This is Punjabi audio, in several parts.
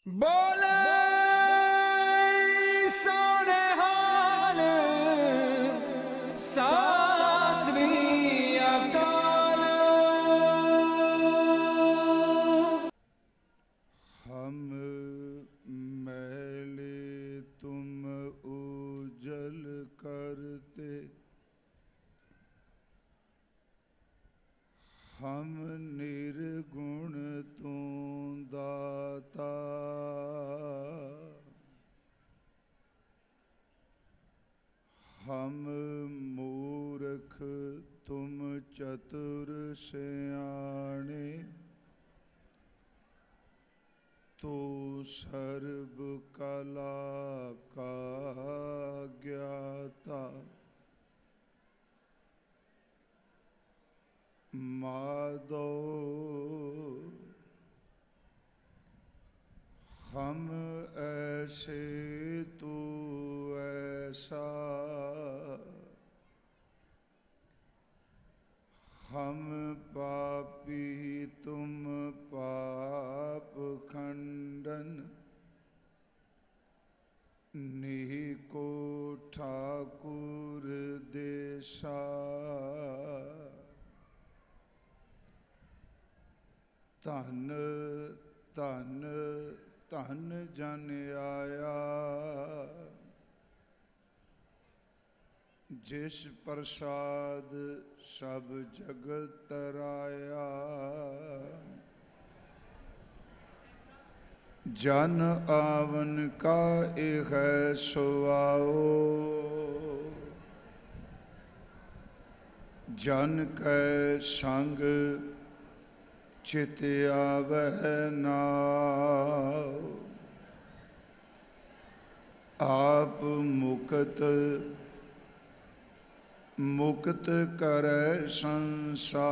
बोले सोने हाल सास भी अकाल। हम मैले तुम उजल करते, हम निर्गुण तू दाता। हम मूर्ख तुम चतुर सियाणे, तो सर्व कला का ज्ञाता। माधो हम ऐसे तू ऐसा, हम पापी तुम पाप खंडन। नीको ठाकुर देशा, धन धन धन जन आया, जिस प्रसाद सब जगत तराया। जन आवन का एक है सुआओ, जन कै संग चित आवह नाव। आप मुक्त मुक्त करे संसार,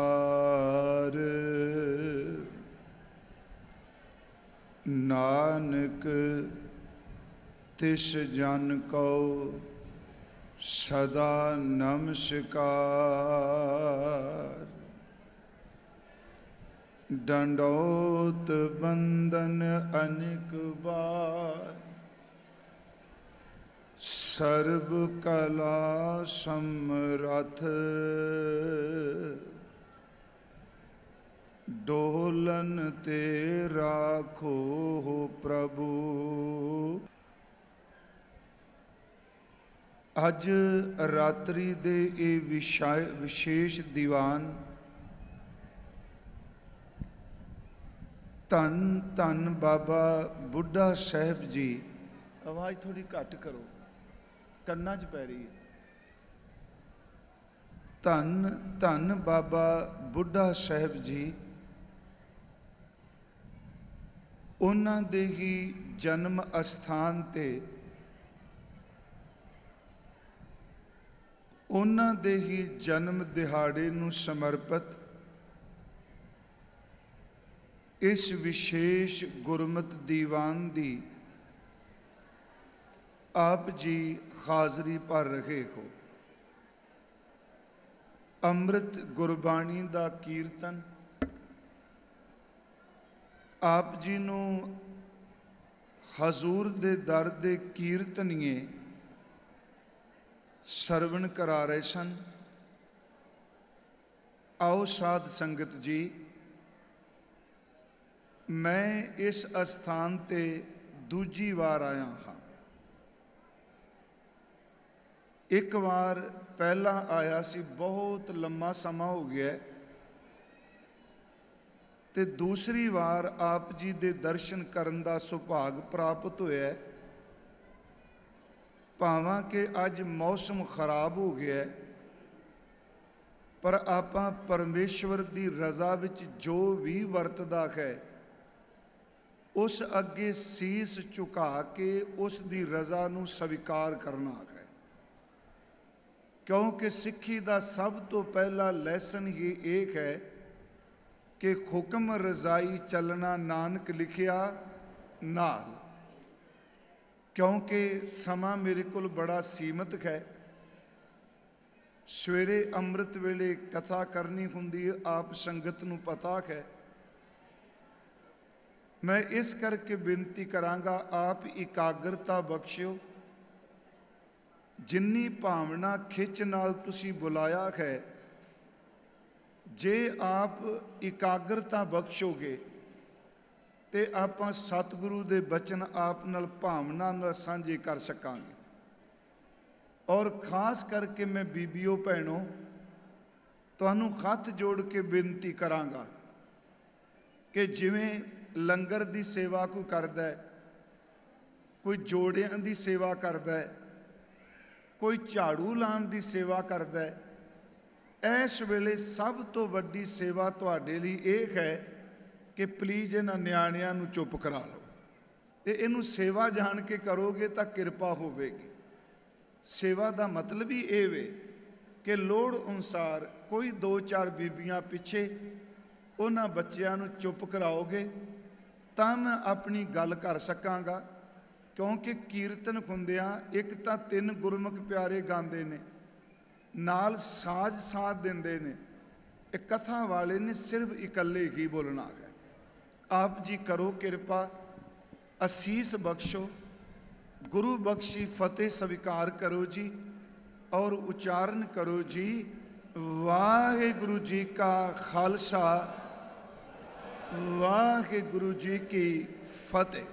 नानक तिस जन को सदा नमस्कार। दंडोत बंदन अनेक बार, सर्व कला समरथ। डोलन ते राखो हो प्रभु। अज रात्रि दे ये विशेष दीवान धन धन बाबा बुढ़ा साहब जी। आवाज़ थोड़ी घट करो, कन्ना च पै रही है। धन धन बाबा बुढ़ा साहब जी, उन्हां दे ही जन्म अस्थान ते, उन्हां दे ही जन्म दिहाड़े नूं समर्पित इस विशेष गुरमत दीवान दी आप जी हाज़री भर रहे हो। अमृत गुरबाणी दा कीर्तन आप जी नूं हजूर दे दर दे कीर्तनीए सरवण करा रहे सन। आओ साध संगत जी, मैं इस अस्थान ते दूजी बार आया हाँ। एक बार पहला आया सी, बहुत लम्मा समा हो गया, ते दूसरी बार आप जी दे दर्शन करन दा सुभाग प्राप्त होया। भावां कि अज मौसम खराब हो गया, पर आपां परमेश्वर दी रज़ा विच जो भी वरतदा है उस अगे सीस झुका के उस दी रज़ा नूं स्वीकार करना है। क्योंकि सिक्खी दा सब तो पहला लैसन ये एक है कि हुक्म रज़ाई चलना नानक लिखिया नाल। क्योंकि समा मेरे कोल बड़ा सीमित है, सवेरे अमृत वेले कथा करनी हुंदी, आप संगत नूं पता है। मैं इस करके बेनती करांगा, आप इकाग्रता बख्शियो। जिन्नी भावना खिच नाल तुसी बुलाया है, जे आप इकाग्रता बख्शोगे तो आप सतगुरु दे बचन आप नाल भावना नाल साझे कर सकांगे। और खास करके मैं बीबियो भैनों तुहानू हथ जोड़ के बेनती करांगा कि जिवें लंगर की सेवा कोई करदा है, कोई जोड़ियां की सेवा करदा है, कोई झाड़ू लाने की सेवा करदा है, इस वेले सब तो वड्डी सेवा तुहाडे लई यह है कि प्लीज़ इन्हां नियाणियां नूं चुप करा लो। ते इनू सेवा जान के करोगे तो किरपा होवेगी। सेवा का मतलब ही ये वे कि लोड़ अनुसार कोई 2-4 बीबियां पिछे उन्हां बच्चियां नूं चुप कराओगे तो मैं अपनी गल कर सकांगा। क्योंकि कीर्तन हुंदियां एक तो 3 गुरमुख प्यारे गांदे ने, नाल साज साथ देंदे ने, एक कथा वाले ने सिर्फ इकल्ले ही बोलना है। आप जी करो किरपा, असीस बख्शो, गुरु बख्शी फतेह स्वीकार करो जी और उच्चारण करो जी, वाहिगुरु जी का खालसा, वाहिगुरु जी की फतेह।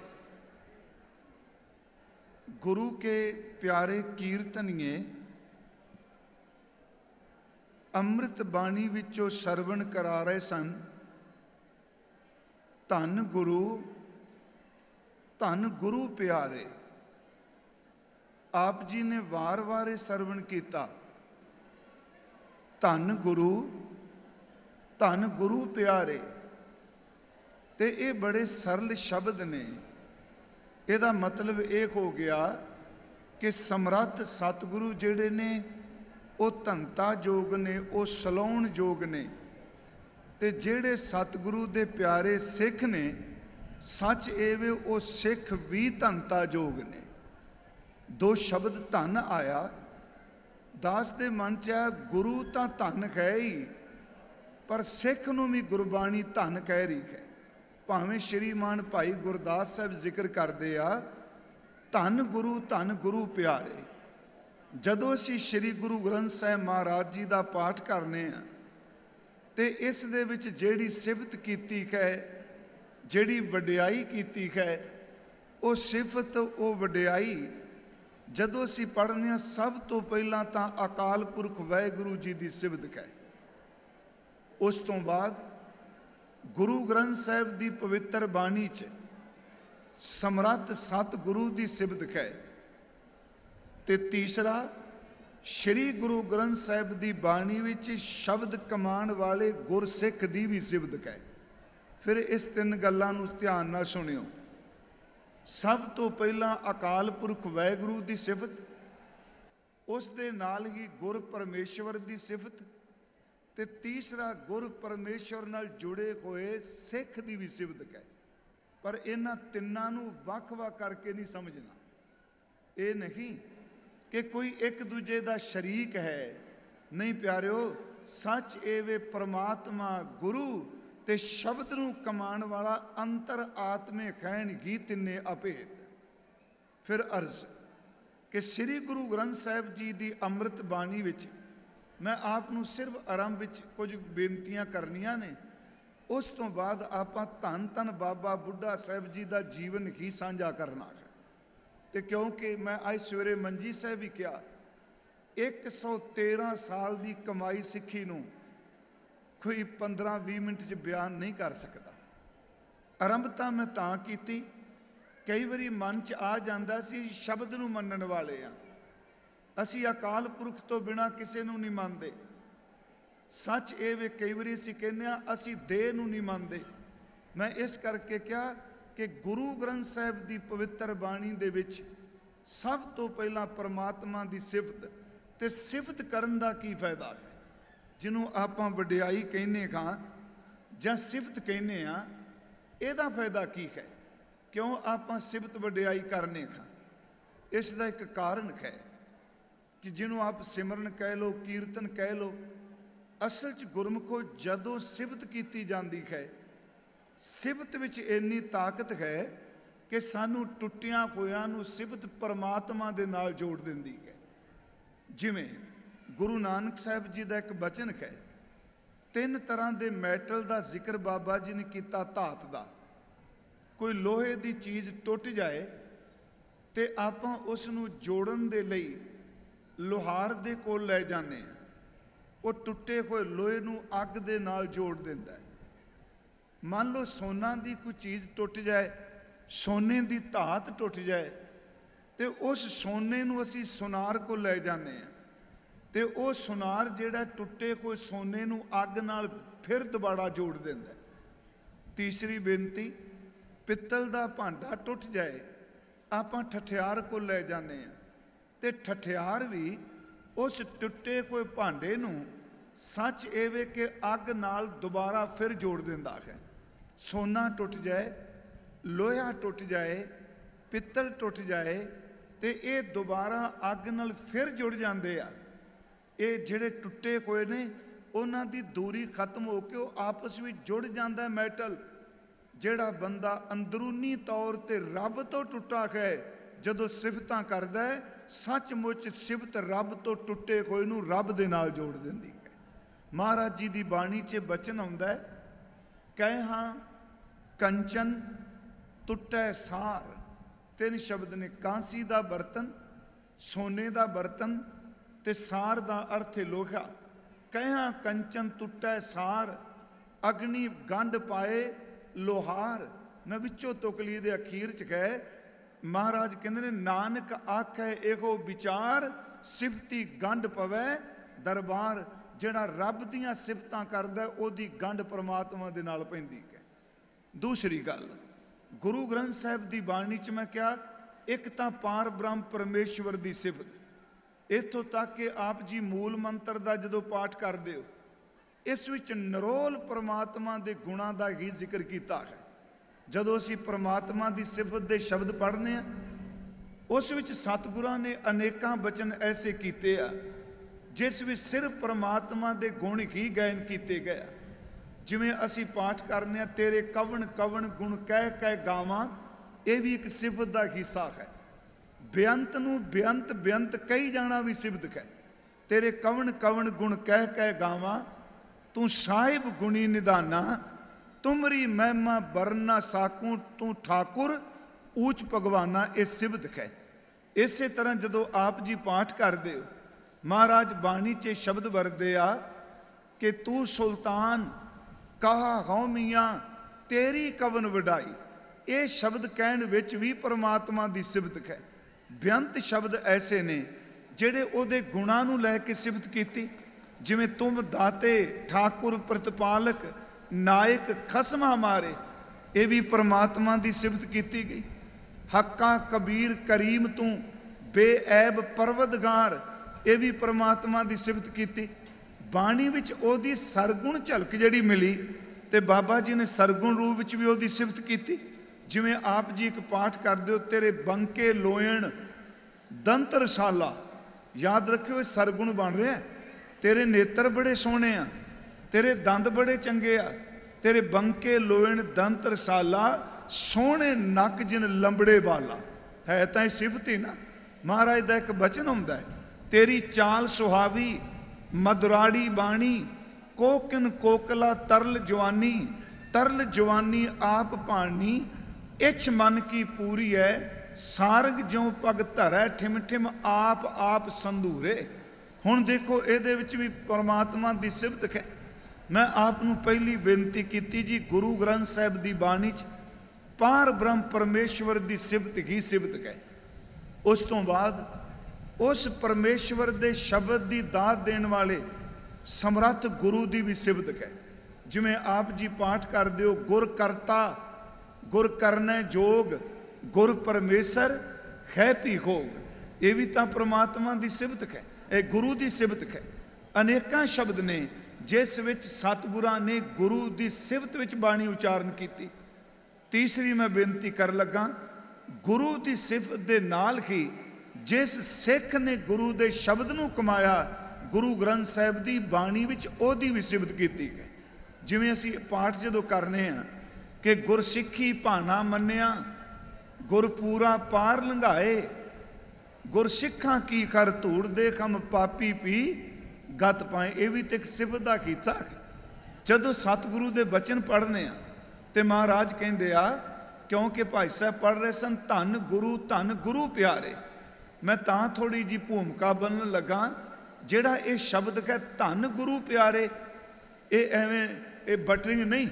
गुरु के प्यारे कीर्तनिए अमृत बाणी विचों सरवण करा रहे सन। धन गुरु प्यारे। आप जी ने वार वार सरवण किया, धन गुरु प्यारे। ते ये बड़े सरल शब्द ने। ਇਹਦਾ मतलब ये हो गया कि समर्थ सतगुरु जिहड़े ने वो धनता जोग ने, वो सलाउण जोग ने। ते जिहड़े सतगुरु दे प्यारे सिख ने, सच एवे वो सिख भी धनता जोग ने। 2 शब्द धन आया, दास दे मन च आया गुरु तां धन है ही, पर सिख नूं भी गुरबाणी धन कह रही है। भावें श्रीमान भाई गुरदास साहब जिक्र करते आ, धन गुरु प्यारे। जदों असीं श्री गुरु ग्रंथ साहिब महाराज जी का पाठ करने आ ते इस दे विच जिहड़ी सिफत कीती है, जिहड़ी वडियाई कीती है, वो सिफत वो वडियाई जदों असीं पढ़ने आ, सब तो पहलां तां अकाल पुरख वाहिगुरू जी की सिफत है। उस तो बाद गुरु ग्रंथ साहिब की पवित्र बाणी च समर्थ सतगुरु की सिफत है। ते तीसरा श्री गुरु ग्रंथ साहिब की बाणी विच शब्द कमान वाले गुरसिख की भी सिफत है। फिर इस 3 गल्लां नूं ध्यान नाल सुनियो। सब तो पहला अकाल पुरख वाहिगुरू की सिफत, उस दे नाल ही गुर परमेश्वर की सिफत, ते तीसरा गुर परमेश्वर नाल जुड़े हुए सिख की भी सिफत है। पर इन्हां तिन्नां नूं वख-वख करके नहीं समझना। ये नहीं कि कोई एक दूजे का शरीक है, नहीं प्यारिओ। सच एवे परमात्मा गुरु ते शब्द नूं कमान वाला अंतर आत्मे खैण ही तिन्ने अभेद। फिर अर्ज कि श्री गुरु ग्रंथ साहिब जी की अमृत बाणी विच मैं आपनूं सिर्फ आरंभ विच कुछ बेनतियां करनियां ने। उस तो बाद आपां धन धन बाबा बुढ़ा साहिब जी का जीवन ही साझा करना है। तो क्योंकि मैं अज सवेरे मंजी साहब भी कहा, 113 साल की कमाई सिक्खी नूं कोई 15-20 मिनट च बयान नहीं कर सकता। आरंभता मैं तां कीती, कई बारी मन च आ जांदा सी शब्द नूं मनण वाले आ, असी अकाल पुरख तो बिना किसी नूं नहीं मानते। सच ये वे कई बारी असीं कहने असी देह नूं नहीं मानते। मैं इस करके कहा कि गुरु ग्रंथ साहिब की पवित्र बाणी दे विच सब तो पहला परमात्मा की सिफत, ते सिफत करन दा की फायदा है। जिन्हों आपां वडियाई कहने खां जां सिफत कहने आ, इहदा फायदा की है? क्यों आपां सिफत वडियाई करने खां? इसका एक कारण है कि जिन्हों आप सिमरन कह लो, कीर्तन कह लो, असल च गुरमुखो जदों सिफत की जाती है, ਸਿਫਤ ਵਿੱਚ ਇੰਨੀ ਤਾਕਤ ਹੈ ਕਿ ਸਾਨੂੰ ਟੁੱਟਿਆਂ ਹੋਇਆਂ ਨੂੰ ਸਿਫਤ ਪਰਮਾਤਮਾ ਦੇ ਨਾਲ ਜੋੜ ਦਿੰਦੀ ਹੈ। ਜਿਵੇਂ ਗੁਰੂ ਨਾਨਕ ਸਾਹਿਬ ਜੀ ਦਾ ਇੱਕ ਬਚਨ ਹੈ, 3 ਤਰ੍ਹਾਂ ਦੇ ਮੈਟਲ ਦਾ ਜ਼ਿਕਰ ਬਾਬਾ ਜੀ ਨੇ ਕੀਤਾ ਧਾਤ ਦਾ। ਕੋਈ ਲੋਹੇ ਦੀ ਚੀਜ਼ ਟੁੱਟ ਜਾਏ ਤੇ ਆਪਾਂ ਉਸ ਨੂੰ ਜੋੜਨ ਦੇ ਲਈ ਲੋਹਾਰ ਦੇ ਕੋਲ ਲੈ ਜਾਂਦੇ ਹਾਂ। ਉਹ ਟੁੱਟੇ ਹੋਏ ਲੋਹੇ ਨੂੰ ਅੱਗ ਦੇ ਨਾਲ ਜੋੜ ਦਿੰਦਾ ਹੈ। ਮੰਨ ਲਓ ਸੋਨਾ ਦੀ ਕੋਈ ਚੀਜ਼ ਟੁੱਟ ਜਾਏ, ਸੋਨੇ ਦੀ ਧਾਤ ਟੁੱਟ ਜਾਏ ਤੇ ਉਸ ਸੋਨੇ ਨੂੰ ਅਸੀਂ ਸੁਨਾਰ ਕੋਲ ਲੈ ਜਾਂਦੇ ਹਾਂ ਤੇ ਉਹ ਸੁਨਾਰ ਜਿਹੜਾ ਟੁੱਟੇ ਹੋਏ ਸੋਨੇ ਨੂੰ ਅੱਗ ਨਾਲ ਫਿਰ ਦੁਬਾਰਾ ਜੋੜ ਦਿੰਦਾ। ਤੀਸਰੀ ਬੇਨਤੀ, ਪਿੱਤਲ ਦਾ ਭਾਂਡਾ ਟੁੱਟ ਜਾਏ, ਆਪਾਂ ਠਠਿਆਰ ਕੋਲ ਲੈ ਜਾਂਦੇ ਹਾਂ ਤੇ ਠਠਿਆਰ ਵੀ ਉਸ ਟੁੱਟੇ ਹੋਏ ਭਾਂਡੇ ਨੂੰ ਸੱਚ ਇਹ ਵੇ ਕਿ ਅੱਗ ਨਾਲ ਦੁਬਾਰਾ ਫਿਰ ਜੋੜ ਦਿੰਦਾ ਹੈ। ਸੋਨਾ ਟੁੱਟ ਜਾਏ, ਲੋਹਾ ਟੁੱਟ ਜਾਏ, ਪਿੱਤਲ ਟੁੱਟ ਜਾਏ ਤੇ ਇਹ ਦੁਬਾਰਾ ਅੱਗ ਨਾਲ ਫਿਰ ਜੁੜ ਜਾਂਦੇ ਆ। ਇਹ ਜਿਹੜੇ ਟੁੱਟੇ ਹੋਏ ਨੇ ਉਹਨਾਂ ਦੀ ਦੂਰੀ ਖਤਮ ਹੋ ਕੇ ਉਹ ਆਪਸ ਵਿੱਚ ਜੁੜ ਜਾਂਦਾ ਮੈਟਲ। ਜਿਹੜਾ ਬੰਦਾ ਅੰਦਰੂਨੀ ਤੌਰ ਤੇ ਰੱਬ ਤੋਂ ਟੁੱਟਾ ਹੈ, ਜਦੋਂ ਸਿਫਤਾਂ ਕਰਦਾ ਹੈ, ਸੱਚਮੁੱਚ ਸਿਫਤ ਰੱਬ ਤੋਂ ਟੁੱਟੇ ਹੋਏ ਨੂੰ ਰੱਬ ਦੇ ਨਾਲ ਜੋੜ ਦਿੰਦੀ ਹੈ। ਮਹਾਰਾਜ ਜੀ ਦੀ ਬਾਣੀ 'ਚ ਬਚਨ ਆਉਂਦਾ ਹੈ, ਕਹਿ ਹਾਂ ਕੰਚਨ ਟੁੱਟੈ ਸਾਰ। 3 ਸ਼ਬਦ ਨੇ, ਕਾਂਸੀ ਦਾ ਬਰਤਨ, ਸੋਨੇ ਦਾ ਬਰਤਨ ਤੇ ਸਾਰ ਦਾ ਅਰਥ ਹੈ ਲੋਹਾ। ਕਹਿਆ ਕੰਚਨ ਟੁੱਟੈ ਸਾਰ, ਅਗਨੀ ਗੰਢ ਪਾਏ ਲੋਹਾਰ। ਮੈਂ ਵਿੱਚੋਂ ਤੁਕਲੀ ਦੇ ਅਖੀਰ 'ਚ ਕਹੇ ਮਹਾਰਾਜ ਕਹਿੰਦੇ ਨੇ, ਨਾਨਕ ਆਖੈ ਇਹੋ ਵਿਚਾਰ, ਸਿਫਤੀ ਗੰਢ ਪਵੈ ਦਰਬਾਰ। ਜਿਹੜਾ ਰੱਬ ਦੀਆਂ ਸਿਫਤਾਂ ਕਰਦਾ ਉਹਦੀ ਗੰਢ ਪਰਮਾਤਮਾ ਦੇ ਨਾਲ ਪੈਂਦੀ ਹੈ। ਦੂਸਰੀ ਗੱਲ, ਗੁਰੂ ਗ੍ਰੰਥ ਸਾਹਿਬ ਦੀ ਬਾਣੀ 'ਚ ਮੈਂ ਕਿਹਾ, ਇੱਕ ਤਾਂ ਪਾਰ ਬ੍ਰਹਮ ਪਰਮੇਸ਼ਵਰ ਦੀ ਸਿਫਤ, ਇੱਥੋਂ ਤੱਕ ਕਿ ਆਪ ਜੀ ਮੂਲ ਮੰਤਰ ਦਾ ਜਦੋਂ ਪਾਠ ਕਰਦੇ ਹੋ, ਇਸ ਵਿੱਚ ਨਿਰੋਲ ਪਰਮਾਤਮਾ ਦੇ ਗੁਣਾਂ ਦਾ ਹੀ ਜ਼ਿਕਰ ਕੀਤਾ ਹੈ। ਜਦੋਂ ਅਸੀਂ ਪਰਮਾਤਮਾ ਦੀ ਸਿਫਤ ਦੇ ਸ਼ਬਦ ਪੜ੍ਹਦੇ ਹਾਂ, ਉਸ ਵਿੱਚ ਸਤਿਗੁਰਾਂ ਨੇ ਅਨੇਕਾਂ ਬਚਨ ਐਸੇ ਕੀਤੇ ਆ ਜਿਸ ਵਿੱਚ ਸਿਰਫ ਪਰਮਾਤਮਾ ਦੇ ਗੁਣ ਹੀ ਗਾਇਨ ਕੀਤੇ ਗਏ ਆ। ਜਿਵੇਂ ਅਸੀਂ ਪਾਠ ਕਰਨੇ ਆ, ਤੇਰੇ ਕਵਣ ਕਵਣ ਗੁਣ ਕਹਿ ਕਹਿ ਗਾਵਾਂ, ਇਹ ਵੀ ਇੱਕ ਸਿਫਤ ਦਾ ਹਿੱਸਾ ਹੈ। ਬੇਅੰਤ ਨੂੰ ਬੇਅੰਤ ਬੇਅੰਤ ਕਹੀ ਜਾਣਾ ਵੀ ਸਿਫਤ ਹੈ। ਤੇਰੇ ਕਵਣ ਕਵਣ ਗੁਣ ਕਹਿ ਕਹਿ ਗਾਵਾਂ, ਤੂੰ ਸਾਹਿਬ ਗੁਣੀ ਨਿਧਾਨਾ, ਤੁਮਰੀ ਮਹਿਮਾ ਬਰਨਾ ਸਾਕੂ, ਤੂੰ ਠਾਕੁਰ ਊਚ ਭਗਵਾਨਾ। ਇਹ ਸਿਫਤ ਹੈ। ਇਸੇ ਤਰ੍ਹਾਂ ਜਦੋਂ ਆਪ ਜੀ ਪਾਠ ਕਰਦੇ ਹੋ, ਮਹਾਰਾਜ ਬਾਣੀ 'ਚ ਸ਼ਬਦ ਵਰਤਦੇ ਆ ਕਿ ਤੂੰ ਸੁਲਤਾਨ ਕਹਾ ਹਉ ਮੀਆਂ, ਤੇਰੀ ਕਵਨ ਵਡਾਈ। ਇਹ ਸ਼ਬਦ ਕਹਿਣ ਵਿੱਚ ਵੀ ਪਰਮਾਤਮਾ ਦੀ ਸਿਫਤ ਹੈ। ਬੇਅੰਤ ਸ਼ਬਦ ਐਸੇ ਨੇ ਜਿਹੜੇ ਉਹਦੇ ਗੁਣਾਂ ਨੂੰ ਲੈ ਕੇ ਸਿਫਤ ਕੀਤੀ। ਜਿਵੇਂ ਤੁਮ ਦਾਤੇ ਠਾਕੁਰ ਪ੍ਰਤਪਾਲਕ, ਨਾਇਕ ਖਸਮਾ ਮਾਰੇ, ਇਹ ਵੀ ਪਰਮਾਤਮਾ ਦੀ ਸਿਫਤ ਕੀਤੀ ਗਈ। ਹੱਕਾ ਕਬੀਰ ਕਰੀਮ ਤੂੰ ਬੇਐਬ ਪਰਵਦਗਾਰ, ਇਹ ਵੀ ਪਰਮਾਤਮਾ ਦੀ ਸਿਫਤ ਕੀਤੀ। ਬਾਣੀ ਵਿੱਚ ਉਹਦੀ ਸਰਗੁਣ ਝਲਕ ਜਿਹੜੀ ਮਿਲੀ ਤੇ ਬਾਬਾ ਜੀ ਨੇ ਸਰਗੁਣ ਰੂਪ ਵਿੱਚ ਵੀ ਉਹਦੀ ਸਿਫਤ ਕੀਤੀ। ਜਿਵੇਂ ਆਪ ਜੀ ਇੱਕ ਪਾਠ ਕਰਦੇ ਹੋ, ਤੇਰੇ ਬੰਕੇ ਲੋਇਣ ਦੰਤ ਰਸਾਲਾ, ਯਾਦ ਰੱਖਿਓ ਇਹ ਸਰਗੁਣ ਬਣ ਰਿਹਾ। ਤੇਰੇ ਨੇਤਰ ਬੜੇ ਸੋਹਣੇ ਆ, ਤੇਰੇ ਦੰਦ ਬੜੇ ਚੰਗੇ ਆ, ਤੇਰੇ ਬੰਕੇ ਲੋਇਣ ਦੰਤ ਰਸਾਲਾ, ਸੋਹਣੇ ਨੱਕ ਜਿਨ ਲੰਬੜੇ ਵਾਲਾ। ਹੈ ਤਾਂ ਇਹ ਸਿਫਤ ਹੀ ਨਾ। ਮਹਾਰਾਜ ਦਾ ਇੱਕ ਬਚਨ ਹੁੰਦਾ ਹੈ, ਤੇਰੀ ਚਾਲ ਸੁਹਾਵੀ ਮਧੁਰਾੜੀ ਬਾਣੀ, ਕੋਕਿਨ ਕੋਕਲਾ ਤਰਲ ਜਵਾਨੀ, ਤਰਲ ਜਵਾਨੀ ਆਪ ਭਾਣੀ, ਇੱਛ ਮਨ ਕੀ ਪੂਰੀ ਹੈ, ਸਾਰਗ ਜਿਉ ਪਗ ਧਰੈ, ਠਿਮ ਠਿਮ ਆਪ ਆਪ ਸੰਧੂਰੇ। ਹੁਣ ਦੇਖੋ ਇਹਦੇ ਵਿੱਚ ਵੀ ਪਰਮਾਤਮਾ ਦੀ ਸਿਫਤ ਹੈ। ਮੈਂ ਆਪ ਨੂੰ ਪਹਿਲੀ ਬੇਨਤੀ ਕੀਤੀ ਜੀ, ਗੁਰੂ ਗ੍ਰੰਥ ਸਾਹਿਬ ਦੀ ਬਾਣੀ 'ਚ ਪਾਰ ਬ੍ਰਹਮ ਪਰਮੇਸ਼ਵਰ ਦੀ ਸਿਫਤ ਹੀ ਸਿਫਤ ਹੈ। ਉਸ ਤੋਂ ਬਾਅਦ ਉਸ ਪਰਮੇਸ਼ਵਰ ਦੇ ਸ਼ਬਦ ਦੀ ਦਾਤ ਦੇਣ ਵਾਲੇ ਸਮਰੱਥ ਗੁਰੂ ਦੀ ਵੀ ਸਿਫਤ ਹੈ। ਜਿਵੇਂ ਆਪ ਜੀ ਪਾਠ ਕਰਦੇ ਹੋ, ਗੁਰ ਕਰਤਾ ਗੁਰ ਕਰਨੈ ਜੋਗ, ਗੁਰ ਪਰਮੇਸ਼ਰ ਹੈ ਭੀ ਹੋਗ। ਇਹ ਵੀ ਤਾਂ ਪ੍ਰਮਾਤਮਾ ਦੀ ਸਿਫਤ ਹੈ, ਇਹ ਗੁਰੂ ਦੀ ਸਿਫਤ ਹੈ। ਅਨੇਕਾਂ ਸ਼ਬਦ ਨੇ ਜਿਸ ਵਿੱਚ ਸਤਿਗੁਰਾਂ ਨੇ ਗੁਰੂ ਦੀ ਸਿਫਤ ਵਿੱਚ ਬਾਣੀ ਉਚਾਰਨ ਕੀਤੀ। ਤੀਸਰੀ ਮੈਂ ਬੇਨਤੀ ਕਰ ਲੱਗਾ, ਗੁਰੂ ਦੀ ਸਿਫਤ ਦੇ ਨਾਲ ਹੀ ਜਿਸ ਸਿੱਖ ਨੇ ਗੁਰੂ ਦੇ ਸ਼ਬਦ ਨੂੰ ਕਮਾਇਆ, ਗੁਰੂ ਗ੍ਰੰਥ ਸਾਹਿਬ ਦੀ ਬਾਣੀ ਵਿੱਚ ਉਹਦੀ ਵੀ ਸਿਫਤ ਕੀਤੀ ਹੈ। ਜਿਵੇਂ ਅਸੀਂ ਪਾਠ ਜਦੋਂ ਕਰਨੇ ਆ कि गुरसिੱਖੀ ਭਾਣਾ ਮੰਨਿਆ गुर पूरा पार लंघाए गुरसिੱਖਾਂ की कर धूड़ दे खम पापी पी गत पाए। ये भी तो एक सिफत का कीता। जदों सतगुरु दे बचन पढ़ने ते महाराज कहंदे आ, क्योंकि भाई साहब पढ़ रहे सन धन गुरु प्यारे, मैं तां थोड़ी जी भूमिका बनन लगा। ਜਿਹੜਾ ਇਹ ਸ਼ਬਦ ਕਹੇ ਧੰਨ ਗੁਰੂ ਪਿਆਰੇ, ਇਹ ਐਵੇਂ ਇਹ ਬਟਰਿੰਗ ਨਹੀਂ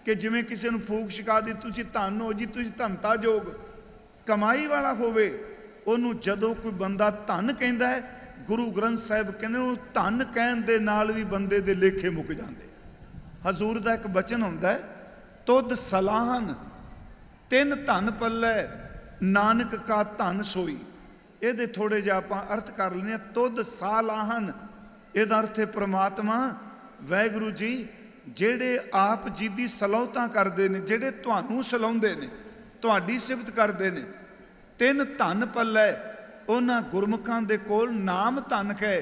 ਕਿ ਜਿਵੇਂ ਕਿਸੇ ਨੂੰ ਫੂਕ ਛਕਾ ਦੀ ਤੁਸੀਂ ਧੰਨ ਹੋ ਜੀ, ਤੁਸੀਂ ਧੰਤਾ ਜੋਗ ਕਮਾਈ ਵਾਲਾ ਹੋਵੇ। ਉਹਨੂੰ ਜਦੋਂ ਕੋਈ ਬੰਦਾ ਧੰਨ ਕਹਿੰਦਾ ਹੈ, ਗੁਰੂ ਗ੍ਰੰਥ ਸਾਹਿਬ ਕਹਿੰਦੇ ਉਹ ਧੰਨ ਕਹਿਣ ਦੇ ਨਾਲ ਵੀ ਬੰਦੇ ਦੇ ਲੇਖੇ ਮੁੱਕ ਜਾਂਦੇ। ਹਜ਼ੂਰ ਦਾ ਇੱਕ ਬਚਨ ਹੁੰਦਾ ਹੈ, ਤੁਧ ਸਲਾਹਨ ਤਿੰਨ ਧਨ ਪੱਲੇ ਨਾਨਕ ਕਾ ਧਨ ਸੋਈ। ਇਹਦੇ ਥੋੜੇ ਜਿਹਾ ਆਪਾਂ ਅਰਥ ਕਰ ਲੈਂਦੇ ਹਾਂ। ਤੁਧ ਸਾਲਾਹਨ, ਇਹਦਾ ਅਰਥ ਹੈ ਪ੍ਰਮਾਤਮਾ ਵਾਹਿਗੁਰੂ ਜੀ, ਜਿਹੜੇ ਆਪ ਜੀ ਦੀ ਸਲਾਹੁਤਾਂ ਕਰਦੇ ਨੇ, ਜਿਹੜੇ ਤੁਹਾਨੂੰ ਸਲਾਹੁੰਦੇ ਨੇ, ਤੁਹਾਡੀ ਸਿਫਤ ਕਰਦੇ ਨੇ। ਤਿੰਨ ਧਨ ਪੱਲੇ ਉਹਨਾਂ ਗੁਰਮੁਖਾਂ ਦੇ ਕੋਲ ਨਾਮ ਧਨ ਹੈ,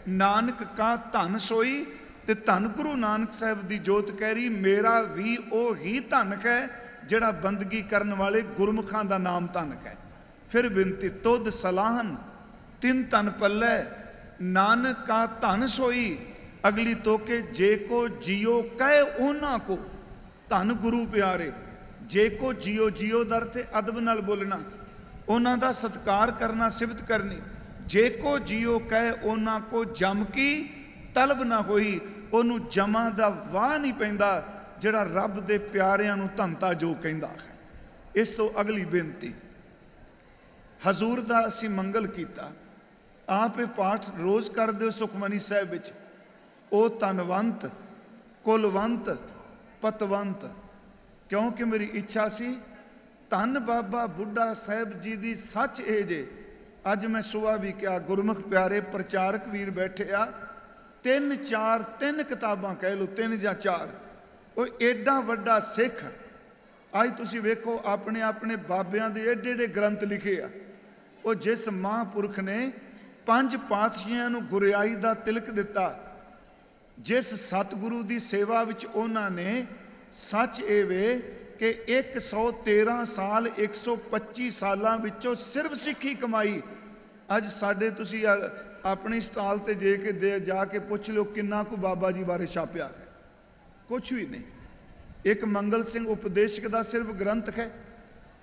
ਨਾਨਕ ਕਾ ਧਨ ਸੋਈ। ਤੇ ਧੰਨ ਗੁਰੂ ਨਾਨਕ ਸਾਹਿਬ ਦੀ ਜੋਤ ਕਹਿ ਰਹੀ, ਮੇਰਾ ਵੀ ਉਹ ਹੀ ਧਨ ਹੈ ਜਿਹੜਾ ਬੰਦਗੀ ਕਰਨ ਵਾਲੇ ਗੁਰਮੁਖਾਂ ਦਾ ਨਾਮ ਧਨ ਹੈ। फिर बिनती तुध सलाहन तिन तन पल्ले नानक का धन सोई। अगली तो के जे को जियो कहे उन्हां को धन गुरु प्यारे। जे को जियो, जियो दर थे अदब नाल बोलना, उन्हां दा सत्कार करना, सिफत करनी। जे को जियो कहे उन्हां को जम की तलब ना होई। ओनू जमा दा वाह नहीं पैंदा जिहड़ा रब दे प्यारियां नू धनता जो कहंदा है। इस तो अगली बेनती हजूर का असी मंगल किया, आप ये पाठ रोज़ कर दो सुखमनी साहब विच। ओ धनवंत कुलवंत पतवंत, क्योंकि मेरी इच्छा सी धन बाबा बुढ़ा साहब जी की सच ए जे। अज मैं सुबह भी क्या गुरमुख प्यारे प्रचारक वीर बैठे आ, तीन किताबां कह लो, तीन या चार। वो एडा वड्डा सिख, अज तुसीं वेखो अपने अपने बाबियां दे एडे एडे ग्रंथ लिखे आ। ਉਹ जिस महापुरख ने पंज पातशाहियां नूं गुरियाई दा तिलक दिता, जिस सतगुरु की सेवा विच उन्हां ने सच ए वे कि 113 साल 125 सालां विचों सिर्फ सिੱਖੀ कमाई। अज साडे तुसीं अपनी स्टाल ते जे के दे जाके पुछ लो किन्ना को बाबा जी बारे छापिया है, कुछ भी नहीं। एक मंगल सिंह उपदेशक का सिर्फ ग्रंथ है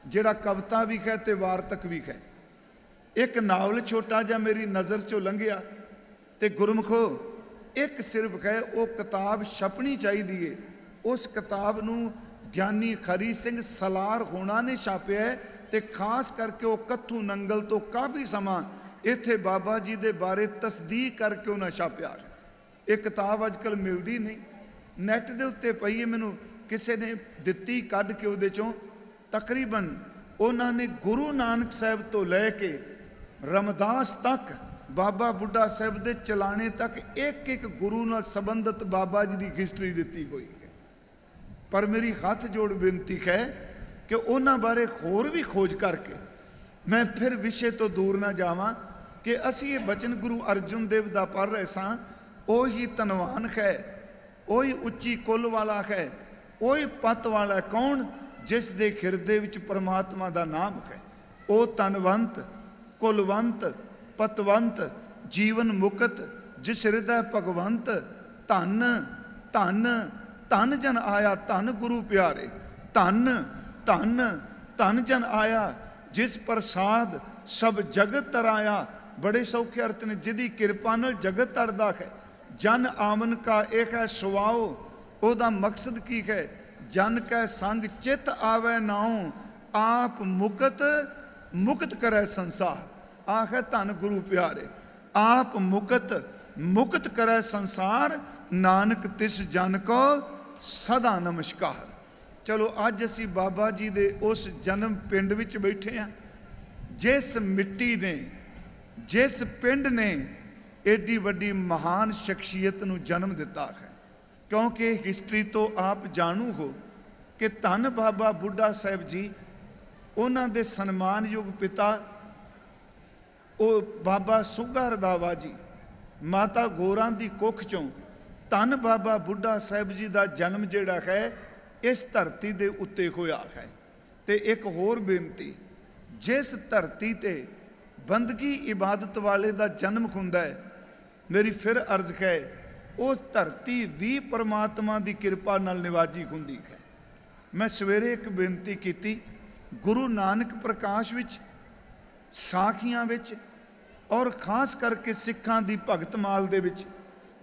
जिहड़ा कविता भी है ते वार्तक भी है। एक नावल छोटा जिहा मेरी नज़र चों लंघिया ते गुरमुखो एक सिर्फ है वो किताब छपनी चाहिए। उस किताब नूं ਗਿਆਨੀ ਖਰੀ ਸਿੰਘ ਸਲਾਰ ਹੋਣਾ ਨੇ ਛਾਪਿਆ ਤੇ ਖਾਸ ਕਰਕੇ ਉਹ ਕੱਥੂ ਨੰਗਲ ਤੋਂ ਕਾਫੀ ਸਮਾਂ ਇੱਥੇ ਬਾਬਾ ਜੀ ਦੇ ਬਾਰੇ ਤਸਦੀਕ ਕਰਕੇ ਉਹਨਾਂ ਛਾਪਿਆ। ਇਹ ਕਿਤਾਬ ਅੱਜ ਕੱਲ੍ਹ ਮਿਲਦੀ ਨਹੀਂ, ਨੈਟ ਦੇ ਉੱਤੇ ਪਈ ਹੈ, ਮੈਨੂੰ ਕਿਸੇ ਨੇ ਦਿੱਤੀ ਕੱਢ ਕੇ। ਉਹਦੇ ਚੋਂ ਤਕਰੀਬਨ ਉਹਨਾਂ ਨੇ ਗੁਰੂ ਨਾਨਕ ਸਾਹਿਬ ਤੋਂ ਲੈ ਕੇ ਰਮਦਾਸ ਤੱਕ, ਬਾਬਾ ਬੁੱਢਾ ਸਾਹਿਬ ਦੇ ਚਲਾਣੇ ਤੱਕ ਇੱਕ ਇੱਕ ਗੁਰੂ ਨਾਲ ਸੰਬੰਧਿਤ ਬਾਬਾ ਜੀ ਦੀ ਹਿਸਟਰੀ ਦਿੱਤੀ ਹੋਈ ਹੈ। पर मेरी हथ जोड़ बेनती है कि उन्होंने बारे होर भी खोज करके मैं फिर विषय तो दूर ना जावां कि असी ये बचन गुरु अर्जुन देव दा पढ़ रहे सां। ही धनवान है, ही उच्ची कुल वाला है, पत वाला कौन जिस दे हिरदे विच परमात्मा दा नाम है। वो धनवंत कुलवंत पतवंत जीवन मुकत जिस हृदय भगवंत। धन धन धन जन आया धन गुरु प्यारे। धन धन धन जन आया जिस प्रसाद सब जगत तराया। बड़े सौखे अर्थ ने जिदी किरपा नाल जगत तरदा है। जन आमन का एक है सुवाओ, ओदा मकसद की है। जन कै संग चित आवे नाओ, आप मुकत मुक्त करे संसार। आख है धन गुरु प्यारे, आप मुकत मुक्त करे संसार। नानक तिस जन को सदा नमस्कार। चलो अज असी बाबा जी दे उस जन्म पिंड विच बैठे हैं जिस मिट्टी ने, जिस पिंड ने एडी वड्डी महान शख्सियत नूं जन्म दिता है। क्योंकि हिस्टरी तो आप जानू हो कि धन बाबा बुढ़ा साहब जी, उन्हां दे सन्मानयोग पिता वो बाबा सुग्गा रंधावा जी, माता गौरां दी कुख चों धन बाबा बुढ़ा साहब जी का जन्म जिहड़ा है इस धरती दे उत्ते होया है। ते एक होर बेनती, जिस धरती ते बंदगी इबादत वाले दा जन्म हुंदा है, मेरी फिर अर्ज है उस धरती भी परमात्मा की किरपा नाल निवाजी हुंदी है। मैं सवेरे एक बेनती की, गुरु नानक प्रकाश विच, साखियां विच और खास करके सिखां दी भगत माल दे विच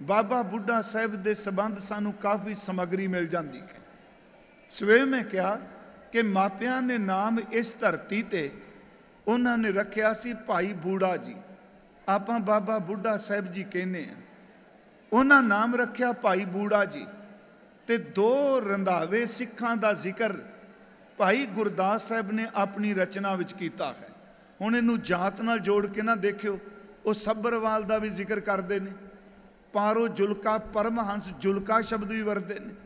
बाबा बुढ़ा साहब दे संबंध सानू काफ़ी समग्री मिल जाती है। सवेरे मैं कहा कि मापियां ने नाम इस धरती ते उन्होंने रखिया सी भाई बूढ़ा जी, आपां बाबा बुढ़ा साहब जी कहने हैं, उन्होंने नाम रखिया भाई बूढ़ा जी। ते दो रंधावे सिखां दा जिक्र भाई गुरदास साहब ने अपनी रचना विच कीता है। हुण इहनूं जात नाल जोड़ के ना देखियो, वो सब्बरवाल दा भी जिक्र करते हैं, पारो जुलका परमहंस जुलका शब्द भी वरते हैं।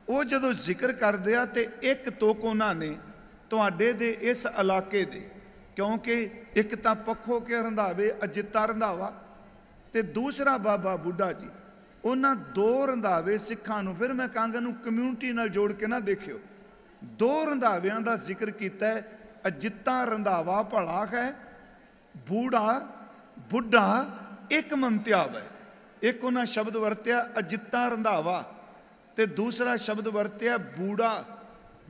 वो जदों जिक्र करते आ ते एक तुक उन्होंने तुहाडे दे इस इलाके दे, क्योंकि एक तां पक्खो के रंधावे अजिता रंधावा ते दूसरा बाबा बुढ़ा जी, उन्हां दो रंधावे सिखां नूं फिर मैं कहांगा नूं कम्यूनिटी नाल जोड़ के ना देखियो, दो रंधावियां दा जिक्र कीता है। अजिता रंधावा भला है, बूढ़ा बुढ़ा एक मंत्याव है। एक उन्हां शब्द वरत्या अजिता रंधावा ते दूसरा शब्द वरत्या बूढ़ा।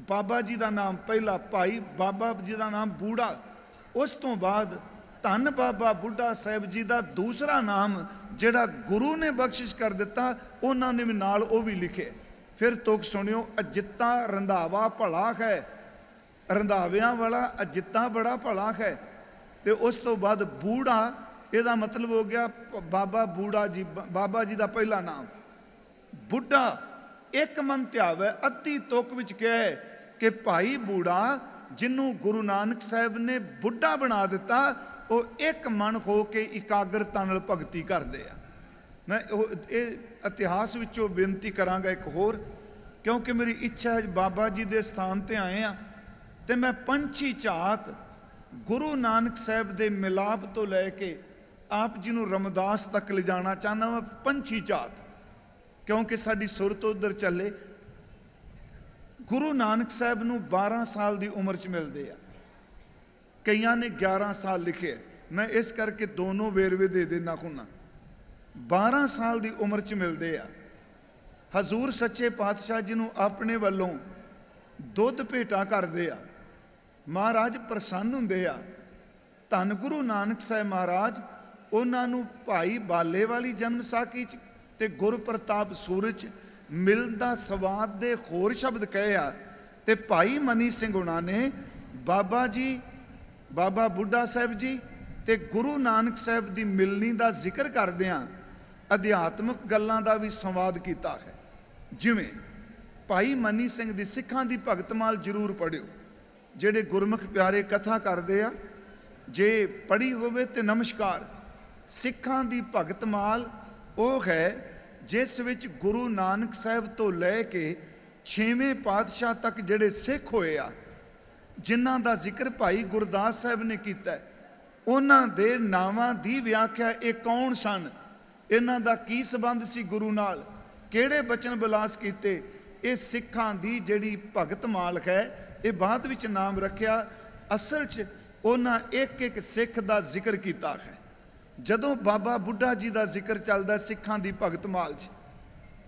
बाबा जी का नाम पहला भाई बाबा जी का नाम बूढ़ा, उस तो बाद धन बाबा बुढ़ा साहब जी का दूसरा नाम जिहड़ा गुरु ने बख्शिश कर दिता, उन्होंने भी नाल वो भी लिखे। फिर तुक सुनियो, अजिता रंधावा भला है, रंधावियां वाला अजिता बड़ा भला है। तो उस तो बाद बूढ़ा, यदा मतलब हो गया बाबा बूढ़ा जी, बाबा जी का पहला नाम। बुढ़ा एक मन ध्याव है, अद्धी तुक विच कहा है कि भाई बूढ़ा जिन्हों गुरु नानक साहब ने बुढ़ा बना दिता, वो एक मन हो के इकाग्रता नाल भगती करते हैं। मैं इतिहास विचों बेनती करांगा एक होर, क्योंकि मेरी इच्छा है बाबा जी के स्थान पर आए हैं तो मैं पंछी झात गुरु नानक साहब के मिलाप तो लैके आप जी नूं रमदास तक ले जाना चाहना वा, पंछी झात, क्योंकि साडी सुरत उधर चले। गुरु नानक साहब नूं 12 साल की उम्र च मिलते हैं, कईयां ने 11 साल लिखे, मैं इस करके दोनों वेरवे दे देना हुन्ना। 12 साल की उम्र च मिलते हैं। हजूर सच्चे पातशाह जी नूं अपने वालों दुध भेटा करते आ, महाराज प्रसन्न हुंदे आ। धन गुरु नानक साहब महाराज उन्होंने भाई बाले वाली जन्म साखी च ते गुर प्रताप सूरज मिलदा स्वाद दे होर शब्द कहे आ, ते भाई मनी सिंह हुणां ने बाबा जी बाबा बुढ़ा साहब जी ते गुरु नानक साहब की मिलनी का जिक्र करदिआं अध्यात्मक गल्लां दा भी संवाद किया है। जिवें भाई मनी सिंह दी सिखां दी भगतमाल जरूर पढ़ियो, जेडे गुरमुख प्यारे कथा करते आ, जे पढ़ी होवे ते नमस्कार। सिखां दी भगतमाल वो है जिस विच गुरु नानक साहब तो लैके 6वें पातशाह तक जेडे सिख होए आ, जिन्हां दा जिक्र भाई गुरदास साहब ने किया, उन्हां दे नावां दी व्याख्या ये कौन सन, इन्हां दा की संबंध सी गुरु नाल, किहड़े बचन बिलास कीते, ये सिखां दी जिहड़ी भगत माल है, ये बाद विच नाम रखिया। असल च उन्हां एक एक सिख दा जिक्र किया है। जदों बाबा बुढ़ा जी का जिक्र चलता सिखां दी भगत माल च,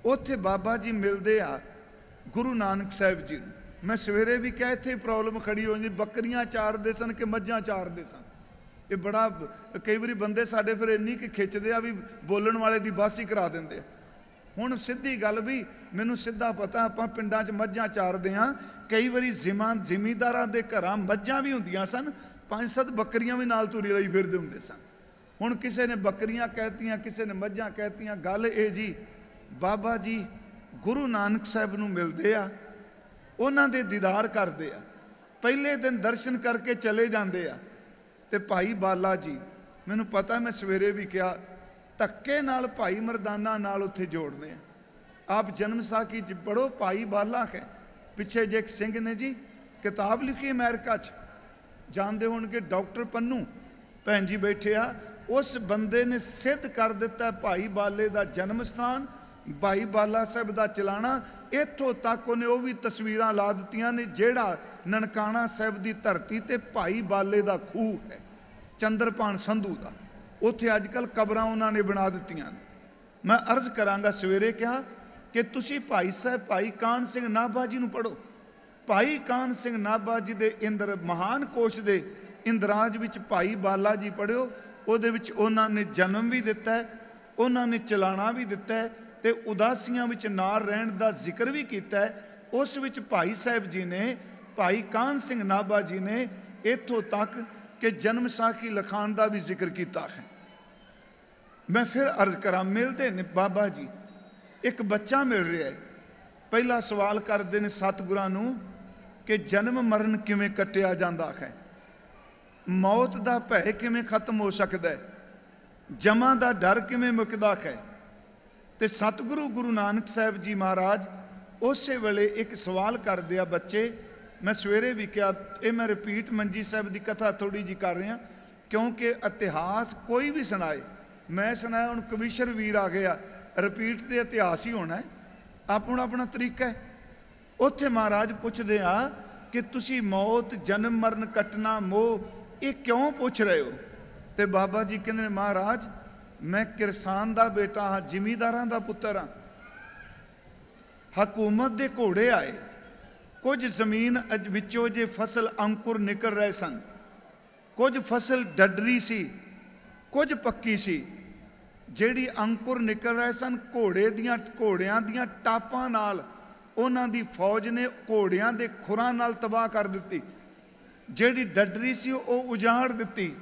उत्थे बाबा जी मिलते आ गुरु नानक साहब जी। मैं सवेरे भी कहा इत्थे प्रॉब्लम खड़ी हो जाती, बकरियां चारदे सन कि मझां चारदे सन। ये बड़ा कई बारी बंदे साडे फिर इन्नी कि खिंचते आ भी बोलण वाले की बस ही करा देंदे। हुण सीधी गल भी मैनूं सीधा पता, आपां पिंडां च मझां चारदे हां, कई बारी जिमींदारां दे घरां मझां भी हुंदियां सन, 5-7 बकरियां भी नाल तुरी लई फिरदे हुंदे सन। हुण किसी ने बकरियां कहतियां, किसी ने मझां कहतियां। गल ये जी बाबा जी गुरु नानक साहब नूं मिलदे आ, उन्हां दे दीदार करदे आ, पहले दिन दर्शन करके चले जांदे आ। ते भाई बाला जी मैनूं पता, मैं सवेरे भी कहा धक्के नाल भाई मरदाना नाल उत्थे जोड़ने आप जन्म साखी च पढ़ो। भाई बाला है, पिछे जे एक सिंह ने जी किताब लिखी अमेरिका च, जानते होणगे डॉक्टर पन्नू भैन जी बैठे आ, उस बंदे ने सिद्ध कर दिता भाई बाले का जन्म स्थान, भाई बाला साहब का चलाना ਇੱਥੋਂ ਤੱਕ ਉਹਨੇ ਉਹ ਵੀ ਤਸਵੀਰਾਂ ਲਾ ਦਿੱਤੀਆਂ ਨੇ ਜਿਹੜਾ ਨਨਕਾਣਾ ਸਾਹਿਬ ਦੀ ਧਰਤੀ ਤੇ ਭਾਈ ਬਾਲੇ ਦਾ ਖੂਹ ਹੈ, ਚੰਦਰਪਾਨ ਸੰਧੂ ਦਾ, ਉੱਥੇ ਅੱਜ ਕੱਲ੍ਹ ਕਬਰਾਂ ਉਹਨਾਂ ਨੇ ਬਣਾ ਦਿੱਤੀਆਂ ਨੇ। ਮੈਂ ਅਰਜ਼ ਕਰਾਂਗਾ, ਸਵੇਰੇ ਕਿਹਾ ਕਿ ਤੁਸੀਂ ਭਾਈ ਸਾਹਿਬ ਭਾਈ ਕਾਹਨ ਸਿੰਘ ਨਾਭਾ ਜੀ ਨੂੰ ਪੜ੍ਹੋ। ਭਾਈ ਕਾਹਨ ਸਿੰਘ ਨਾਭਾ ਜੀ ਦੇ ਇੰਦਰ ਮਹਾਨ ਕੋਸ਼ ਦੇ ਇੰਦਰਾਜ ਵਿੱਚ ਭਾਈ ਬਾਲਾ ਜੀ ਪੜ੍ਹਿਓ। ਉਹਦੇ ਵਿੱਚ ਉਹਨਾਂ ਨੇ ਜਨਮ ਵੀ ਦਿੱਤਾ ਹੈ, ਉਹਨਾਂ ਨੇ ਚਲਾਣਾ ਵੀ ਦਿੱਤਾ ਹੈ ਤੇ ਉਦਾਸੀਆਂ ਵਿੱਚ ਨਾਲ ਰਹਿਣ ਦਾ ਜ਼ਿਕਰ ਵੀ ਕੀਤਾ ਹੈ। ਉਸ ਵਿੱਚ ਭਾਈ ਸਾਹਿਬ ਜੀ ਨੇ, ਭਾਈ ਕਾਹਨ ਸਿੰਘ ਨਾਭਾ ਜੀ ਨੇ ਇੱਥੋਂ ਤੱਕ ਕਿ ਜਨਮ ਸਾਖੀ ਲਖਾਣ ਦਾ ਵੀ ਜ਼ਿਕਰ ਕੀਤਾ ਹੈ। ਮੈਂ ਫਿਰ ਅਰਜ਼ ਕਰਾਂ, ਮਿਲਦੇ ਨੇ ਬਾਬਾ ਜੀ, ਇੱਕ ਬੱਚਾ ਮਿਲ ਰਿਹਾ ਹੈ। ਪਹਿਲਾ ਸਵਾਲ ਕਰਦੇ ਨੇ ਸਤਿਗੁਰਾਂ ਨੂੰ ਕਿ ਜਨਮ ਮਰਨ ਕਿਵੇਂ ਕੱਟਿਆ ਜਾਂਦਾ ਹੈ, ਮੌਤ ਦਾ ਭੈ ਕਿਵੇਂ ਖਤਮ ਹੋ ਸਕਦਾ ਹੈ, ਜਮਾਂ ਦਾ ਡਰ ਕਿਵੇਂ ਮੁੱਕਦਾ ਹੈ। ਤੇ ਸਤਿਗੁਰੂ ਗੁਰੂ ਨਾਨਕ ਸਾਹਿਬ ਜੀ ਮਹਾਰਾਜ ਉਸੇ ਵੇਲੇ ਇੱਕ ਸਵਾਲ ਕਰਦੇ ਆ ਬੱਚੇ। ਮੈਂ ਸਵੇਰੇ ਵੀ ਕਿਹਾ, ਇਹ ਮੈਂ ਰਿਪੀਟ ਮੰਜੀ ਸਾਹਿਬ ਦੀ ਕਥਾ ਥੋੜੀ ਜੀ ਕਰ ਰਿਹਾ ਕਿਉਂਕਿ ਇਤਿਹਾਸ ਕੋਈ ਵੀ ਸੁਣਾਏ, ਮੈਂ ਸੁਣਾਇਆ ਹੁਣ ਕਵੀਸ਼ਰ ਵੀਰ ਆ ਗਿਆ, ਰਿਪੀਟ ਤੇ ਇਤਿਹਾਸ ਹੀ ਹੋਣਾ ਹੈ, ਆਪਣਾ ਆਪਣਾ ਤਰੀਕਾ ਹੈ। ਉੱਥੇ ਮਹਾਰਾਜ ਪੁੱਛਦੇ ਆ ਕਿ ਤੁਸੀਂ ਮੌਤ ਜਨਮ ਮਰਨ ਕੱਟਣਾ ਮੋਹ ਇਹ ਕਿਉਂ ਪੁੱਛ ਰਹੇ ਹੋ? ਤੇ ਬਾਬਾ ਜੀ ਕਹਿੰਦੇ ਨੇ, ਮਹਾਰਾਜ ਮੈਂ ਕਿਰਸਾਨ ਦਾ ਬੇਟਾ ਹਾਂ, ਜ਼ਿਮੀਂਦਾਰਾਂ ਦਾ ਪੁੱਤਰ ਹਾਂ। ਹਕੂਮਤ ਦੇ ਘੋੜੇ ਆਏ, ਕੁਝ ਜ਼ਮੀਨ ਵਿੱਚੋਂ ਜੇ ਫਸਲ ਅੰਕੁਰ ਨਿਕਲ ਰਹੇ ਸਨ, ਕੁਝ ਫਸਲ ਡੱਡਰੀ ਸੀ, ਕੁਝ ਪੱਕੀ ਸੀ। ਜਿਹੜੀ ਅੰਕੁਰ ਨਿਕਲ ਰਹੇ ਸਨ, ਘੋੜਿਆਂ ਦੀਆਂ ਟਾਪਾਂ ਨਾਲ ਉਹਨਾਂ ਦੀ ਫੌਜ ਨੇ ਘੋੜਿਆਂ ਦੇ ਖੁਰਾਂ ਨਾਲ ਤਬਾਹ ਕਰ ਦਿੱਤੀ। ਜਿਹੜੀ ਡੱਡਰੀ ਸੀ ਉਹ ਉਜਾੜ ਦਿੱਤੀ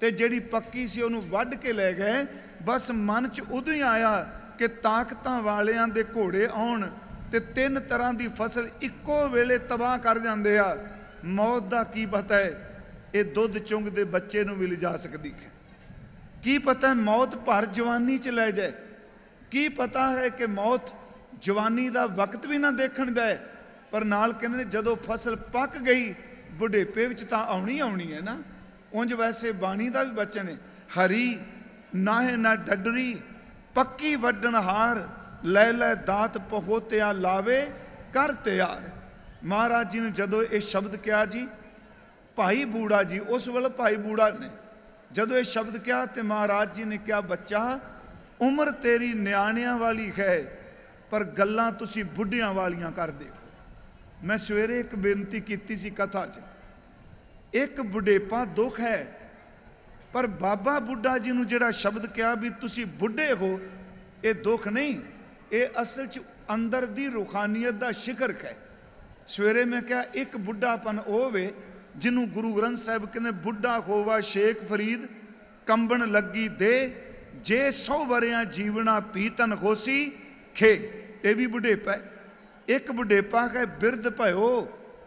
ਤੇ ਜਿਹੜੀ ਪੱਕੀ ਸੀ ਉਹਨੂੰ ਵੱਢ ਕੇ ਲੈ ਗਏ। ਬਸ ਮਨ 'ਚ ਉਦੋਂ ਹੀ ਆਇਆ ਕਿ ਤਾਕਤਾਂ ਵਾਲਿਆਂ ਦੇ ਘੋੜੇ ਆਉਣ ਤੇ 3 ਤਰ੍ਹਾਂ ਦੀ ਫਸਲ ਇੱਕੋ ਵੇਲੇ ਤਬਾਹ ਕਰ ਜਾਂਦੇ ਆ। ਮੌਤ ਦਾ ਕੀ ਪਤਾ ਹੈ, ਇਹ ਦੁੱਧ ਚੁੰਗਦੇ ਬੱਚੇ ਨੂੰ ਵੀ ਲਿਜਾ ਸਕਦੀ ਹੈ। ਕੀ ਪਤਾ ਮੌਤ ਭਰ ਜਵਾਨੀ 'ਚ ਲੈ ਜਾਏ, ਕੀ ਪਤਾ ਹੈ ਕਿ ਮੌਤ ਜਵਾਨੀ ਦਾ ਵਕਤ ਵੀ ਨਾ ਦੇਖਣ ਦੇ। ਪਰ ਨਾਲ ਕਹਿੰਦੇ ਨੇ ਜਦੋਂ ਫਸਲ ਪੱਕ ਗਈ ਬੁਢੇਪੇ ਵਿੱਚ ਤਾਂ ਆਉਣੀ ਹੈ ਨਾ। ਉਂਝ ਵੈਸੇ ਬਾਣੀ ਦਾ ਵੀ ਬਚਨ ਹੈ, ਹਰੀ ਨਾਹੇ ਨਾ ਡੱਡਰੀ ਪੱਕੀ ਵੱਢਣ ਹਾਰ, ਲੈ ਲੈ ਦਾਤ ਪਹੋਤਿਆ ਲਾਵੇ ਕਰ ਤਿਆਰ। ਮਹਾਰਾਜ ਜੀ ਨੇ ਜਦੋਂ ਇਹ ਸ਼ਬਦ ਕਿਹਾ ਜੀ, ਭਾਈ ਬੂੜਾ ਜੀ, ਉਸ ਵੇਲੇ ਭਾਈ ਬੂੜਾ ਨੇ ਜਦੋਂ ਇਹ ਸ਼ਬਦ ਕਿਹਾ ਤੇ ਮਹਾਰਾਜ ਜੀ ਨੇ ਕਿਹਾ, ਬੱਚਾ ਉਮਰ ਤੇਰੀ ਨਿਆਣਿਆਂ ਵਾਲੀ ਹੈ ਪਰ ਗੱਲਾਂ ਤੁਸੀਂ ਬੁੱਢਿਆਂ ਵਾਲੀਆਂ ਕਰਦੇ ਹੋ। ਮੈਂ ਸਵੇਰੇ ਇੱਕ ਬੇਨਤੀ ਕੀਤੀ ਸੀ ਕਥਾ 'ਚ, ਇੱਕ ਬੁਢੇਪਾ ਦੁੱਖ ਹੈ, ਪਰ ਬਾਬਾ ਬੁੱਢਾ ਜੀ ਨੂੰ ਜਿਹੜਾ ਸ਼ਬਦ ਕਿਹਾ ਵੀ ਤੁਸੀਂ ਬੁੱਢੇ ਹੋ, ਇਹ ਦੁੱਖ ਨਹੀਂ, ਇਹ ਅਸਲ 'ਚ ਅੰਦਰ ਦੀ ਰੂਹਾਨੀਅਤ ਦਾ ਸ਼ਿਖਰ ਹੈ। ਸਵੇਰੇ ਮੈਂ ਕਿਹਾ ਇੱਕ ਬੁੱਢਾਪਨ ਉਹ ਵੇ ਜਿਹਨੂੰ ਗੁਰੂ ਗ੍ਰੰਥ ਸਾਹਿਬ ਕਹਿੰਦੇ, ਬੁੱਢਾ ਹੋਵਾ ਸ਼ੇਖ ਫਰੀਦ ਕੰਬਣ ਲੱਗੀ ਦੇ, ਜੇ 100 ਵਰਿਆਂ ਜੀਵਣਾ ਪੀਤਨ ਹੋਸੀ ਖੇ। ਇਹ ਵੀ ਬੁਢੇਪਾ ਹੈ। ਇੱਕ ਬੁਢੇਪਾ ਹੈ ਬਿਰਧ ਭਇਓ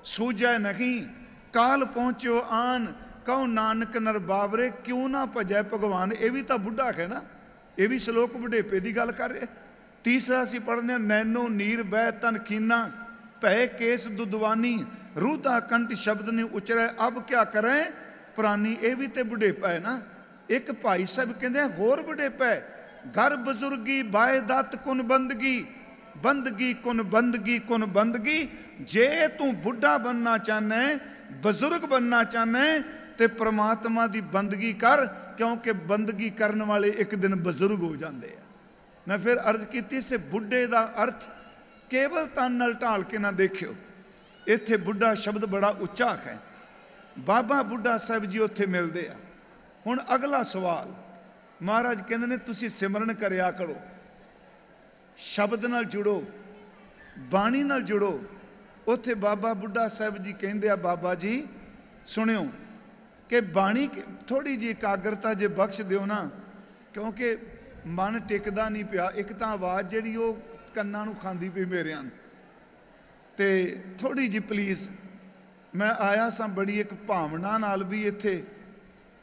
ਸੂਝੈ ਨਹੀਂ, ਕਾਲ ਪਹੁੰਚਿਓ ਆਨ ਕਹੋ ਨਾਨਕ ਨਰ ਬਾਵਰੇ, ਕਿਉਂ ਨਾ ਭਜੈ ਭਗਵਾਨ। ਇਹ ਵੀ ਤਾਂ ਬੁੱਢਾ ਹੈ ਨਾ, ਇਹ ਵੀ ਸ਼ਲੋਕ ਬੁਢੇਪੇ ਦੀ ਗੱਲ ਕਰ ਰਿਹਾ। ਤੀਸਰਾ ਅਸੀਂ ਪੜ੍ਹਦੇ ਹਾਂ, ਨੈਨੋ ਨੀਰ ਬਹਿ ਤਨ ਖੀਨਾ, ਭੈ ਕੇਸ ਦੁਦਵਾਨੀ, ਰੂਦਾ ਕੰਠ ਸ਼ਬਦ ਨੇ ਉਚਰੈ, ਅਬ ਕਿਆ ਕਰੇ ਪ੍ਰਾਨੀ। ਇਹ ਵੀ ਤੇ ਬੁਢੇਪਾ ਹੈ ਨਾ। ਇੱਕ ਭਾਈ ਸਾਹਿਬ ਕਹਿੰਦੇ ਹੋਰ ਬੁਢੇਪਾ ਹੈ, ਘਰ ਬਜ਼ੁਰਗੀ ਬਾਏ ਦਤ ਕੁਨ ਬੰਦਗੀ, ਬੰਦਗੀ ਕੁਨ ਬੰਦਗੀ ਕੁਨ ਬੰਦਗੀ। ਜੇ ਤੂੰ ਬੁੱਢਾ ਬਣਨਾ ਚਾਹਨਾ, ਬਜ਼ੁਰਗ ਬਣਨਾ ਚਾਹਨਾ ਤੇ ਪ੍ਰਮਾਤਮਾ ਦੀ ਬੰਦਗੀ ਕਰ, ਕਿਉਂਕਿ ਬੰਦਗੀ ਕਰਨ ਵਾਲੇ ਇੱਕ ਦਿਨ ਬਜ਼ੁਰਗ ਹੋ ਜਾਂਦੇ ਆ। ਮੈਂ ਫਿਰ ਅਰਜ਼ ਕੀਤੀ ਸੀ, ਬੁੱਢੇ ਦਾ ਅਰਥ ਕੇਵਲ ਤਨ ਨਾਲ ਢਾਲ ਕੇ ਨਾ ਦੇਖਿਓ। ਇੱਥੇ ਬੁੱਢਾ ਸ਼ਬਦ ਬੜਾ ਉੱਚਾ ਹੈ। ਬਾਬਾ ਬੁੱਢਾ ਸਾਹਿਬ ਜੀ ਉੱਥੇ ਮਿਲਦੇ ਆ। ਹੁਣ ਅਗਲਾ ਸਵਾਲ, ਮਹਾਰਾਜ ਕਹਿੰਦੇ ਨੇ ਤੁਸੀਂ ਸਿਮਰਨ ਕਰਿਆ ਕਰੋ, ਸ਼ਬਦ ਨਾਲ ਜੁੜੋ, ਬਾਣੀ ਨਾਲ ਜੁੜੋ। ਉੱਥੇ ਬਾਬਾ ਬੁੱਢਾ ਸਾਹਿਬ ਜੀ ਕਹਿੰਦੇ ਆ, ਬਾਬਾ ਜੀ ਸੁਣਿਓ ਕਿ ਬਾਣੀ ਥੋੜੀ ਜਿਹੀ ਇਕਾਗਰਤਾ ਜੇ ਬਖਸ਼ ਦਿਓ ਨਾ, ਕਿਉਂਕਿ ਮਨ ਟਿਕਦਾ ਨਹੀਂ ਪਿਆ। ਇੱਕ ਤਾਂ ਆਵਾਜ਼ ਜਿਹੜੀ ਉਹ ਕੰਨਾਂ ਨੂੰ ਖਾਂਦੀ ਪਈ ਮੇਰਿਆਂ ਨੂੰ, ਤੇ ਥੋੜੀ ਜਿਹੀ ਪਲੀਜ਼। ਮੈਂ ਆਇਆ ਸਾਂ ਬੜੀ ਇੱਕ ਭਾਵਨਾ ਨਾਲ ਵੀ ਇੱਥੇ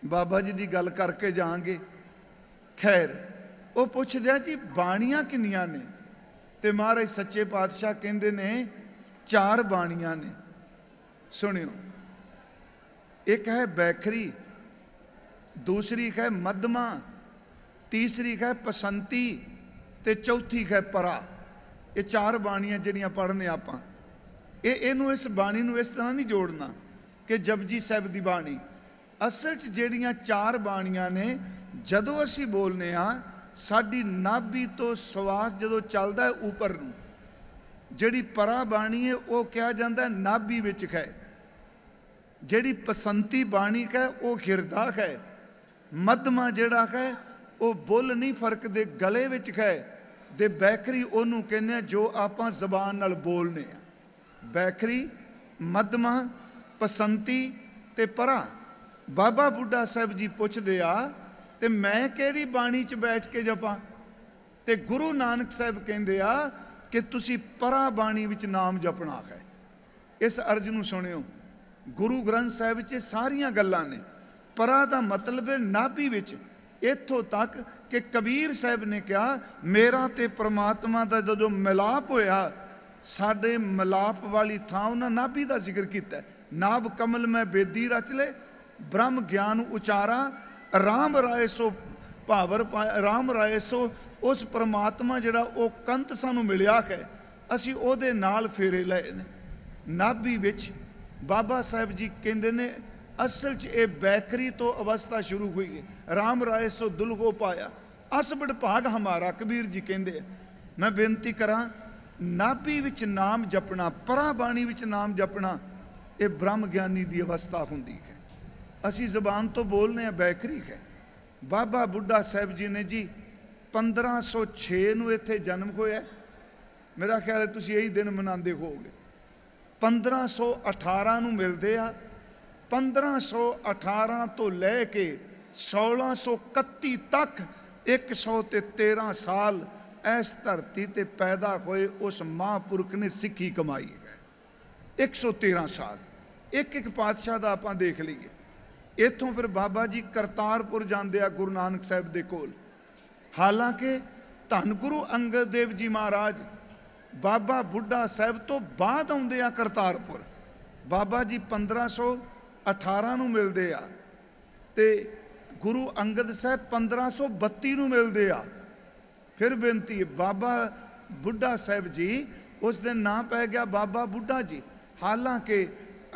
ਬਾਬਾ ਜੀ ਦੀ ਗੱਲ ਕਰਕੇ ਜਾਵਾਂਗੇ। ਖੈਰ, ਉਹ ਪੁੱਛਦੇ ਆ ਜੀ ਬਾਣੀਆਂ ਕਿੰਨੀਆਂ ਨੇ? ਤੇ ਮਹਾਰਾਜ ਸੱਚੇ ਪਾਤਸ਼ਾਹ ਕਹਿੰਦੇ ਨੇ 4 ਬਾਣੀਆਂ ਨੇ। ਸੁਣਿਓ, ਇੱਕ ਹੈ ਬੈਖਰੀ, ਦੂਸਰੀ ਹੈ ਮੱਧਮਾ, ਤੀਸਰੀ ਹੈ ਪਸੰਤੀ ਤੇ ਚੌਥੀ ਹੈ ਪਰਾ। ये चार बाणियां जिहड़ियां पढ़ने आपां इहनूं इस बाणी नूं इस तरह नहीं जोड़ना कि जपजी साहिब दी बाणी। असल च जिहड़ियां चार बाणियां ने जदों असीं बोलने आ साडी नाभि तो सवास जदों चलदा है ऊपर नूं, जिहड़ी परा बाणी है वो कहा जाता है नाभि विच है, जिहड़ी पसंती बाणी है वो हिरदा है, मध्यमा जिहड़ा है वो बुल नहीं फरक दे गले विच है, ते बैखरी ओनू कहने जो आपां जबान नाल बोलने आ। बैखरी, मध्यमा, पसंती ते परा। बाबा बुढ़ा साहब जी पुछदे आ ते मैं किहड़ी बाणी च बैठ के जपां, ते गुरु नानक साहब कहंदे आ कि तुसी परा बाणी विच नाम जपना है। इस अर्ज नूं सुणियो, गुरु ग्रंथ साहिब च सारियां गल्लां ने। परा दा मतलब है नाभि विच, इत्थों तक कि कबीर साहब ने कहा मेरा ते परमात्मा दा जदों मिलाप होया, साडे मिलाप वाली थां उन्हां नाभि दा जिक्र कीता। नाभ कमल मैं बेदी रच ले, ब्रह्म ज्ञान उचारा, राम राय सो भावर राम राय सो। उस परमात्मा जिहड़ा वो कंत सानू मिलिया है, असीं ओहदे नाल फेरे लए ने। नाभि विच बाबा साहब जी कहंदे ने असल च ये बैखरी तो अवस्था शुरू हुई है। राम राय सो दुल्हो पाया, असबड़ भाग हमारा, कबीर जी कहंदे। मैं बेनती करा, नाभि विच नाम जपना, परा बाणी विच नाम जपना, ये ब्रह्म ज्ञानी की अवस्था हुंदी है। असी जबान तो बोलने हैं बैखरी है। बाबा बुढ़ा साहब जी ने जी 1506 नूं इत्थे जन्म होया। मेरा ख्याल है तुसीं यही दिन मनाते होगे। 1518 नूं मिलदे आ। 1518 तो लैके 1631 तक 113 साल इस धरती ते पैदा होए उस महापुरख ने सिक्खी कमाई है। 113 साल एक एक पातशाह दा आपां देख लीए। इत्थों फिर बाबा जी करतारपुर जांदे आ गुरु नानक साहब दे कोल। हालांकि धन गुरु अंगद देव जी महाराज बाबा बुढ़ा साहब तो बाद आउंदे आ करतारपुर। बाबा जी 1518 नूं मिलदे आ ते गुरु अंगद साहब 1532 नूं मिलदे आ। फिर बेनती बाबा बुढ़ा साहब जी उस दिन नाम पै गया बाबा बुढ़ा जी। हालांकि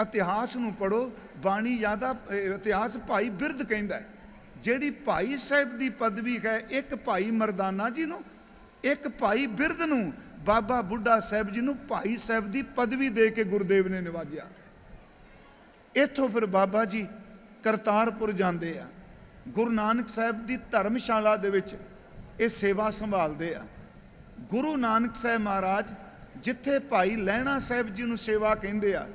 इतिहास नूं पढ़ो, बाणी ज़्यादा इतिहास भाई बिरद कहंदा है। जिहड़ी भाई साहब की पदवी है, एक भाई मरदाना जी नूं, एक भाई बिरद नूं बाबा बुढ़ा साहब जी नूं भाई साहब की पदवी दे के गुरुदेव ने नवाजिया। इत्थों फिर बाबा जी करतारपुर जांदे आ। गुरु नानक साहब की धर्मशाला दे विच ये सेवा संभालते आ। गुरु नानक साहब महाराज जिथे भाई लहणा साहब जी नूं सेवा कहिंदे आ,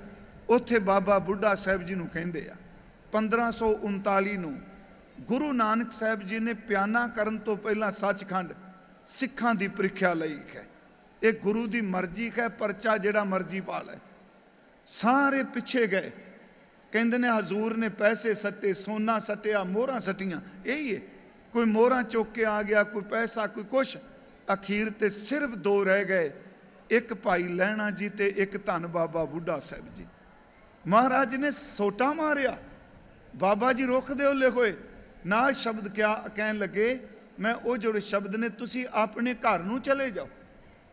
उत्थे बाबा बुढ़ा साहब जी नूं कहिंदे आ। 1539 नूं गुरु नानक साहब जी ने प्याना करन तो पहला सचखंड सिखां दी प्रीख्या लई है। ये गुरु की मर्जी है, परचा जिहड़ा मर्जी पा लै। सारे पिछे गए, कहंदे ने हजूर ने पैसे सट्टे, सोना सट्टिया, मोहरां सट्टियां, यही है। कोई मोहरां चुक के आ गया, कोई पैसा, कोई कुछ। अखीर ते सिर्फ दो रह गए, एक भाई लहणा जी ते एक धन बाबा बुढ़ा साहब जी। महाराज ने सोटा मारिया, बाबा जी रुख दे ओले होए, नाल शब्द क्या कहन लगे, मैं वो जोड़े शब्द ने तुसी अपने घर नूं चले जाओ।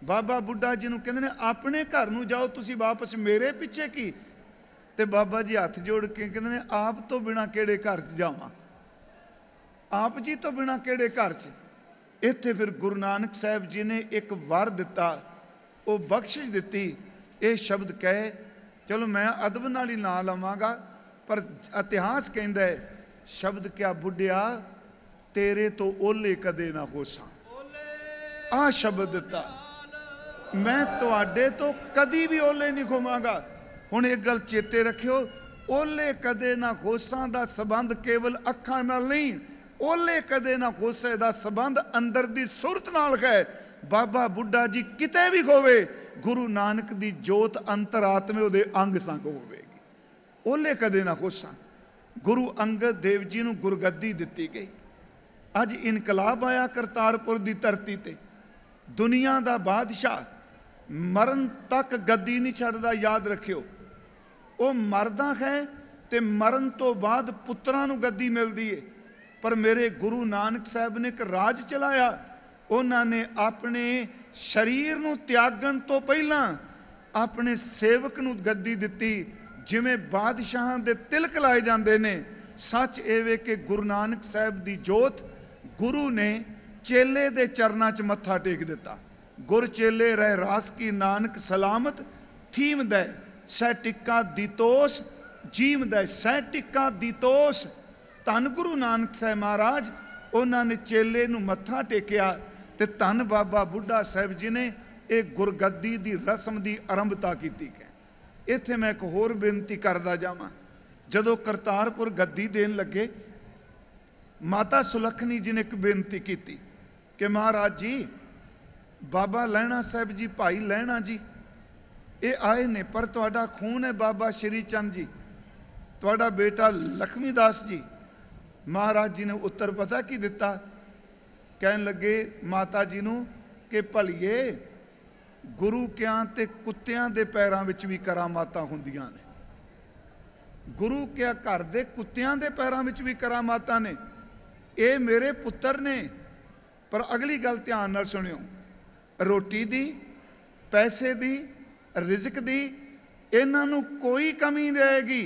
बाबा बुढ़ा जी नूं कहंदे ने अपने घर नूं जाओ, तुसी वापस मेरे पिछे की। ते बाबा जी हथ जोड़ के कहंदे ने आप तो बिना केड़े घर च जावां, आप जी तो बिना केड़े घर च। इत्थे फिर गुरु नानक साहब जी ने एक वर दिता, वो बख्शिश दिती। ये शब्द कहे, चलो मैं अदब नाल ही ना लवांगा, पर इतिहास कहंदा है शब्द क्या बुढ़िया तेरे तो ओले कदे ना होसां। आ शब्द दिता, मैं तुहाडे तो कदी भी ओले नहीं होवांगा। हुण एक गल चेते रखियो, ओले कदे ना होसां दा संबंध केवल अखां नाल नहीं, ओले कदे ना होसे दा संबंध अंदर दी सुरत नाल है। बाबा बुढ़ा जी किते भी होवे, गुरु नानक दी जोत अंतरात्मे उहदे अंग संग होवेगी। ओले कदे ना होसां। गुरु अंगद देव जी नूं गुरगद्दी दित्ती गई। अज इनकलाब आया करतारपुर दी धरती ते। दुनिया दा बादशाह मरण तक गद्दी नहीं छड्डदा, याद रखियो। वो मरदा है ते मरण तो बाद पुत्रां नूं गद्दी मिलदी है। पर मेरे गुरु नानक साहब ने एक राज चलाया। उन्होंने अपने शरीर नूं त्यागण तो पहलां अपने सेवक नूं गद्दी दित्ती। जिवें बादशाहां दे तिलक लाए जांदे ने, सच एवे कि गुरु नानक साहब दी जोत गुरु ने चेले दे चरनां च मत्था टेक दिता। गुर चेले रह रास की नानक सलामत, थीम दै सह टिक्का दीतोस, जीम दै सह टिक्का दीतोस। धन गुरु नानक साहब महाराज उन्होंने ने चेले नूं मत्था टेकिया ते धन बाबा बुढ़ा साहब जी ने एक गुरगद्दी दी रस्म दी आरंभता की है। इत्थे मैं एक होर बेनती करदा जावां। जदों करतारपुर गद्दी देन लगे, माता सुलखनी जी ने एक बेनती की कि महाराज जी, बाबा लहणा साहब जी, भाई लहणा जी ये आए ने, पर तुहाडा खून है बाबा श्री चंद जी, तुहाडा बेटा लक्ष्मीदास जी। महाराज जी ने उत्तर पता की दिता, कहन लगे माता जी नूं कि भलीए गुरु क्या ते कुत्तियां दे पैरां विच भी करामातां हुंदियां ने। गुरु क्या घर दे कुत्तियां दे पैरां विच भी करामातां ने। ये मेरे पुत्तर ने। पर अगली गल ध्यान नाल सुनियो, रोटी दी, पैसे दी, रिजक दी इन्हां नूं कोई कमी नहीं रहेगी,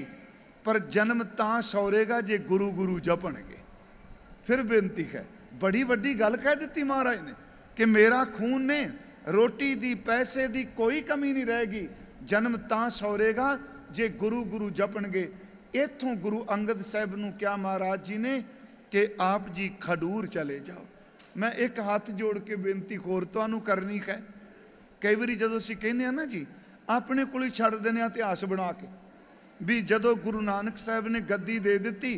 पर जन्म तां सौरेगा जे गुरु गुरु जपणगे। फिर बेनती है, बड़ी वड्डी गल कह दी महाराज ने कि मेरा खून ने, रोटी दी, पैसे दी कोई कमी नहीं रहेगी, जन्म तां सौरेगा जे गुरु गुरु जपणगे। इत्थों गुरु अंगद साहब नूं क्या महाराज जी ने कि आप जी खडूर चले जाओ। मैं एक हाथ जोड़ के बेनती होर तुहानूं करनी है। कई बारी जदों असीं कहने आ ना जी, अपने कोल ही छड्ड दिंदे आ इतिहास बना के भी जदों गुरु नानक साहब ने गद्दी दे दी,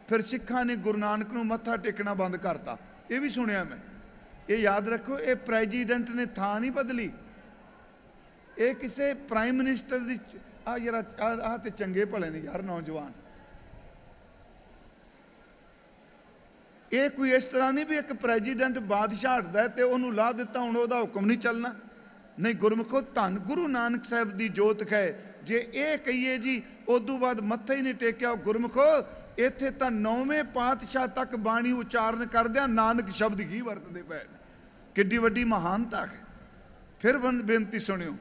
फिर सिखां ने गुरु नानक नूं मत्था टेकना बंद करता। ये भी सुनिया मैं। ये याद रखो, ये प्रेजिडेंट ने थां नहीं बदली, ये किसी प्राइम मिनिस्टर दी आ यार आ ते चंगे भले ने यार नौजवान। ये कोई इस तरह नहीं भी एक प्रेजिडेंट बादशाह हटदा है तो उन्होंने ला दिता हुण उहदा हुक्म नहीं चलना। नहीं, गुरमुखो धन गुरु नानक साहब दी जोत है। जे ये कहिए जी उदों बाद मत्था ही नहीं टेकिया, गुरमुखो इत्थे तां 9वें पातशाह तक बाणी उचारण करदिआं नानक शब्द ही वरतदे पए ने। किड्डी वड्डी महानता है। फिर बेनती सुनियो,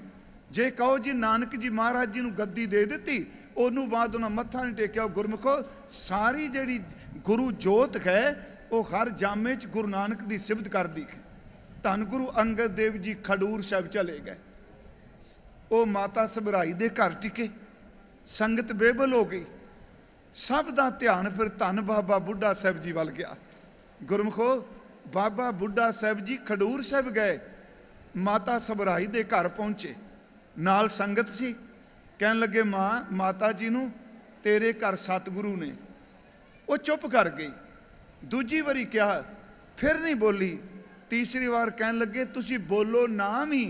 जे कहो जी नानक जी महाराज जी नूं गद्दी दे दित्ती, उन्होंने बाद उन्होंने मत्था नहीं टेकिया, गुरमुखो सारी जिहड़ी गुरु जोत है वो हर जामे च गुरु नानक की सिफत करदी है। धन गुरु अंगद देव जी खडूर साहब चले गए, वो माता सबराई दे घर टिके, संगत बेबल हो गई, सब का ध्यान फिर धन बाबा बुढ़ा साहब जी वाल गया। गुरमुखो बाबा बुढ़ा साहब जी खडूर साहब गए, माता सबराई दे घर पहुंचे, नाल संगत सी। कहन लगे माँ माता जी नूं तेरे घर सतगुरु ने। वो चुप कर गई। दूजी वारी कहा, फिर नहीं बोली। तीसरी बार कहन लगे तुसी बोलो ना भी,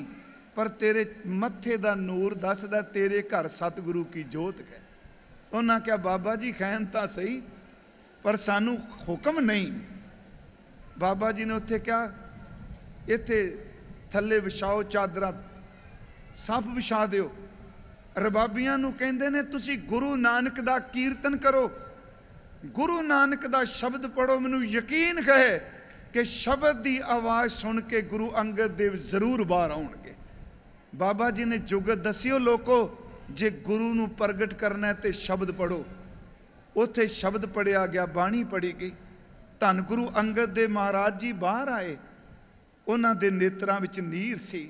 पर तेरे मत्थे दा नूर दसदा तेरे घर सतगुरु की जोत है। उन्हें क्या बाबा जी कहन तां सही, पर सानू हुक्म नहीं। बाबा जी ने उत्थे क्या, इत्थे थल्ले विछाओ चादरां, सप विछा दिओ। रबाबियां नूं कहंदे ने तुसी गुरु नानक दा कीर्तन करो, गुरु नानक दा शब्द पढ़ो। मैनू यकीन है कि शब्द की आवाज़ सुन के गुरु अंगद देव जरूर बाहर आउणगे। बाबा जी ने जुगत दसियो लोको, जे गुरु नूं प्रगट करना है तो शब्द पढ़ो। उत्थे शब्द पढ़िया गया, बाणी पढ़ी गई। धन गुरु अंगद देव महाराज जी बाहर आए, उन्हां दे नेत्रां विच नीर सी।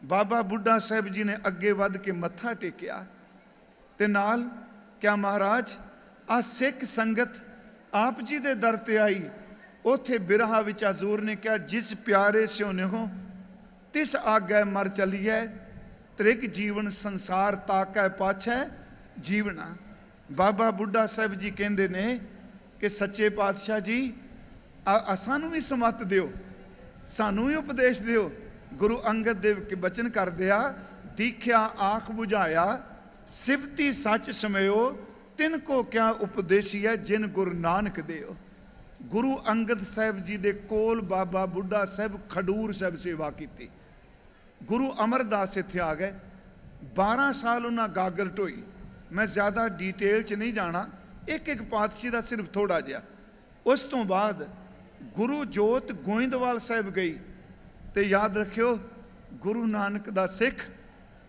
बाबा बुढ़ा साहब जी ने अगे वध के मत्था टेकिया ते नाल क्या महाराज आ सिख संगत आप जी दे दर ते आई। उथे बिरहा विच हजूर ने कहा, जिस प्यारे स्योने हो तिस आगे मर चलिए, त्रिक जीवन संसार ताकै पाछै जीवना। बाबा बुढ़ा साहब जी कहंदे ने कि सच्चे पातशाह जी सानू भी समत दिओ, सानू भी उपदेश दिओ। गुरु अंगद देव के बचन कर दिया, दीख्या आँख बुझाया, सिफती सच समयो, तिनको क्या उपदेशी है जिन गुरु नानक देओ। गुरु अंगद साहब जी दे कोल बाबा बुढ़ा साहब खडूर साहब सेवा की। गुरु अमरदास इत्थे आ गए, 12 साल उन्हें गागर ढोई। मैं ज़्यादा डिटेल च नहीं जाना, एक एक पातशाही का सिर्फ थोड़ा जिहा। उस तो बाद गुरु जोत गोइंदवाल साहब गई, तो याद रखियो ਗੁਰੂ ਨਾਨਕ ਦਾ ਸਿੱਖ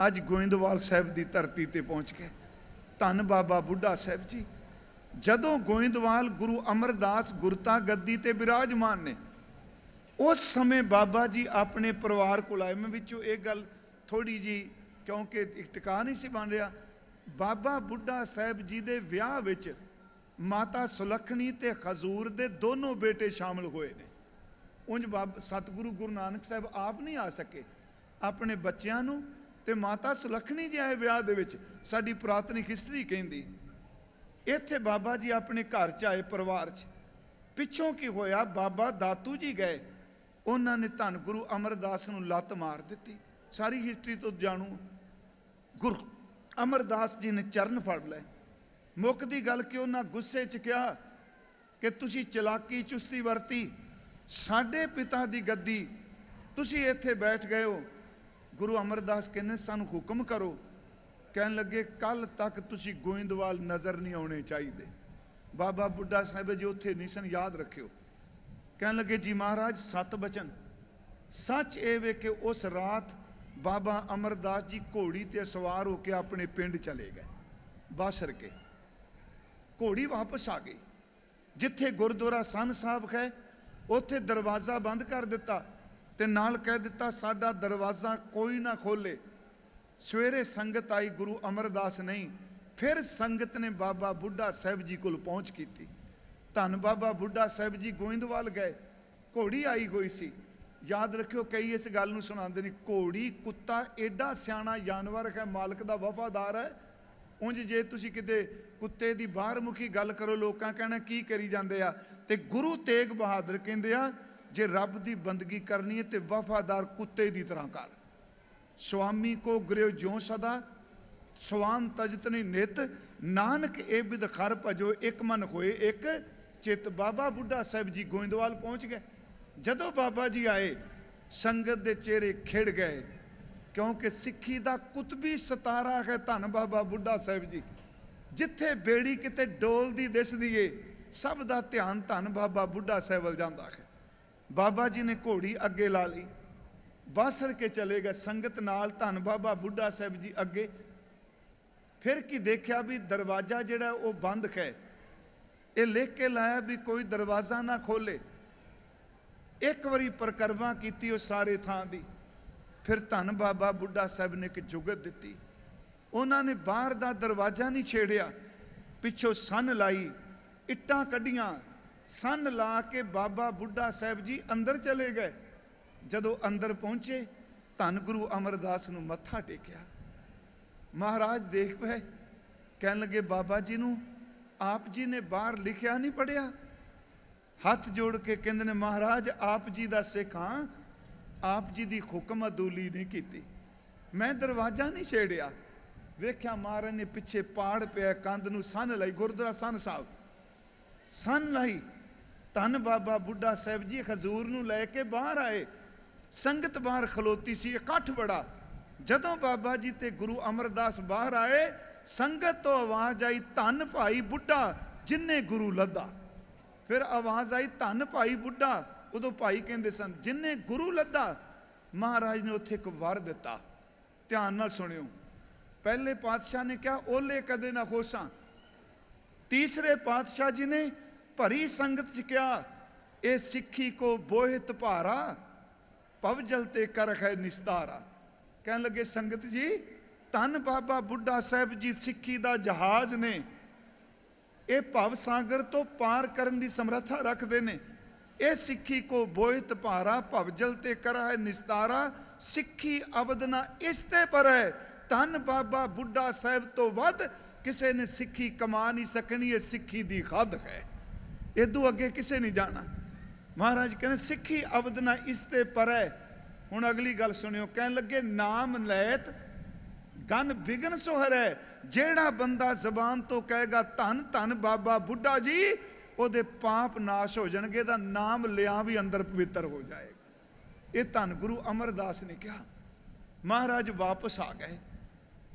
ਅੱਜ ਗੋਇੰਦਵਾਲ ਸਾਹਿਬ ਦੀ ਧਰਤੀ ਤੇ ਪਹੁੰਚ ਗਏ। ਧੰਨ ਬਾਬਾ ਬੁੱਢਾ ਸਾਹਿਬ ਜੀ। ਜਦੋਂ ਗੋਇੰਦਵਾਲ ਗੁਰੂ ਅਮਰਦਾਸ ਗੁਰਤਾ ਗੱਦੀ ਤੇ ਬਿਰਾਜਮਾਨ ਨੇ, ਉਸ ਸਮੇਂ ਬਾਬਾ ਜੀ ਆਪਣੇ ਪਰਿਵਾਰ ਕੋਲ ਆਏ। ਮੈਂ ਵਿੱਚੋਂ ਇਹ ਗੱਲ ਥੋੜੀ ਜੀ, ਕਿਉਂਕਿ ਇੱਕ ਟਿਕਾ ਨਹੀਂ ਸੀ ਬਣ ਰਿਹਾ, ਬਾਬਾ ਬੁੱਢਾ ਸਾਹਿਬ ਜੀ ਦੇ ਵਿਆਹ ਵਿੱਚ ਮਾਤਾ ਸੁਲੱਖਣੀ ਤੇ ਖਜ਼ੂਰ ਦੇ ਦੋਨੋਂ ਬੇਟੇ ਸ਼ਾਮਲ ਹੋਏ ਨੇ। ਉਂਝ ਸਤਿਗੁਰੂ ਗੁਰੂ ਨਾਨਕ ਸਾਹਿਬ ਆਪ ਨਹੀਂ ਆ ਸਕੇ, ਆਪਣੇ ਬੱਚਿਆਂ ਨੂੰ ਤੇ ਮਾਤਾ ਸੁਲੱਖਣੀ ਜੀ ਆਏ ਵਿਆਹ ਦੇ ਵਿੱਚ। ਸਾਡੀ ਪੁਰਾਤਨਿਕ ਹਿਸਟਰੀ ਕਹਿੰਦੀ ਇੱਥੇ ਬਾਬਾ ਜੀ ਆਪਣੇ ਘਰ 'ਚ ਆਏ, ਪਰਿਵਾਰ 'ਚ। ਪਿੱਛੋਂ ਕੀ ਹੋਇਆ, ਬਾਬਾ ਦਾਤੂ ਜੀ ਗਏ, ਉਹਨਾਂ ਨੇ ਧੰਨ ਗੁਰੂ ਅਮਰਦਾਸ ਨੂੰ ਲੱਤ ਮਾਰ ਦਿੱਤੀ। ਸਾਰੀ ਹਿਸਟਰੀ ਤੋਂ ਜਾਣੂ। ਗੁਰੂ ਅਮਰਦਾਸ ਜੀ ਨੇ ਚਰਨ ਫੜ ਲਏ। ਮੁੱਕ ਦੀ ਗੱਲ ਕਿ ਉਹਨਾਂ ਗੁੱਸੇ 'ਚ ਕਿਹਾ ਕਿ ਤੁਸੀਂ ਚਲਾਕੀ ਚੁਸਤੀ ਵਰਤੀ, ਸਾਡੇ ਪਿਤਾ ਦੀ ਗੱਦੀ ਤੁਸੀਂ ਇੱਥੇ ਬੈਠ ਗਏ ਹੋ। ਗੁਰੂ ਅਮਰਦਾਸ ਕਹਿੰਦੇ ਸਾਨੂੰ ਹੁਕਮ ਕਰੋ। ਕਹਿਣ ਲੱਗੇ ਕੱਲ ਤੱਕ ਤੁਸੀਂ ਗੋਇੰਦਵਾਲ ਨਜ਼ਰ ਨਹੀਂ ਆਉਣੇ ਚਾਹੀਦੇ। ਬਾਬਾ ਬੁੱਢਾ ਸਾਹਿਬ ਜੀ ਉੱਥੇ ਨਹੀਂ ਸਨ, ਯਾਦ ਰੱਖਿਓ। ਕਹਿਣ ਲੱਗੇ ਜੀ ਮਹਾਰਾਜ 7 ਬਚਨ। ਸੱਚ ਇਹ ਵੇ ਕਿ ਉਸ ਰਾਤ ਬਾਬਾ ਅਮਰਦਾਸ ਜੀ ਘੋੜੀ ਤੇ ਸਵਾਰ ਹੋ ਕੇ ਆਪਣੇ ਪਿੰਡ ਚਲੇ ਗਏ। ਬਾਸਰ ਕੇ ਘੋੜੀ ਵਾਪਸ ਆ ਗਈ। ਜਿੱਥੇ ਗੁਰਦੁਆਰਾ ਸੰਨ ਸਾਹਿਬ ਹੈ ਉੱਥੇ ਦਰਵਾਜ਼ਾ ਬੰਦ ਕਰ ਦਿੱਤਾ ਤੇ ਨਾਲ ਕਹਿ ਦਿੱਤਾ ਸਾਡਾ ਦਰਵਾਜ਼ਾ ਕੋਈ ਨਾ ਖੋਲੇ। ਸਵੇਰੇ ਸੰਗਤ ਆਈ, ਗੁਰੂ ਅਮਰਦਾਸ ਨਹੀਂ। ਫਿਰ ਸੰਗਤ ਨੇ ਬਾਬਾ ਬੁੱਢਾ ਸਾਹਿਬ ਜੀ ਕੋਲ ਪਹੁੰਚ ਕੀਤੀ। ਧੰਨ ਬਾਬਾ ਬੁੱਢਾ ਸਾਹਿਬ ਜੀ ਗੋਇੰਦਵਾਲ ਗਏ, ਘੋੜੀ ਆਈ ਹੋਈ ਸੀ। ਯਾਦ ਰੱਖਿਓ, ਕਈ ਇਸ ਗੱਲ ਨੂੰ ਸੁਣਾਉਂਦੇ ਨੇ, ਘੋੜੀ ਕੁੱਤਾ ਐਡਾ ਸਿਆਣਾ ਜਾਨਵਰ ਹੈ, ਮਾਲਕ ਦਾ ਵਫਾਦਾਰ ਹੈ। ਉਂਝ ਜੇ ਤੁਸੀਂ ਕਿਤੇ ਕੁੱਤੇ ਦੀ ਬਾਹਰ ਮੁਖੀ ਗੱਲ ਕਰੋ, ਲੋਕਾਂ ਕਹਿਣਾ ਕੀ ਕਰੀ ਜਾਂਦੇ ਆ। ਤੇ ਗੁਰੂ ਤੇਗ ਬਹਾਦਰ ਕਹਿੰਦੇ ਆ ਜੇ ਰੱਬ ਦੀ ਬੰਦਗੀ ਕਰਨੀ ਹੈ ਤੇ ਵਫਾਦਾਰ ਕੁੱਤੇ ਦੀ ਤਰ੍ਹਾਂ ਕਰ। ਸੁਆਮੀ ਕੋ ਗ੍ਰਿਓ ਜਿਉ ਸਦਾ, ਸਵਾਨ ਤਜਤ ਨਹੀਂ ਨਿਤ, ਨਾਨਕ ਇਹ ਬਿਦ ਖਰ ਭਜੋ, ਇੱਕ ਮਨ ਹੋਏ ਇੱਕ ਚਿੱਤ। ਬਾਬਾ ਬੁੱਢਾ ਸਾਹਿਬ ਜੀ ਗੋਇੰਦਵਾਲ ਪਹੁੰਚ ਗਏ। ਜਦੋਂ ਬਾਬਾ ਜੀ ਆਏ, ਸੰਗਤ ਦੇ ਚਿਹਰੇ ਖਿੜ ਗਏ, ਕਿਉਂਕਿ ਸਿੱਖੀ ਦਾ ਕੁਤਬੀ ਸਤਾਰਾ ਹੈ ਧੰਨ ਬਾਬਾ ਬੁੱਢਾ ਸਾਹਿਬ ਜੀ। ਜਿੱਥੇ ਬੇੜੀ ਕਿਤੇ ਡੋਲਦੀ ਦਿਸਦੀ ਏ, ਸਭ ਦਾ ਧਿਆਨ ਧੰਨ ਬਾਬਾ ਬੁੱਢਾ ਸਾਹਿਬ ਵੱਲ ਜਾਂਦਾ ਹੈ। ਬਾਬਾ ਜੀ ਨੇ ਘੋੜੀ ਅੱਗੇ ਲਾ ਲਈ, ਬਾਸਰ ਕੇ ਚਲੇ ਗਏ ਸੰਗਤ ਨਾਲ। ਧੰਨ ਬਾਬਾ ਬੁੱਢਾ ਸਾਹਿਬ ਜੀ ਅੱਗੇ। ਫਿਰ ਕੀ ਦੇਖਿਆ ਵੀ ਦਰਵਾਜ਼ਾ ਜਿਹੜਾ ਉਹ ਬੰਦ ਹੈ। ਇਹ ਲਿਖ ਕੇ ਲਾਇਆ ਵੀ ਕੋਈ ਦਰਵਾਜ਼ਾ ਨਾ ਖੋਲੇ। ਇੱਕ ਵਾਰੀ ਪਰਿਕਰਮਾ ਕੀਤੀ ਉਹ ਸਾਰੇ ਥਾਂ ਦੀ। ਫਿਰ ਧੰਨ ਬਾਬਾ ਬੁੱਢਾ ਸਾਹਿਬ ਨੇ ਇੱਕ ਜੁਗਤ ਦਿੱਤੀ। ਉਹਨਾਂ ਨੇ ਬਾਹਰ ਦਾ ਦਰਵਾਜ਼ਾ ਨਹੀਂ ਛੇੜਿਆ, ਪਿੱਛੋਂ ਸੰਨ ਲਾਈ, ਇੱਟਾਂ ਕੱਢੀਆਂ, ਸੰਨ ਲਾ ਕੇ ਬਾਬਾ ਬੁੱਢਾ ਸਾਹਿਬ ਜੀ ਅੰਦਰ ਚਲੇ ਗਏ। ਜਦੋਂ ਅੰਦਰ ਪਹੁੰਚੇ, ਧੰਨ ਗੁਰੂ ਅਮਰਦਾਸ ਨੂੰ ਮੱਥਾ ਟੇਕਿਆ। ਮਹਾਰਾਜ ਦੇਖ ਪਏ, ਕਹਿਣ ਲੱਗੇ ਬਾਬਾ ਜੀ ਨੂੰ ਆਪ ਜੀ ਨੇ ਬਾਹਰ ਲਿਖਿਆ ਨਹੀਂ ਪੜਿਆ। ਹੱਥ ਜੋੜ ਕੇ ਕਹਿੰਦੇ ਨੇ ਮਹਾਰਾਜ ਆਪ ਜੀ ਦਾ ਸਿੱਖ ਹਾਂ, ਆਪ ਜੀ ਦੀ ਹੁਕਮ ਅਦੂਲੀ ਨਹੀਂ ਕੀਤੀ, ਮੈਂ ਦਰਵਾਜ਼ਾ ਨਹੀਂ ਛੇੜਿਆ। ਵੇਖਿਆ ਮਹਾਰਾਜ ਨੇ ਪਿੱਛੇ ਪਾੜ ਪਿਆ, ਕੰਧ ਨੂੰ ਸੰਨ ਲਾਈ। ਗੁਰਦੁਆਰਾ ਸੰਨ ਸਾਹਿਬ ਸੰਨ ਲਾਈ। ਧੰਨ ਬਾਬਾ ਬੁੱਢਾ ਸਾਹਿਬ ਜੀ ਖਜ਼ੂਰ ਨੂੰ ਲੈ ਕੇ ਬਾਹਰ ਆਏ। ਸੰਗਤ ਬਾਹਰ ਖਲੋਤੀ ਸੀ, ਇਕੱਠ ਬੜਾ। ਜਦੋਂ ਬਾਬਾ ਜੀ ਤੇ ਗੁਰੂ ਅਮਰਦਾਸ ਬਾਹਰ ਆਏ, ਸੰਗਤ ਤੋਂ ਆਵਾਜ਼ ਆਈ ਧੰਨ ਭਾਈ ਬੁੱਢਾ ਜਿੰਨੇ ਗੁਰੂ ਲੱਦਾ। ਫਿਰ ਆਵਾਜ਼ ਆਈ ਧੰਨ ਭਾਈ ਬੁੱਢਾ, ਉਦੋਂ ਭਾਈ ਕਹਿੰਦੇ ਸਨ, ਜਿੰਨੇ ਗੁਰੂ ਲੱਦਾ। ਮਹਾਰਾਜ ਨੇ ਉੱਥੇ ਇੱਕ ਵਰ ਦਿੱਤਾ, ਧਿਆਨ ਨਾਲ ਸੁਣਿਓ। ਪਹਿਲੇ ਪਾਤਸ਼ਾਹ ਨੇ ਕਿਹਾ ਓਲੇ ਕਦੇ ਨਾ ਖੋਸਾਂ। ਤੀਸਰੇ ਪਾਤਸ਼ਾਹ ਜੀ ਨੇ ਭਰੀ ਸੰਗਤ ਚ ਕਿਹਾ ਇਹ ਸਿੱਖੀ ਕੋ ਬੋਹਿਤ ਭਾਰਾ, ਪਵਜਲ ਤੇ ਕਰ ਹੈ ਨਿਸਤਾਰਾ। ਕਹਿਣ ਲੱਗੇ ਸੰਗਤ ਜੀ ਧੰਨ ਬਾਬਾ ਬੁੱਢਾ ਸਾਹਿਬ ਜੀ ਸਿੱਖੀ ਦਾ ਜਹਾਜ਼ ਨੇ, ਇਹ ਭਵ ਸਾਗਰ ਤੋਂ ਪਾਰ ਕਰਨ ਦੀ ਸਮਰੱਥਾ ਰੱਖਦੇ ਨੇ। ਇਹ ਸਿੱਖੀ ਕੋ ਬੋਹਿਤ ਭਾਰਾ, ਭਵਜਲ ਤੇ ਕਰ ਹੈ ਨਿਸਤਾਰਾ। ਸਿੱਖੀ ਅਬਦ ਨਾ ਇਸ ਤੇ ਪਰ ਹੈ। ਧੰਨ ਬਾਬਾ ਬੁੱਢਾ ਸਾਹਿਬ ਤੋਂ ਵੱਧ ਕਿਸੇ ਨੇ ਸਿੱਖੀ ਕਮਾ ਨਹੀਂ ਸਕਣੀ। ਇਹ ਸਿੱਖੀ ਦੀ ਖੱਦ ਹੈ, ਇਦੋਂ ਅੱਗੇ ਕਿਸੇ ਨਹੀਂ ਜਾਣਾ। ਮਹਾਰਾਜ ਕਹਿੰਦੇ ਸਿੱਖੀ ਅਬਦ ਨਾ ਇਸ ਤੇ ਪਰ ਹੈ। ਹੁਣ ਅਗਲੀ ਗੱਲ ਸੁਣਿਓ। ਕਹਿਣ ਲੱਗੇ ਨਾਮ ਲੈਤ ਗਨ ਬਿਗਨ ਸੋਹਰ ਹੈ। ਜਿਹੜਾ ਬੰਦਾ ਜ਼ਬਾਨ ਤੋਂ ਕਹੇਗਾ ਧੰਨ ਧੰਨ ਬਾਬਾ ਬੁੱਢਾ ਜੀ, ਉਹਦੇ ਪਾਪ ਨਾਸ਼ ਹੋ ਜਾਣਗੇ, ਦਾ ਨਾਮ ਲਿਆ ਵੀ ਅੰਦਰ ਪਵਿੱਤਰ ਹੋ ਜਾਏਗਾ। ਇਹ ਧੰਨ ਗੁਰੂ ਅਮਰਦਾਸ ਨੇ ਕਿਹਾ। ਮਹਾਰਾਜ ਵਾਪਸ ਆ ਗਏ।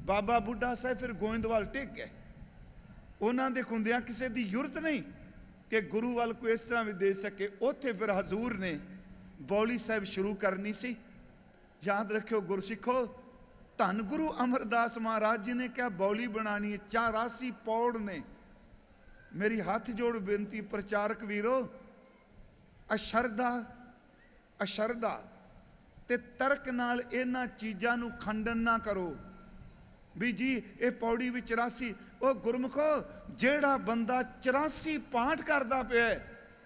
ਬਾਬਾ ਬੁੱਢਾ ਸਾਹਿਬ ਫਿਰ ਗੋਇੰਦਵਾਲ ਟਿਕ ਗਏ। ਉਹਨਾਂ ਦੇ ਹੁੰਦਿਆਂ ਕਿਸੇ ਦੀ ਜ਼ਰੂਰਤ ਨਹੀਂ ਕਿ ਗੁਰੂ ਵੱਲ ਕੋਈ ਇਸ ਤਰ੍ਹਾਂ ਵੀ ਦੇ ਸਕੇ। ਉੱਥੇ ਫਿਰ ਹਜ਼ੂਰ ਨੇ ਬੌਲੀ ਸਾਹਿਬ ਸ਼ੁਰੂ ਕਰਨੀ ਸੀ। याद रखियो गुरसिखो, धन गुरु अमरदास महाराज जी ने क्या बौली बनानी है, 84 पौड़ ने। मेरी हाथ जोड़ बेनती प्रचारक वीरो, अशरदा अशरदा ते तर्क नाल इन्हां चीज़ां नूं खंडन ना करो भी जी ये पौड़ी भी 84। वो गुरमुखो, जेड़ा बंदा 84 पाठ करता पिया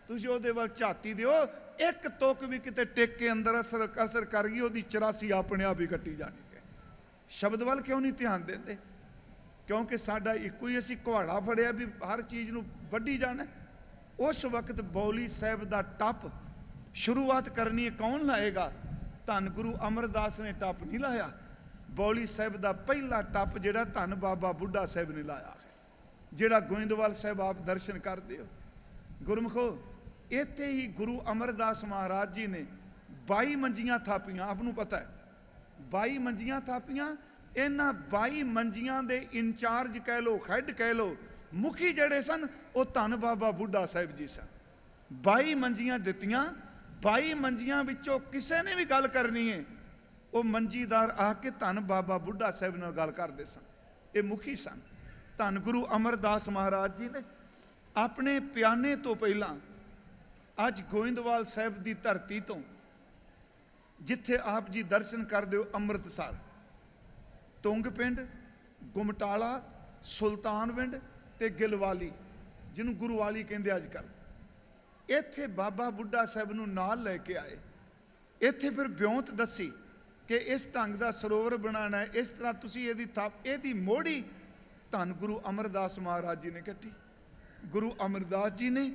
तुसीं उहदे वल झाती दिओ, एक तुक भी किते टेक के अंदर असर कर गई, उहदी 84 अपने आप ही कट्टी जानी है। शब्द वाल क्यों नहीं ध्यान देंदे? क्योंकि साडा इक्को ही असीं कुहाड़ा फड़िया भी हर चीज़ नूं वड्डी जाना। उस वक्त बौली साहब दा टप शुरुआत करनी है, कौन लाएगा? धन गुरु अमरदास ने टप नहीं लाया। बौली साहब दा पहला टप जिहड़ा धन बाबा बुढ़ा साहब ने लाया है, जिहड़ा गोइंदवाल साहब आप दर्शन करते हो। गुरमुखो, इत्थे ही गुरु अमरदास महाराज जी ने 22 मंजियां थापियां। आपनूं पता है 22 मंजियां थापियां। इन्हां 22 मंजियां दे इंचार्ज कह लो, हैड कह लो, मुखी जड़े सन वो धन बाबा बुढ़ा साहब जी सन। 22 मंजियां दित्तियां। 22 मंजियां विचों किसी ने भी गल करनी है, वो मंजीदार आके धन बाबा बुढ़ा साहब नाल गल करते सन। ये मुखी सन। धन गुरु अमरदास महाराज जी ने अपने प्याने तो पहला अज गोइंदवाल साहब की धरती तो जिथे आप जी दर्शन करते हो, अमृतसर, तुंग पिंड, गुमटाला, सुल्तानविंड ते गिलवाली, जिन्हों गुरुवाली कहते अजकल, इत्थे बाबा बुढ़ा साहब नूं नाल लैके आए। इत्थे फिर ब्योंत दसी कि इस ढंग का सरोवर बनाना है, इस तरह तुसीं इहदी थाप, इहदी मोड़ी धन गुरु अमरदास महाराज जी ने कट्टी। गुरु अमरदास जी ने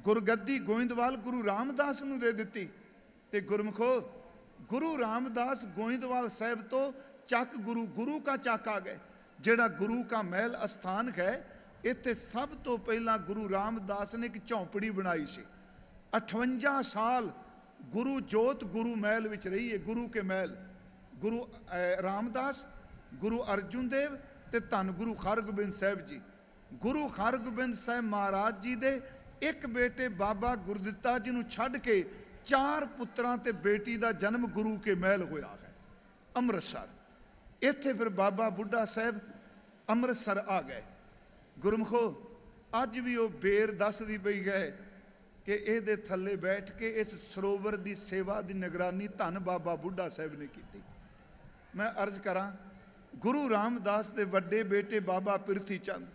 गुरगद्दी गोइंदवाल गुरु रामदास नूं दे दित्ती। ते गुरमुखो, गुरु रामदास गोइंदवाल साहब तो चक गुरु, गुरु का चक आ गए, जेड़ा गुरु का महल अस्थान है। इत्थे सब तो पहला गुरु रामदास ने एक झौंपड़ी बनाई सी। 58 साल गुरु जोत गुरु महल विच रही है। गुरु के महल गुरु रामदास, गुरु अर्जुन देव ते धन गुरु हरगोबिंद साहब जी। गुरु हरगोबिंद साहब महाराज जी दे एक बेटे बाबा गुरदित्ता जी नूं छड्ड के 4 पुत्रां ते बेटी दा जन्म गुरु के महल होया है, अमृतसर। इत्थे फिर बाबा बुढ़ा साहब अमृतसर आ गए। गुरमुखो, अज भी वो बेर दसदी पई गए कि इहदे थल्ले बैठ के इस सरोवर की सेवा की निगरानी धन बाबा बुढ़ा साहब ने की। मैं अर्ज करा, गुरु रामदास के वड्डे बेटे बाबा पिरथी चंद,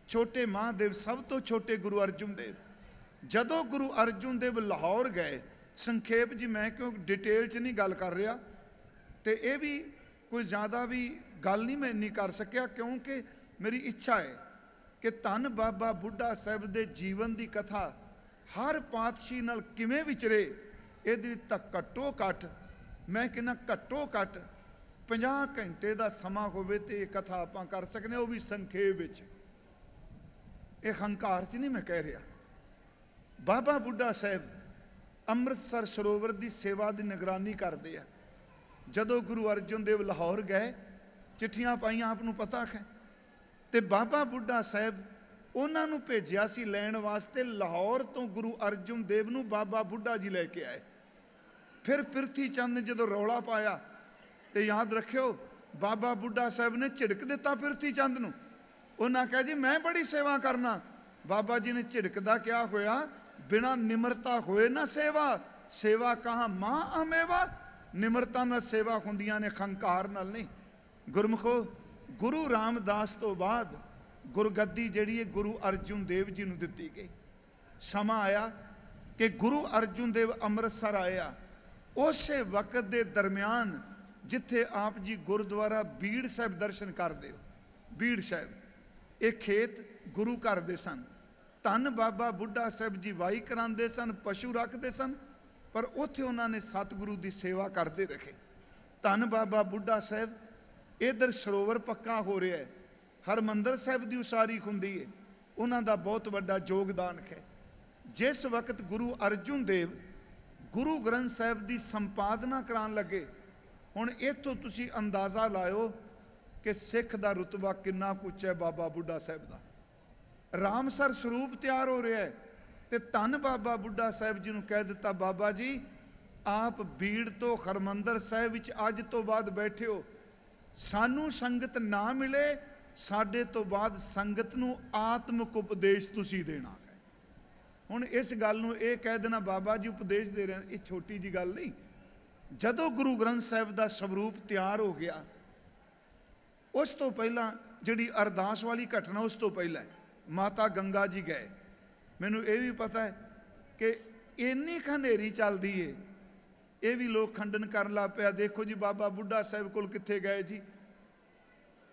छोटे महादेव, सब तो छोटे गुरु अर्जुन देव। जदों गुरु अर्जुन देव लाहौर गए, संखेप जी मैं क्यों डिटेल च नहीं गल कर रहा, तो यह भी कोई ज़्यादा भी गल नहीं मैं नहीं कर सकिया, क्योंकि मेरी इच्छा है कि धन बाबा बुढ़ा साहब के जीवन की कथा हर पातशाही नाल किवें विचरे, इहदी तक घट्टो घट, मैं कहना घट्टो घट 50 घंटे का समा होवे ते ये कथा आपां कर सकने, वो भी संखेप विच। ये हंकार च नहीं मैं कह रहा। बाबा बुढ़ा साहब अमृतसर सरोवर की सेवा की निगरानी करते हैं। जदों गुरु अर्जुन देव लाहौर गए, चिट्ठियां पाइयां, आपनूं पता है, ते बाबा बुढ़ा साहब उन्होंने भेजिया सी लैण वास्ते। लाहौर तो गुरु अर्जुन देव नूं बाबा बुढ़ा जी लैके आए। फिर पिरथी चंद ने जदों रौला पाया तो याद रखियो, बाबा बुढ़ा साहब ने झिड़क दिता पिरथी चंद नूं। उन्हें कहा जी मैं बड़ी सेवा करना। बाबा जी ने झिड़कदा क्या होया, बिना निमरता होए ना सेवा, सेवा कहाँ मां अमेवा। निमरता नाल सेवा हुंदियां ने, खंकार नाल नहीं। गुरमुखो, गुरु रामदास तो बाद गुरगद्दी जिहड़ी है गुरु अर्जुन देव जी नूं दित्ती गई। समा आया कि गुरु अर्जुन देव अमृतसर आया। उसे वक्त के दरम्यान जिथे आप जी गुरुद्वारा बीड़ साहब दर्शन करते हो, बीड़ साहब, ये खेत गुरु घर दे सन। धन बाबा बुढ़ा साहब जी वाही करांदे सन, पशु रखते सन, पर उत्थे उन्होंने सतगुरु की सेवा करते रखे। धन बाबा बुढ़ा साहब, इधर सरोवर पक्का हो रहा है, हरमंदर साहब की उसारी हुंदी है, उन्हों का बहुत बड़ा योगदान है। जिस वक्त गुरु अर्जुन देव गुरु ग्रंथ साहब की संपादना करान लगे, हुण इत्थों तुसीं अंदाज़ा लाओ कि सिख का रुतबा कितना कुछ है बाबा बुढ़ा साहब का। रामसर स्वरूप तैयार हो रहा है, तो धन बाबा बुढ़ा साहब जी नूं कह दिता, बाबा जी ਆਪ ਬੀੜ ਤੋਂ ਹਰਮੰਦਰ ਸਾਹਿਬ ਵਿੱਚ ਅੱਜ ਤੋਂ ਬਾਅਦ ਬੈਠੇ ਹੋ, ਸਾਨੂੰ ਸੰਗਤ ਨਾ ਮਿਲੇ, ਸਾਡੇ ਤੋਂ ਬਾਅਦ ਸੰਗਤ ਨੂੰ ਆਤਮਿਕ ਉਪਦੇਸ਼ ਤੁਸੀਂ ਦੇਣਾ ਹੈ। ਹੁਣ ਇਸ ਗੱਲ ਨੂੰ ਇਹ ਕਹਿ ਦੇਣਾ ਬਾਬਾ ਜੀ ਉਪਦੇਸ਼ ਦੇ ਰਹੇ, ਇਹ ਛੋਟੀ ਜੀ ਗੱਲ ਨਹੀਂ। ਜਦੋਂ ਗੁਰੂ ਗ੍ਰੰਥ ਸਾਹਿਬ ਦਾ ਸਵਰੂਪ ਤਿਆਰ ਹੋ ਗਿਆ, ਉਸ ਤੋਂ ਪਹਿਲਾਂ ਜਿਹੜੀ ਅਰਦਾਸ ਵਾਲੀ ਘਟਨਾ, ਉਸ ਤੋਂ ਪਹਿਲਾਂ ਮਾਤਾ ਗੰਗਾ ਜੀ ਗਏ। ਮੈਨੂੰ ਇਹ ਵੀ ਪਤਾ ਹੈ ਕਿ ਇੰਨੀ ਹਨੇਰੀ ਚੱਲਦੀ ਏ, ਇਹ ਵੀ ਲੋਕ ਖੰਡਨ ਕਰਨ ਲੱਗ ਪਿਆ, ਦੇਖੋ ਜੀ ਬਾਬਾ ਬੁੱਢਾ ਸਾਹਿਬ ਕੋਲ ਕਿੱਥੇ ਗਏ ਜੀ,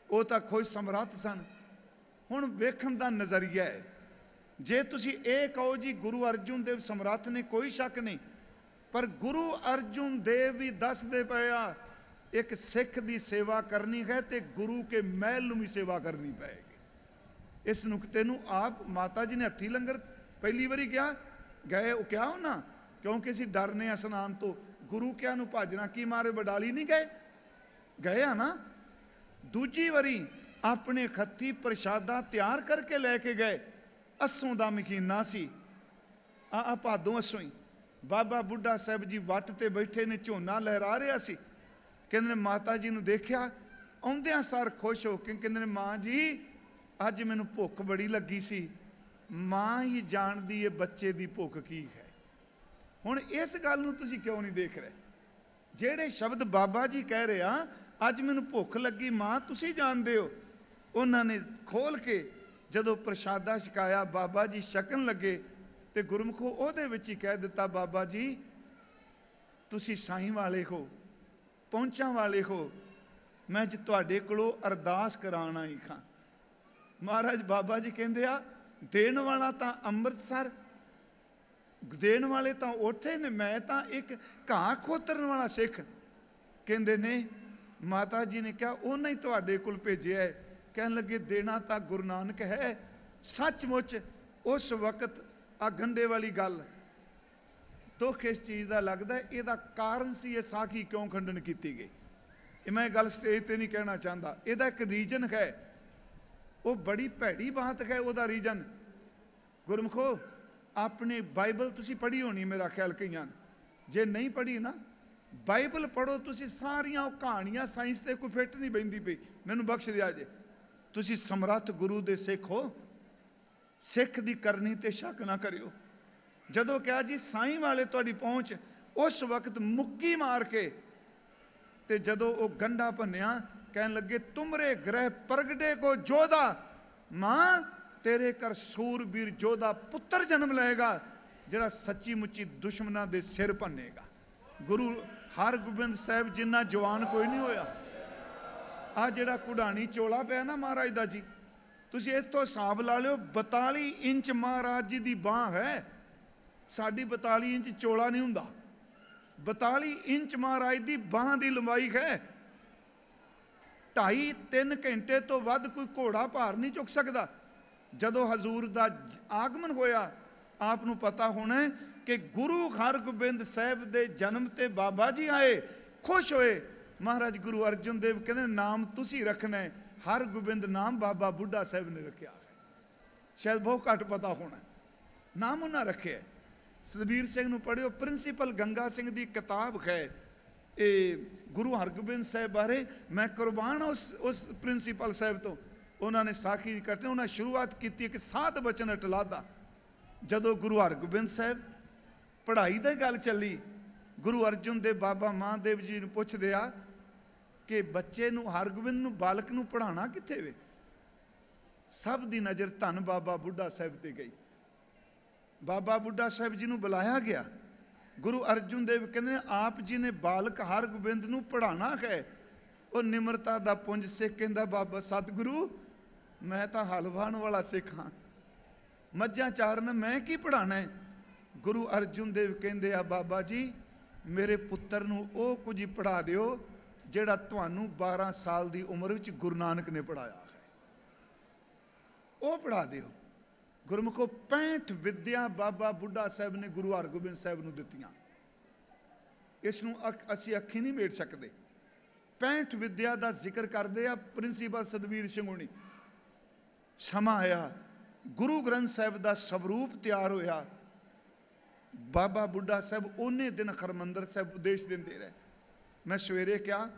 ਉਹ ਤਾਂ ਖੁਦ ਸਮਰੱਥ ਸਨ। ਹੁਣ ਵੇਖਣ ਦਾ ਨਜ਼ਰੀਆ ਹੈ। ਜੇ ਤੁਸੀਂ ਇਹ ਕਹੋ ਜੀ ਗੁਰੂ ਅਰਜੁਨ ਦੇਵ ਸਮਰੱਥ ਨੇ, ਕੋਈ ਸ਼ੱਕ ਨਹੀਂ, ਪਰ ਗੁਰੂ ਅਰਜੁਨ ਦੇਵ ਵੀ ਦੱਸਦੇ ਪਏ ਆ, ਇੱਕ ਸਿੱਖ ਦੀ ਸੇਵਾ ਕਰਨੀ ਹੈ ਤੇ ਗੁਰੂ ਕੇ ਮਹਿਲ ਨੂੰ ਵੀ ਸੇਵਾ ਕਰਨੀ ਪਏਗੀ। ਇਸ ਨੁਕਤੇ ਨੂੰ ਆਪ ਮਾਤਾ ਜੀ ਨੇ ਹੱਥੀ ਲੰਗਰ ਪਹਿਲੀ ਵਾਰੀ ਕਿਹਾ ਗਏ, ਉਹ ਕਿਹਾ ਨਾ, ਕਿਉਂਕਿ ਅਸੀਂ ਡਰਨੇ ਇਸਨਾਨ ਤੋਂ, ਗੁਰੂ ਕਿਆ ਨੂੰ ਭਾਜਣਾ ਕੀ ਮਾਰੇ ਬਡਾਲੀ ਨਹੀਂ ਗਏ, ਗਏ ਆ ਨਾ। ਦੂਜੀ ਵਾਰੀ ਆਪਣੇ ਖੱਤੀ ਪ੍ਰਸ਼ਾਦਾ ਤਿਆਰ ਕਰਕੇ ਲੈ ਕੇ ਗਏ। ਅੱਸੋਂ ਦਾ ਮਹੀਨਾ ਸੀ, ਆ ਭਾਦੋਂ ਅੱਸੋਂ ਹੀ ਬਾਬਾ ਬੁੱਢਾ ਸਾਹਿਬ ਜੀ ਵੱਟ ਤੇ ਬੈਠੇ ਨੇ, ਝੋਨਾ ਲਹਿਰਾ ਰਿਹਾ ਸੀ। ਕਹਿੰਦੇ ਨੇ ਮਾਤਾ ਜੀ ਨੂੰ ਦੇਖਿਆ, ਆਉਂਦਿਆਂ ਸਾਰ ਖੁਸ਼ ਹੋ ਕੇ ਕਹਿੰਦੇ ਨੇ ਮਾਂ ਜੀ ਅੱਜ ਮੈਨੂੰ ਭੁੱਖ ਬੜੀ ਲੱਗੀ ਸੀ, ਮਾਂ ਹੀ ਜਾਣਦੀ ਏ ਬੱਚੇ ਦੀ ਭੁੱਖ ਕੀ ਹੈ। ਹੁਣ ਇਸ ਗੱਲ ਨੂੰ ਤੁਸੀਂ ਕਿਉਂ ਨਹੀਂ ਦੇਖ ਰਹੇ? ਜਿਹੜੇ ਸ਼ਬਦ ਬਾਬਾ ਜੀ ਕਹਿ ਰਹੇ ਆ, ਅੱਜ ਮੈਨੂੰ ਭੁੱਖ ਲੱਗੀ ਮਾਂ ਤੁਸੀਂ ਜਾਣਦੇ ਹੋ। ਉਹਨਾਂ ਨੇ ਖੋਲ ਕੇ ਜਦੋਂ ਪ੍ਰਸ਼ਾਦਾ ਛਕਾਇਆ, ਬਾਬਾ ਜੀ ਛਕਣ ਲੱਗੇ ਤੇ ਗੁਰਮੁਖੋ ਉਹਦੇ ਵਿੱਚ ਹੀ ਕਹਿ ਦਿੱਤਾ, ਬਾਬਾ ਜੀ ਤੁਸੀਂ ਸਾਈਂ ਵਾਲੇ ਹੋ, ਪਹੁੰਚਾਂ ਵਾਲੇ ਹੋ, ਮੈਂ ਅੱਜ ਤੁਹਾਡੇ ਕੋਲੋਂ ਅਰਦਾਸ ਕਰਾਉਣ ਆਈ ਖਾਂ। ਮਹਾਰਾਜ ਬਾਬਾ ਜੀ ਕਹਿੰਦੇ ਆ, ਦੇਣ ਵਾਲਾ ਤਾਂ ਅੰਮ੍ਰਿਤਸਰ, ਦੇਣ ਵਾਲੇ ਤਾਂ ਉੱਥੇ ਨੇ, ਮੈਂ ਤਾਂ ਇੱਕ ਘਾਹ ਖੋਤਰਨ ਵਾਲਾ ਸਿੱਖ। ਕਹਿੰਦੇ ਨੇ ਮਾਤਾ ਜੀ ਨੇ ਕਿਹਾ ਉਹਨਾਂ ਹੀ ਤੁਹਾਡੇ ਕੋਲ ਭੇਜਿਆ ਹੈ। ਕਹਿਣ ਲੱਗੇ ਦੇਣਾ ਤਾਂ ਗੁਰੂ ਨਾਨਕ ਹੈ। ਸੱਚਮੁੱਚ ਉਸ ਵਕਤ ਆ ਗੰਢੇ ਵਾਲੀ ਗੱਲ, ਦੁੱਖ ਇਸ ਚੀਜ਼ ਦਾ ਲੱਗਦਾ ਇਹਦਾ ਕਾਰਨ ਸੀ ਇਹ ਸਾਖੀ ਕਿਉਂ ਖੰਡਨ ਕੀਤੀ ਗਈ। ਇਹ ਮੈਂ ਗੱਲ ਸਟੇਜ ਤੇ ਨਹੀਂ ਕਹਿਣਾ ਚਾਹੁੰਦਾ, ਇਹਦਾ ਇੱਕ ਰੀਜਨ ਹੈ, ਉਹ ਬੜੀ ਭੈੜੀ ਬਾਤ ਹੈ। ਉਹਦਾ ਰੀਜਨ ਗੁਰਮੁਖੋ ਆਪਣੇ ਬਾਈਬਲ ਤੁਸੀਂ ਪੜ੍ਹੀ ਹੋਣੀ ਮੇਰਾ ਖਿਆਲ ਕਈਆਂ ਨੇ, ਜੇ ਨਹੀਂ ਪੜ੍ਹੀ ਨਾ ਬਾਈਬਲ ਪੜ੍ਹੋ ਤੁਸੀਂ, ਸਾਰੀਆਂ ਉਹ ਕਹਾਣੀਆਂ ਸਾਇੰਸ ਤੇ ਕੋਈ ਫਿੱਟ ਨਹੀਂ ਬਹਿੰਦੀ ਪਈ। ਮੈਨੂੰ ਬਖਸ਼ ਦਿਆ ਜੇ, ਤੁਸੀਂ ਸਮਰੱਥ ਗੁਰੂ ਦੇ ਸਿੱਖ ਹੋ, ਸਿੱਖ ਦੀ ਕਰਨੀ ਤੇ ਸ਼ੱਕ ਨਾ ਕਰਿਓ। ਜਦੋਂ ਕਿਹਾ ਜੀ ਸਾਈਂ ਵਾਲੇ ਤੁਹਾਡੀ ਪਹੁੰਚ, ਉਸ ਵਕਤ ਮੁੱਕੀ ਮਾਰ ਕੇ ਤੇ ਜਦੋਂ ਉਹ ਗੰਢਾ ਭੰਨਿਆ, ਕਹਿਣ ਲੱਗੇ ਤੁਮਰੇ ਗ੍ਰਹਿ ਪ੍ਰਗਟੇ ਕੋ ਜੋਧਾ, ਮਾਂ ਤੇਰੇ ਘਰ ਸੂਰਬੀਰ ਜੋਧਾ ਪੁੱਤਰ ਜਨਮ ਲਏਗਾ, ਜਿਹੜਾ ਸੱਚੀ ਮੁੱਚੀ ਦੁਸ਼ਮਣਾਂ ਦੇ ਸਿਰ ਭੰਨੇਗਾ। ਗੁਰੂ ਹਰਗੋਬਿੰਦ ਸਾਹਿਬ ਜਿੰਨਾ ਜਵਾਨ ਕੋਈ ਨਹੀਂ ਹੋਇਆ। ਆ ਜਿਹੜਾ ਕੁਢਾਣੀ ਚੋਲਾ ਪਿਆ ਨਾ ਮਹਾਰਾਜ ਦਾ ਜੀ, ਤੁਸੀਂ ਇੱਥੋਂ ਹਿਸਾਬ ਲਾ ਲਿਓ, 42 ਇੰਚ ਮਹਾਰਾਜ ਜੀ ਦੀ ਬਾਂਹ ਹੈ। ਸਾਡੀ 42 ਇੰਚ ਚੋਲਾ ਨਹੀਂ ਹੁੰਦਾ, 42 ਇੰਚ ਮਹਾਰਾਜ ਦੀ ਬਾਂਹ ਦੀ ਲੰਬਾਈ ਹੈ। 2.5-3 ਘੰਟੇ ਤੋਂ ਵੱਧ ਕੋਈ ਘੋੜਾ ਭਾਰ ਨਹੀਂ ਚੁੱਕ ਸਕਦਾ। ਜਦੋਂ ਹਜ਼ੂਰ ਦਾ ਆਗਮਨ ਹੋਇਆ, ਆਪ ਨੂੰ ਪਤਾ ਹੋਣਾ ਕਿ ਗੁਰੂ ਹਰਗੋਬਿੰਦ ਸਾਹਿਬ ਦੇ ਜਨਮ ਤੇ ਬਾਬਾ ਜੀ ਆਏ, ਖੁਸ਼ ਹੋਏ। ਮਹਾਰਾਜ ਗੁਰੂ ਅਰਜਨ ਦੇਵ ਕਹਿੰਦੇ ਨਾਮ ਤੁਸੀਂ ਰੱਖਣਾ ਹੈ, ਹਰਗੋਬਿੰਦ ਨਾਮ ਬਾਬਾ ਬੁੱਢਾ ਸਾਹਿਬ ਨੇ ਰੱਖਿਆ ਹੈ। ਸ਼ਾਇਦ ਬਹੁਤ ਘੱਟ ਪਤਾ ਹੋਣਾ, ਨਾਮ ਉਹਨਾਂ ਰੱਖਿਆ। ਸਤਬੀਰ ਸਿੰਘ ਨੂੰ ਪੜ੍ਹਿਓ, ਪ੍ਰਿੰਸੀਪਲ ਗੰਗਾ ਸਿੰਘ ਦੀ ਕਿਤਾਬ ਹੈ ਇਹ ਗੁਰੂ ਹਰਗੋਬਿੰਦ ਸਾਹਿਬ ਬਾਰੇ। ਮੈਂ ਕੁਰਬਾਨ ਉਸ ਪ੍ਰਿੰਸੀਪਲ ਸਾਹਿਬ ਤੋਂ। ਉਹਨਾਂ ਨੇ ਸਾਖੀ ਕੱਟੇ, ਉਹਨਾਂ ਸ਼ੁਰੂਆਤ ਕੀਤੀ ਇੱਕ ਸਾਧ ਬਚਨ ਅਟਲਾਦਾ। ਜਦੋਂ ਗੁਰੂ ਹਰਗੋਬਿੰਦ ਸਾਹਿਬ ਪੜ੍ਹਾਈ ਦੀ ਗੱਲ ਚੱਲੀ, ਗੁਰੂ ਅਰਜਨ ਦੇਵ ਬਾਬਾ ਮਹਾਦੇਵ ਜੀ ਨੂੰ ਪੁੱਛਦੇ ਆ ਕਿ ਬੱਚੇ ਨੂੰ, ਹਰਗੋਬਿੰਦ ਨੂੰ, ਬਾਲਕ ਨੂੰ ਪੜ੍ਹਾਉਣਾ ਕਿੱਥੇ ਵੇ? ਸਭ ਦੀ ਨਜ਼ਰ ਧੰਨ ਬਾਬਾ ਬੁੱਢਾ ਸਾਹਿਬ ਤੇ ਗਈ। ਬਾਬਾ ਬੁੱਢਾ ਸਾਹਿਬ ਜੀ ਨੂੰ ਬੁਲਾਇਆ ਗਿਆ। ਗੁਰੂ ਅਰਜਨ ਦੇਵ ਕਹਿੰਦੇ ਨੇ ਆਪ ਜੀ ਨੇ ਬਾਲਕ ਹਰਗੋਬਿੰਦ ਨੂੰ ਪੜ੍ਹਾਉਣਾ ਹੈ। ਉਹ ਨਿਮਰਤਾ ਦਾ ਪੁੰਜ ਸਿੱਖ ਕਹਿੰਦਾ, ਬਾਬਾ ਸਤਿਗੁਰੂ ਮੈਂ ਤਾਂ ਹਲ ਵਾਹਣ ਵਾਲਾ ਸਿੱਖ ਹਾਂ, ਮੱਝਾਂ ਚਾਰਨ ਮੈਂ ਕੀ ਪੜ੍ਹਾਉਣਾ ਹੈ? ਗੁਰੂ ਅਰਜਨ ਦੇਵ ਕਹਿੰਦੇ ਆ ਬਾਬਾ ਜੀ ਮੇਰੇ ਪੁੱਤਰ ਨੂੰ ਉਹ ਕੁਝ ਪੜ੍ਹਾ ਦਿਓ ਜਿਹੜਾ ਤੁਹਾਨੂੰ 12 ਸਾਲ ਦੀ ਉਮਰ ਵਿੱਚ ਗੁਰੂ ਨਾਨਕ ਨੇ ਪੜ੍ਹਾਇਆ ਹੈ, ਉਹ ਪੜ੍ਹਾ ਦਿਓ। ਗੁਰਮੁਖੋ 65 ਵਿਦਿਆ ਬਾਬਾ ਬੁੱਢਾ ਸਾਹਿਬ ਨੇ ਗੁਰੂ ਹਰਗੋਬਿੰਦ ਸਾਹਿਬ ਨੂੰ ਦਿੱਤੀਆਂ। ਇਸ ਨੂੰ ਅਸੀਂ ਅੱਖੀਂ ਨਹੀਂ ਮੇਟ ਸਕਦੇ। 65 ਵਿਦਿਆ ਦਾ ਜ਼ਿਕਰ ਕਰਦੇ ਆ ਪ੍ਰਿੰਸੀਪਲ ਸਤਬੀਰ ਸਿੰਘ ਹੁਣੀ। ਸਮਾਂ ਆਇਆ, ਗੁਰੂ ਗ੍ਰੰਥ ਸਾਹਿਬ ਦਾ ਸਵਰੂਪ ਤਿਆਰ ਹੋਇਆ। ਬਾਬਾ ਬੁੱਢਾ ਸਾਹਿਬ ਉਹਨੇ ਦਿਨ ਹਰਿਮੰਦਰ ਸਾਹਿਬ ਉਪਦੇਸ਼ ਦਿੰਦੇ ਰਹੇ। ਮੈਂ ਸਵੇਰੇ ਕਿਹਾ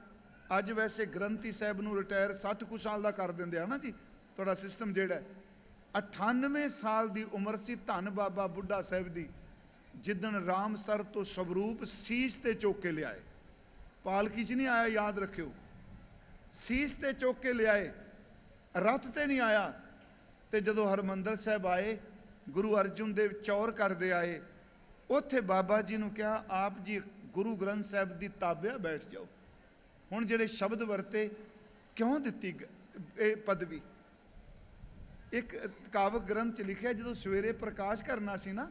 ਅੱਜ ਵੈਸੇ ਗ੍ਰੰਥੀ ਸਾਹਿਬ ਨੂੰ ਰਿਟਾਇਰ 60 ਕੁ ਸਾਲ ਦਾ ਕਰ ਦਿੰਦੇ ਆ ਨਾ ਜੀ, ਤੁਹਾਡਾ ਸਿਸਟਮ ਜਿਹੜਾ ਹੈ। 98 ਸਾਲ ਦੀ ਉਮਰ ਸੀ ਧੰਨ ਬਾਬਾ ਬੁੱਢਾ ਸਾਹਿਬ ਦੀ, ਜਿੱਦਣ ਰਾਮਸਰ ਤੋਂ ਸਵਰੂਪ ਸੀਸ ਤੇ ਚੁੱਕ ਕੇ ਲਿਆਏ। ਪਾਲਕੀ 'ਚ ਨਹੀਂ ਆਇਆ, ਯਾਦ ਰੱਖਿਓ, ਸੀਸ ਤੇ ਚੁੱਕ ਕੇ ਲਿਆਏ, ਰੱਥ ਤੇ ਨਹੀਂ ਆਇਆ। ਤੇ ਜਦੋਂ ਹਰਿਮੰਦਰ ਸਾਹਿਬ ਆਏ, ਗੁਰੂ ਅਰਜਨ ਦੇਵ ਚੌਰ ਕਰਦੇ ਆਏ, ਉੱਥੇ ਬਾਬਾ ਜੀ ਨੂੰ ਕਿਹਾ ਆਪ ਜੀ ਗੁਰੂ ਗ੍ਰੰਥ ਸਾਹਿਬ ਦੀ ਤਾਬਿਆ ਬੈਠ ਜਾਓ। ਹੁਣ ਜਿਹੜੇ ਸ਼ਬਦ ਵਰਤੇ, ਕਿਉਂ ਦਿੱਤੀ ਇਹ ਪਦਵੀ? ਇੱਕ ਕਾਵਕ ਗ੍ਰੰਥ 'ਚ ਲਿਖਿਆ, ਜਦੋਂ ਸਵੇਰੇ ਪ੍ਰਕਾਸ਼ ਕਰਨਾ ਸੀ ਨਾ,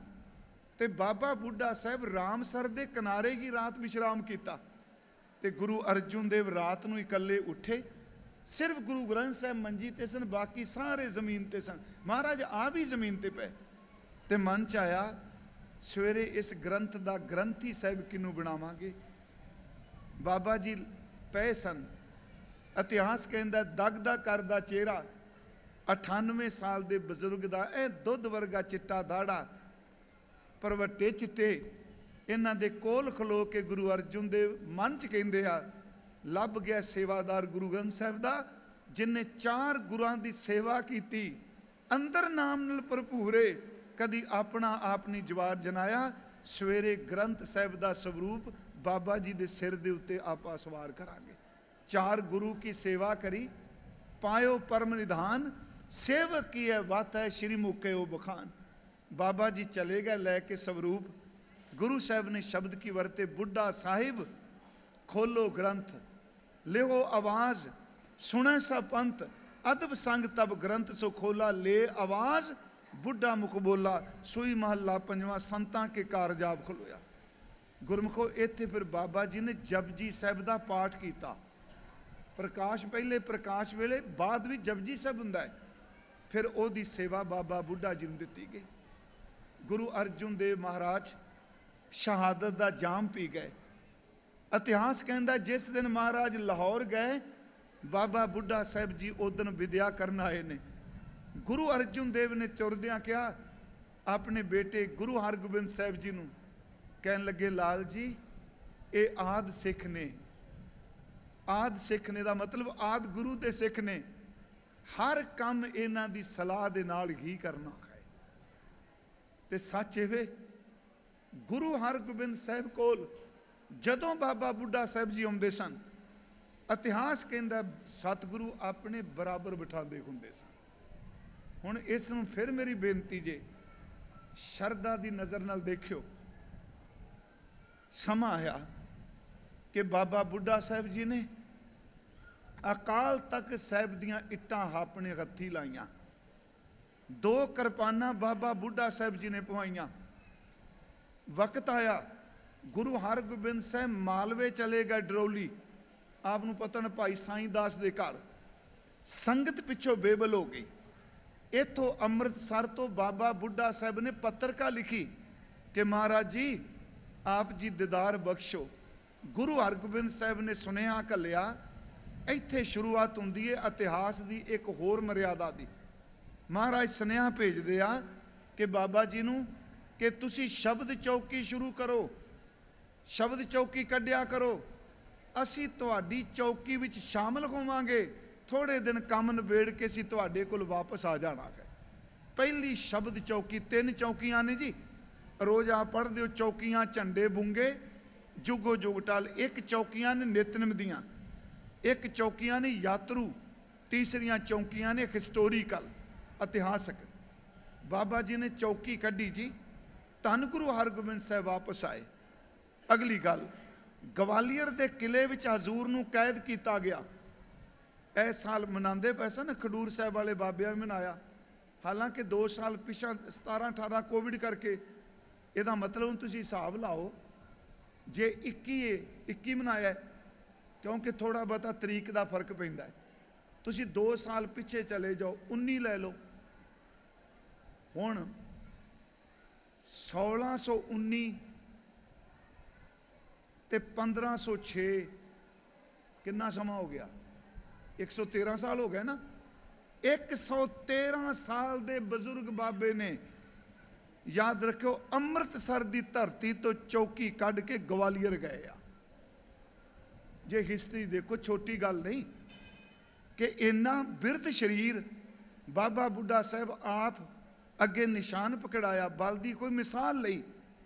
ਤੇ ਬਾਬਾ ਬੁੱਢਾ ਸਾਹਿਬ ਰਾਮਸਰ ਦੇ ਕਿਨਾਰੇ ਹੀ ਰਾਤ ਵਿਸ਼ਰਾਮ ਕੀਤਾ। ਤੇ ਗੁਰੂ ਅਰਜਨ ਦੇਵ ਰਾਤ ਨੂੰ ਇਕੱਲੇ ਉੱਠੇ, ਸਿਰਫ ਗੁਰੂ ਗ੍ਰੰਥ ਸਾਹਿਬ ਮੰਜੀ ਤੇ ਸਨ, ਬਾਕੀ ਸਾਰੇ ਜ਼ਮੀਨ ਤੇ ਸਨ। ਮਹਾਰਾਜ ਆਪ ਹੀ ਜ਼ਮੀਨ ਤੇ ਪਏ। ਤੇ ਮਨ 'ਚ ਆਇਆ ਸਵੇਰੇ ਇਸ ਗ੍ਰੰਥ ਦਾ ਗ੍ਰੰਥੀ ਸਾਹਿਬ ਕਿਹਨੂੰ ਬਣਾਵਾਂਗੇ। ਬਾਬਾ ਜੀ ਪਏ ਸਨ। ਇਤਿਹਾਸ ਕਹਿੰਦਾ ਦਗਦਾ ਕਰਦਾ ਚਿਹਰਾ, 98 ਸਾਲ ਦੇ ਬਜ਼ੁਰਗ ਦਾ, ਇਹ ਦੁੱਧ ਵਰਗਾ ਚਿੱਟਾ ਦਾੜਾ, ਪਰਵੱਟੇ ਚਿੱਟੇ। ਇਹਨਾਂ ਦੇ ਕੋਲ ਖਲੋ ਕੇ ਗੁਰੂ ਅਰਜਨ ਦੇਵ ਮਨ 'ਚ ਕਹਿੰਦੇ ਆ, ਲੱਭ ਗਿਆ ਸੇਵਾਦਾਰ ਗੁਰੂ ਗ੍ਰੰਥ ਸਾਹਿਬ ਦਾ, ਜਿਨਨੇ 4 ਗੁਰਾਂ ਦੀ ਸੇਵਾ ਕੀਤੀ, ਅੰਦਰ ਨਾਮ ਨਾਲ ਭਰਪੂਰੇ, ਕਦੀ ਆਪਣਾ ਆਪ ਨਹੀਂ ਜਵਾਰ ਜਨਾਇਆ। ਸਵੇਰੇ ਗ੍ਰੰਥ ਸਾਹਿਬ ਦਾ ਸਵਰੂਪ ਬਾਬਾ ਜੀ ਦੇ ਸਿਰ ਦੇ ਉੱਤੇ ਆਪਾਂ ਸਵਾਰ ਕਰਾਂਗੇ। 4 ਗੁਰੂ ਕੀ ਸੇਵਾ ਕਰੀ, ਪਾਇਓ ਪਰਮ ਨਿਧਾਨ, ਸੇਵਕ ਕੀ ਹੈ ਵਤ ਹੈ ਸ਼੍ਰੀ ਮੁਕਿਓ ਬਖਾਨ। ਬਾਬਾ ਜੀ ਚਲੇ ਗਏ ਲੈ ਕੇ ਸਵਰੂਪ। ਗੁਰੂ ਸਾਹਿਬ ਨੇ ਸ਼ਬਦ ਕੀ ਵਰਤੇ, ਬੁੱਢਾ ਸਾਹਿਬ ਖੋਲੋ ਗ੍ਰੰਥ, ਲਿਓ ਆਵਾਜ਼, ਸੁਣੇ ਸਭ ਪੰਥ, ਅਦਬ ਸੰਗ ਤਬ ਗ੍ਰੰਥ ਸੋ ਖੋਲਾ, ਲੈ ਆਵਾਜ਼ ਬੁੱਢਾ ਮੁਖ ਬੋਲਾ, ਸੂਈ ਮਹੱਲਾ ਪੰਜਵਾਂ, ਸੰਤਾਂ ਕੇ ਕਾਰਜਾਬ ਖਲੋਇਆ। ਗੁਰਮੁਖੋ ਇੱਥੇ ਫਿਰ ਬਾਬਾ ਜੀ ਨੇ ਜਪਜੀ ਸਾਹਿਬ ਦਾ ਪਾਠ ਕੀਤਾ। ਪ੍ਰਕਾਸ਼ ਪਹਿਲੇ, ਪ੍ਰਕਾਸ਼ ਵੇਲੇ, ਬਾਅਦ ਵੀ ਜਪਜੀ ਸਾਹਿਬ ਹੁੰਦਾ ਹੈ। ਫਿਰ ਉਹਦੀ ਸੇਵਾ ਬਾਬਾ ਬੁੱਢਾ ਜੀ ਨੂੰ ਦਿੱਤੀ ਗਈ। ਗੁਰੂ ਅਰਜਨ ਦੇਵ ਮਹਾਰਾਜ ਸ਼ਹਾਦਤ ਦਾ ਜਾਮ ਪੀ ਗਏ। ਇਤਿਹਾਸ ਕਹਿੰਦਾ ਜਿਸ ਦਿਨ ਮਹਾਰਾਜ ਲਾਹੌਰ ਗਏ, ਬਾਬਾ ਬੁੱਢਾ ਸਾਹਿਬ ਜੀ ਉਸ ਦਿਨ ਵਿਦਿਆ ਕਰਨ ਆਏ ਨੇ। ਗੁਰੂ ਅਰਜਨ ਦੇਵ ਨੇ ਤੁਰਦਿਆਂ ਕਿਹਾ ਆਪਣੇ ਬੇਟੇ ਗੁਰੂ ਹਰਗੋਬਿੰਦ ਸਾਹਿਬ ਜੀ ਨੂੰ, ਕਹਿਣ ਲੱਗੇ ਲਾਲ ਜੀ ਇਹ ਆਦ ਸਿੱਖ ਨੇ। ਆਦ ਸਿੱਖ ਨੇ ਦਾ ਮਤਲਬ ਆਦ ਗੁਰੂ ਦੇ ਸਿੱਖ ਨੇ, ਹਰ ਕੰਮ ਇਹਨਾਂ ਦੀ ਸਲਾਹ ਦੇ ਨਾਲ ਹੀ ਕਰਨਾ ਹੈ। ਤੇ ਸੱਚ ਇਹ, ਗੁਰੂ ਹਰਗੋਬਿੰਦ ਸਾਹਿਬ ਕੋਲ ਜਦੋਂ ਬਾਬਾ ਬੁੱਢਾ ਸਾਹਿਬ ਜੀ ਆਉਂਦੇ ਸਨ, ਇਤਿਹਾਸ ਕਹਿੰਦਾ ਸਤਿਗੁਰੂ ਆਪਣੇ ਬਰਾਬਰ ਬਿਠਾਉਂਦੇ ਹੁੰਦੇ ਸਨ। ਹੁਣ ਇਸ ਨੂੰ ਫਿਰ ਮੇਰੀ ਬੇਨਤੀ ਜੇ, ਸ਼ਰਧਾ ਦੀ ਨਜ਼ਰ ਨਾਲ ਦੇਖਿਓ। ਸਮਾਂ ਆਇਆ ਕਿ ਬਾਬਾ ਬੁੱਢਾ ਸਾਹਿਬ ਜੀ ਨੇ ਅਕਾਲ ਤਖਤ ਸਾਹਿਬ ਦੀਆਂ ਇੱਟਾਂ ਆਪਣੇ ਹੱਥੀ ਲਾਈਆਂ। 2 ਕਿਰਪਾਨਾਂ ਬਾਬਾ ਬੁੱਢਾ ਸਾਹਿਬ ਜੀ ਨੇ ਪਵਾਈਆਂ। ਵਕਤ ਆਇਆ ਗੁਰੂ ਹਰਗੋਬਿੰਦ ਸਾਹਿਬ ਮਾਲਵੇ ਚਲੇ ਗਏ, ਡਰੌਲੀ। ਆਪ ਨੂੰ ਪਤਾ ਨਾ, ਭਾਈ ਸਾਈਂ ਦਾਸ ਦੇ ਘਰ ਸੰਗਤ ਪਿੱਛੋਂ ਬੇਬਲ ਹੋ ਗਈ। ਇੱਥੋਂ ਅੰਮ੍ਰਿਤਸਰ ਤੋਂ ਬਾਬਾ ਬੁੱਢਾ ਸਾਹਿਬ ਨੇ ਪੱਤਰਕਾ ਲਿਖੀ ਕਿ ਮਹਾਰਾਜ ਜੀ ਆਪ ਜੀ ਦੀਦਾਰ ਬਖਸ਼ੋ। ਗੁਰੂ ਹਰਗੋਬਿੰਦ ਸਾਹਿਬ ਨੇ ਸੁਨੇਹਾ ਘੱਲਿਆ। ਇੱਥੇ ਸ਼ੁਰੂਆਤ ਹੁੰਦੀ ਹੈ ਇਤਿਹਾਸ ਦੀ ਇੱਕ ਹੋਰ ਮਰਿਆਦਾ ਦੀ। ਮਹਾਰਾਜ ਸੁਨੇਹਾ ਭੇਜਦੇ ਆ ਕਿ ਬਾਬਾ ਜੀ ਨੂੰ ਕਿ ਤੁਸੀਂ ਸ਼ਬਦ ਚੌਕੀ ਸ਼ੁਰੂ ਕਰੋ, ਸ਼ਬਦ ਚੌਕੀ ਕੱਢਿਆ ਕਰੋ, ਅਸੀਂ ਤੁਹਾਡੀ ਚੌਕੀ ਵਿੱਚ ਸ਼ਾਮਲ ਹੋਵਾਂਗੇ। ਥੋੜੇ ਦਿਨ ਕੰਮ ਨਿਬੇੜ ਕੇ ਅਸੀਂ ਤੁਹਾਡੇ ਕੋਲ ਵਾਪਸ ਆ ਜਾਣਾ ਹੈ। ਪਹਿਲੀ ਸ਼ਬਦ ਚੌਕੀ, 3 ਚੌਕੀਆਂ ਨੇ ਜੀ, ਰੋਜ਼ ਆ ਪੜ੍ਹਦੇ ਹੋ ਚੌਕੀਆਂ ਝੰਡੇ ਬੁੰਗੇ ਜੁਗੋ ਜੁਗ ਟਲ। 1 ਚੌਕੀਆਂ ਨੇ ਨਿਤਨੇਮ ਦੀਆਂ, 1 ਚੌਕੀਆਂ ਨੇ ਯਾਤਰੂ, ਤੀਸਰੀਆਂ ਚੌਕੀਆਂ ਨੇ ਹਿਸਟੋਰੀਕਲ, ਇਤਿਹਾਸਕ। ਬਾਬਾ ਜੀ ਨੇ ਚੌਕੀ ਕੱਢੀ ਜੀ, ਧੰਨ ਗੁਰੂ ਹਰਗੋਬਿੰਦ ਸਾਹਿਬ ਵਾਪਸ ਆਏ। ਅਗਲੀ ਗੱਲ, ਗਵਾਲੀਅਰ ਦੇ ਕਿਲੇ ਵਿੱਚ ਹਜ਼ੂਰ ਨੂੰ ਕੈਦ ਕੀਤਾ ਗਿਆ। ਇਸ ਸਾਲ ਮਨਾਉਂਦੇ ਪਏ ਸਨ, ਖਡੂਰ ਸਾਹਿਬ ਵਾਲੇ ਬਾਬਿਆਂ ਵੀ ਮਨਾਇਆ। ਹਾਲਾਂਕਿ 2 ਸਾਲ ਪਿਛਾ 17-18 ਕੋਵਿਡ ਕਰਕੇ। ਇਹਦਾ ਮਤਲਬ ਹੁਣ ਤੁਸੀਂ ਹਿਸਾਬ ਲਾਓ, ਜੇ 21 ਮਨਾਇਆ, ਕਿਉਂਕਿ ਥੋੜਾ ਬਹੁਤਾ ਤਰੀਕ ਦਾ ਫਰਕ ਪੈਂਦਾ ਹੈ। ਤੁਸੀਂ 2 ਸਾਲ ਪਿੱਛੇ ਚਲੇ ਜਾਓ, 19 ਲੈ ਲਓ। ਹੁਣ 1619 ਤੇ 1506 ਕਿੰਨਾ ਸਮਾਂ ਹੋ ਗਿਆ? 113 ਸਾਲ ਹੋ ਗਏ ਨਾ। 113 ਸਾਲ ਦੇ ਬਜ਼ੁਰਗ ਬਾਬੇ ਨੇ याद रखियो, अमृतसर की धरती तो चौकी कढ़ के ग्वालियर गए आ। जे हिस्टरी देखो, छोटी गल नहीं कि इन्ना बिरध शरीर बाबा बुढ़ा साहब आप अगे निशान पकड़ाया। बल की कोई मिसाल नहीं,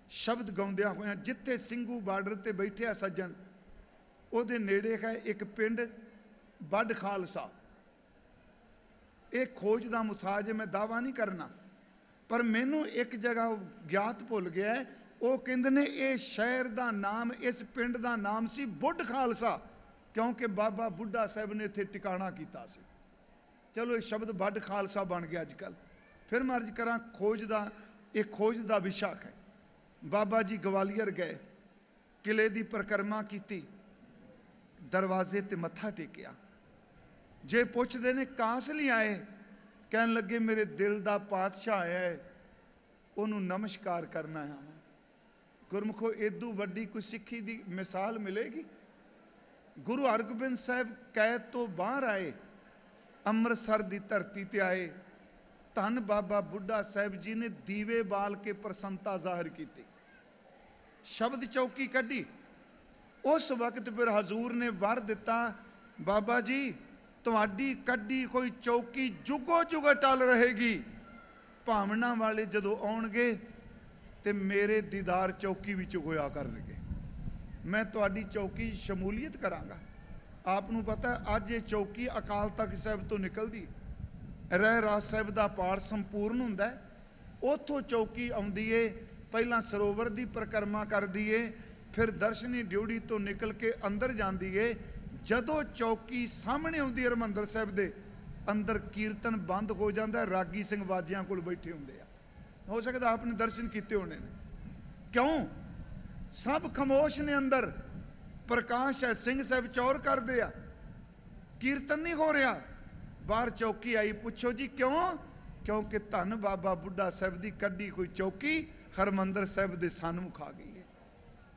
शब्द गाउंदिया होया, जिथे सिंघू बार्डर ते बैठे सज्जन, ਉਹਦੇ नेड़े है एक पिंड बड खालसा। ये खोज का मुथाज मैं दावा नहीं करना, पर मैनू एक जगह ज्ञात भुल गया है। वो कहते ने ये शहर का नाम, इस पिंड का नाम सी बुढ़ खालसा, क्योंकि बाबा बुढ़ा साहब ने इत्थे टिकाणा कीता सी। चलो ये शब्द बड खालसा बन गया अजकल। फिर मैं अर्ज करा, खोज का एक खोज का विषय है। बाबा जी ग्वालियर गए, किले की परिक्रमा की, दरवाजे ते मत्था टेकिया। जे पुछदे ने कास लिए आए, कहन लगे मेरे दिल का पातशाह आया है, उन्होंने नमस्कार करना है। गुरमुखो इदू वड्डी कोई सिक्खी की मिसाल मिलेगी? गुरु हरगोबिंद साहब कैद तो बाहर आए, अमृतसर की धरती ते आए, धन बाबा बुढ़ा साहब जी ने दीवे बाल के प्रसन्नता जाहिर की, शब्द चौकी कढ़ी। उस वक्त फिर हजूर ने वर दिता, बाबा जी तुहाडी कढ़ी कोई चौकी जुगो जुग टल रहेगी। भावना वाले जदों आउणगे ते मेरे दीदार चौकी विच होया करनगे, मैं तुहाडी चौकी शमूलीयत करांगा। आपनूं पता अज ये चौकी अकाल तख्त साहिब तो निकलदी, रहरास साहिब दा पाठ संपूर्ण हुंदा है, उत्थों चौकी आउंदी है, पहला सरोवर की परिक्रमा करदी है, फिर दर्शनी ड्योढ़ी तो निकल के अंदर जाती है। जदों चौकी सामने आउंदी है हरमंदर साहिब दे अंदर, कीर्तन बंद हो जाता है, रागी सिंह वाजियां कोल बैठे होंदे आ। हो सकता आपने दर्शन किए होने ने। क्यों? सब खामोश ने, अंदर प्रकाश है, सिंह साहब चौर करते आ, कीर्तन नहीं हो रहा। बाहर चौकी आई, पूछो जी क्यों? क्योंकि धन बाबा बुढ़ा साहब की कढ़ी कोई चौकी हरमंदर साहब के सन्मुख आ गई है।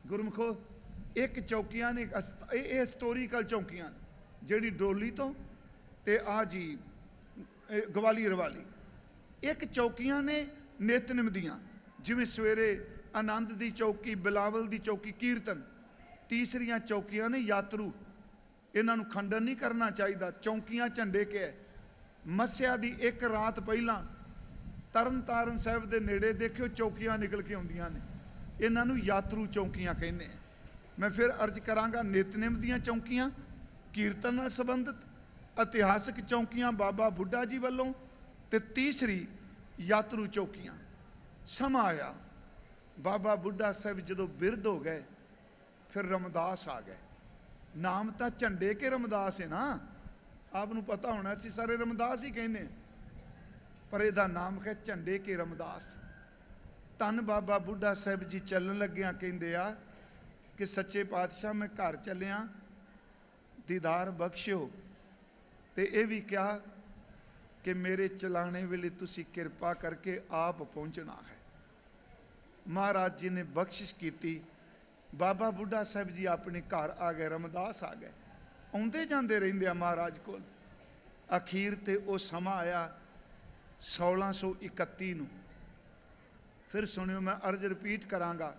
गुरमुखो एक चौकियां ने, ये हिस्टोरीकल चौकियां ने, जिहड़ी डोली तो ते आ जी ग्वालियर वाली। एक चौकियां ने नितनेम दियां, जिवें सवेरे आनंद की चौकी, बिलावल की चौकी कीर्तन। तीसरियां चौकियां ने यात्रू, इन्हां नूं खंडन नहीं करना चाहिए। चौकियां झंडे के है। मस्या की एक रात पहला तरन तारण साहब के नेड़े देखियो चौकियां निकल के आउंदियां ने, इन्हां नूं यात्रू चौकियां कहने हैं। मैं फिर अर्ज करांगा, नितनेम दियां चौकियां, कीर्तन नाल संबंधित, इतिहासक चौकियां बाबा बुढ़ा जी वालों, ते तीसरी यात्रू चौकियां। समा आया, बाबा बुढ़ा साहब जदों बिरध हो गए, फिर रमदास आ गए। नाम तो झंडे के रमदास है ना, आपनूं पता होना, असीं सारे रमदास ही कहने, पर इहदा नाम है झंडे के रमदास। धन बाबा बुढ़ा साहब जी चलन लग्या कहंदे आ कि सच्चे पातशाह मैं घर चलिया, दीदार बख्शियो। ते ये भी कहा कि मेरे चलाने वेले तुसी किरपा करके आप पहुँचना है। महाराज जी ने बख्शिश की, बाबा बुढ़ा साहब जी अपने घर आ गए, रमदास आ गए, आउंदे जांदे रहिंदे आ महाराज कोल। अखीर ते वो समा आया 1631 नूं। फिर सुनियो, मैं अर्ज रिपीट करांगा,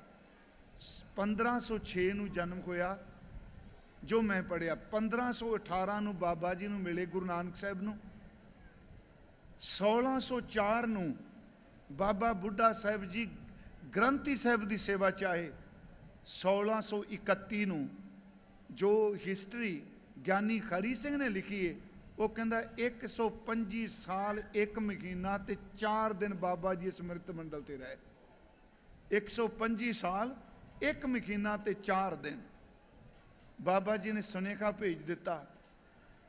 1506 नूं जन्म होया जो मैं पढ़िया। 1518 नूं बाबा जी नूं मिले गुरु नानक साहब नूं। 1604 नूं बाबा बुढ़ा साहब जी ग्रंथी साहब की सेवा चाहे। 1631 नूं जो हिस्टरी ज्ञानी हरी सिंह ने लिखी है, वो कहता 125 साल 1 महीना ते 4 दिन बाबा जी स्मृत मंडल ते रहे। 125 साल 1 महीना ते 4 दिन बाबा जी ने सुनेखा भेज दिता,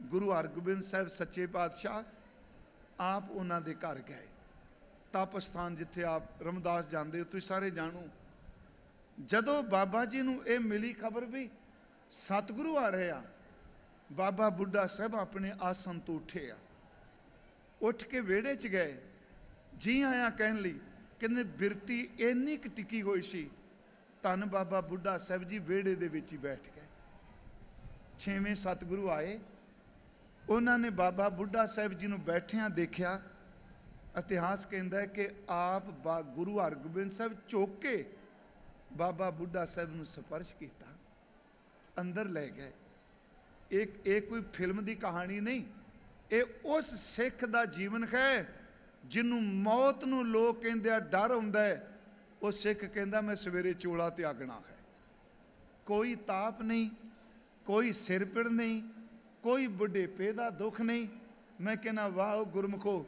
गुरु हरगोबिंद साहब सच्चे पातशाह आप उन्हां दे घर गए। तप स्थान जिथे आप रमदास जाते हो, तुसीं सारे जाणो। जदों बाबा जी नूं ये मिली खबर भी सतगुरु आ रहे आ, बाबा बुढ़ा साहब अपने आसन तो उठे आ, उठ के वेड़े च गए, जी आया कहन लई। कहने बिरती इन्नी क टिकी हुई सी, धन बाबा बुढ़ा साहब जी वेड़े दे विच ही बैठ गए। 6वें सतगुरु आए, उन्होंने बाबा बुढ़ा साहब जी नूं बैठिया देखिया, ਇਤਿਹਾਸ ਕਹਿੰਦਾ ਹੈ ਕਿ ਆਪ ਗੁਰੂ ਹਰਗੋਬਿੰਦ ਸਾਹਿਬ ਝੁਕ ਕੇ ਬਾਬਾ ਬੁੱਢਾ ਸਾਹਿਬ ਨੂੰ ਸਪਰਸ਼ ਕੀਤਾ, ਅੰਦਰ ਲੈ ਗਏ। ਇਹ ਕੋਈ ਫਿਲਮ ਦੀ ਕਹਾਣੀ ਨਹੀਂ, ਇਹ ਉਸ ਸਿੱਖ ਦਾ ਜੀਵਨ ਹੈ ਜਿਹਨੂੰ ਮੌਤ ਨੂੰ ਲੋਕ ਕਹਿੰਦੇ ਆ ਡਰ ਹੁੰਦਾ ਹੈ। ਉਹ ਸਿੱਖ ਕਹਿੰਦਾ ਮੈਂ ਸਵੇਰੇ ਚੋਲਾ ਤਿਆਗਣਾ ਹੈ। ਕੋਈ ਤਾਪ ਨਹੀਂ, ਕੋਈ ਸਿਰ ਪੀੜ ਨਹੀਂ, ਕੋਈ ਬੁਢੇਪੇ ਦਾ ਦੁੱਖ ਨਹੀਂ। ਮੈਂ ਕਹਿੰਦਾ ਵਾਹ ਗੁਰਮੁਖੋ,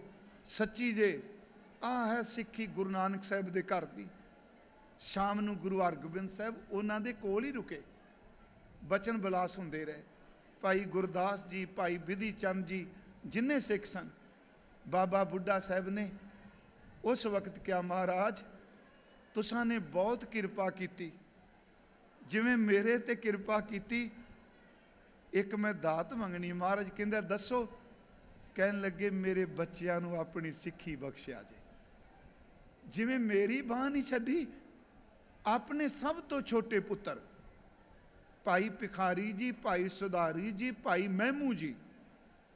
ਸੱਚੀ ਜੇ ਆਹ ਹੈ ਸਿੱਖੀ ਗੁਰੂ ਨਾਨਕ ਸਾਹਿਬ ਦੇ ਘਰ ਦੀ। ਸ਼ਾਮ ਨੂੰ ਗੁਰੂ ਹਰਗੋਬਿੰਦ ਸਾਹਿਬ ਉਹਨਾਂ ਦੇ ਕੋਲ ਹੀ ਰੁਕੇ, ਬਚਨ ਬਿਲਾਸ ਹੁੰਦੇ ਰਹੇ। ਭਾਈ ਗੁਰਦਾਸ ਜੀ, ਭਾਈ ਬਿਧੀ ਚੰਦ ਜੀ, ਜਿੰਨੇ ਸਿੱਖ ਸਨ, ਬਾਬਾ ਬੁੱਢਾ ਸਾਹਿਬ ਨੇ ਉਸ ਵਕਤ ਕਿਹਾ ਮਹਾਰਾਜ ਤੁਸਾਂ ਨੇ ਬਹੁਤ ਕਿਰਪਾ ਕੀਤੀ, ਜਿਵੇਂ ਮੇਰੇ ਤੇ ਕਿਰਪਾ ਕੀਤੀ ਇੱਕ ਮੈਂ ਦਾਤ ਮੰਗਣੀ। ਮਹਾਰਾਜ ਕਹਿੰਦਾ ਦੱਸੋ। ਕਹਿਣ ਲੱਗੇ ਮੇਰੇ ਬੱਚਿਆਂ ਨੂੰ ਆਪਣੀ ਸਿੱਖੀ ਬਖਸ਼ਿਆ ਜੇ। ਜਿਵੇਂ ਮੇਰੀ ਬਾਂਹ ਨਹੀਂ ਛੱਡੀ, ਆਪਣੇ ਸਭ ਤੋਂ ਛੋਟੇ ਪੁੱਤਰ ਭਾਈ ਭਿਖਾਰੀ ਜੀ, ਭਾਈ ਸੁਧਾਰੀ ਜੀ, ਭਾਈ ਮਹਿਮੂ ਜੀ,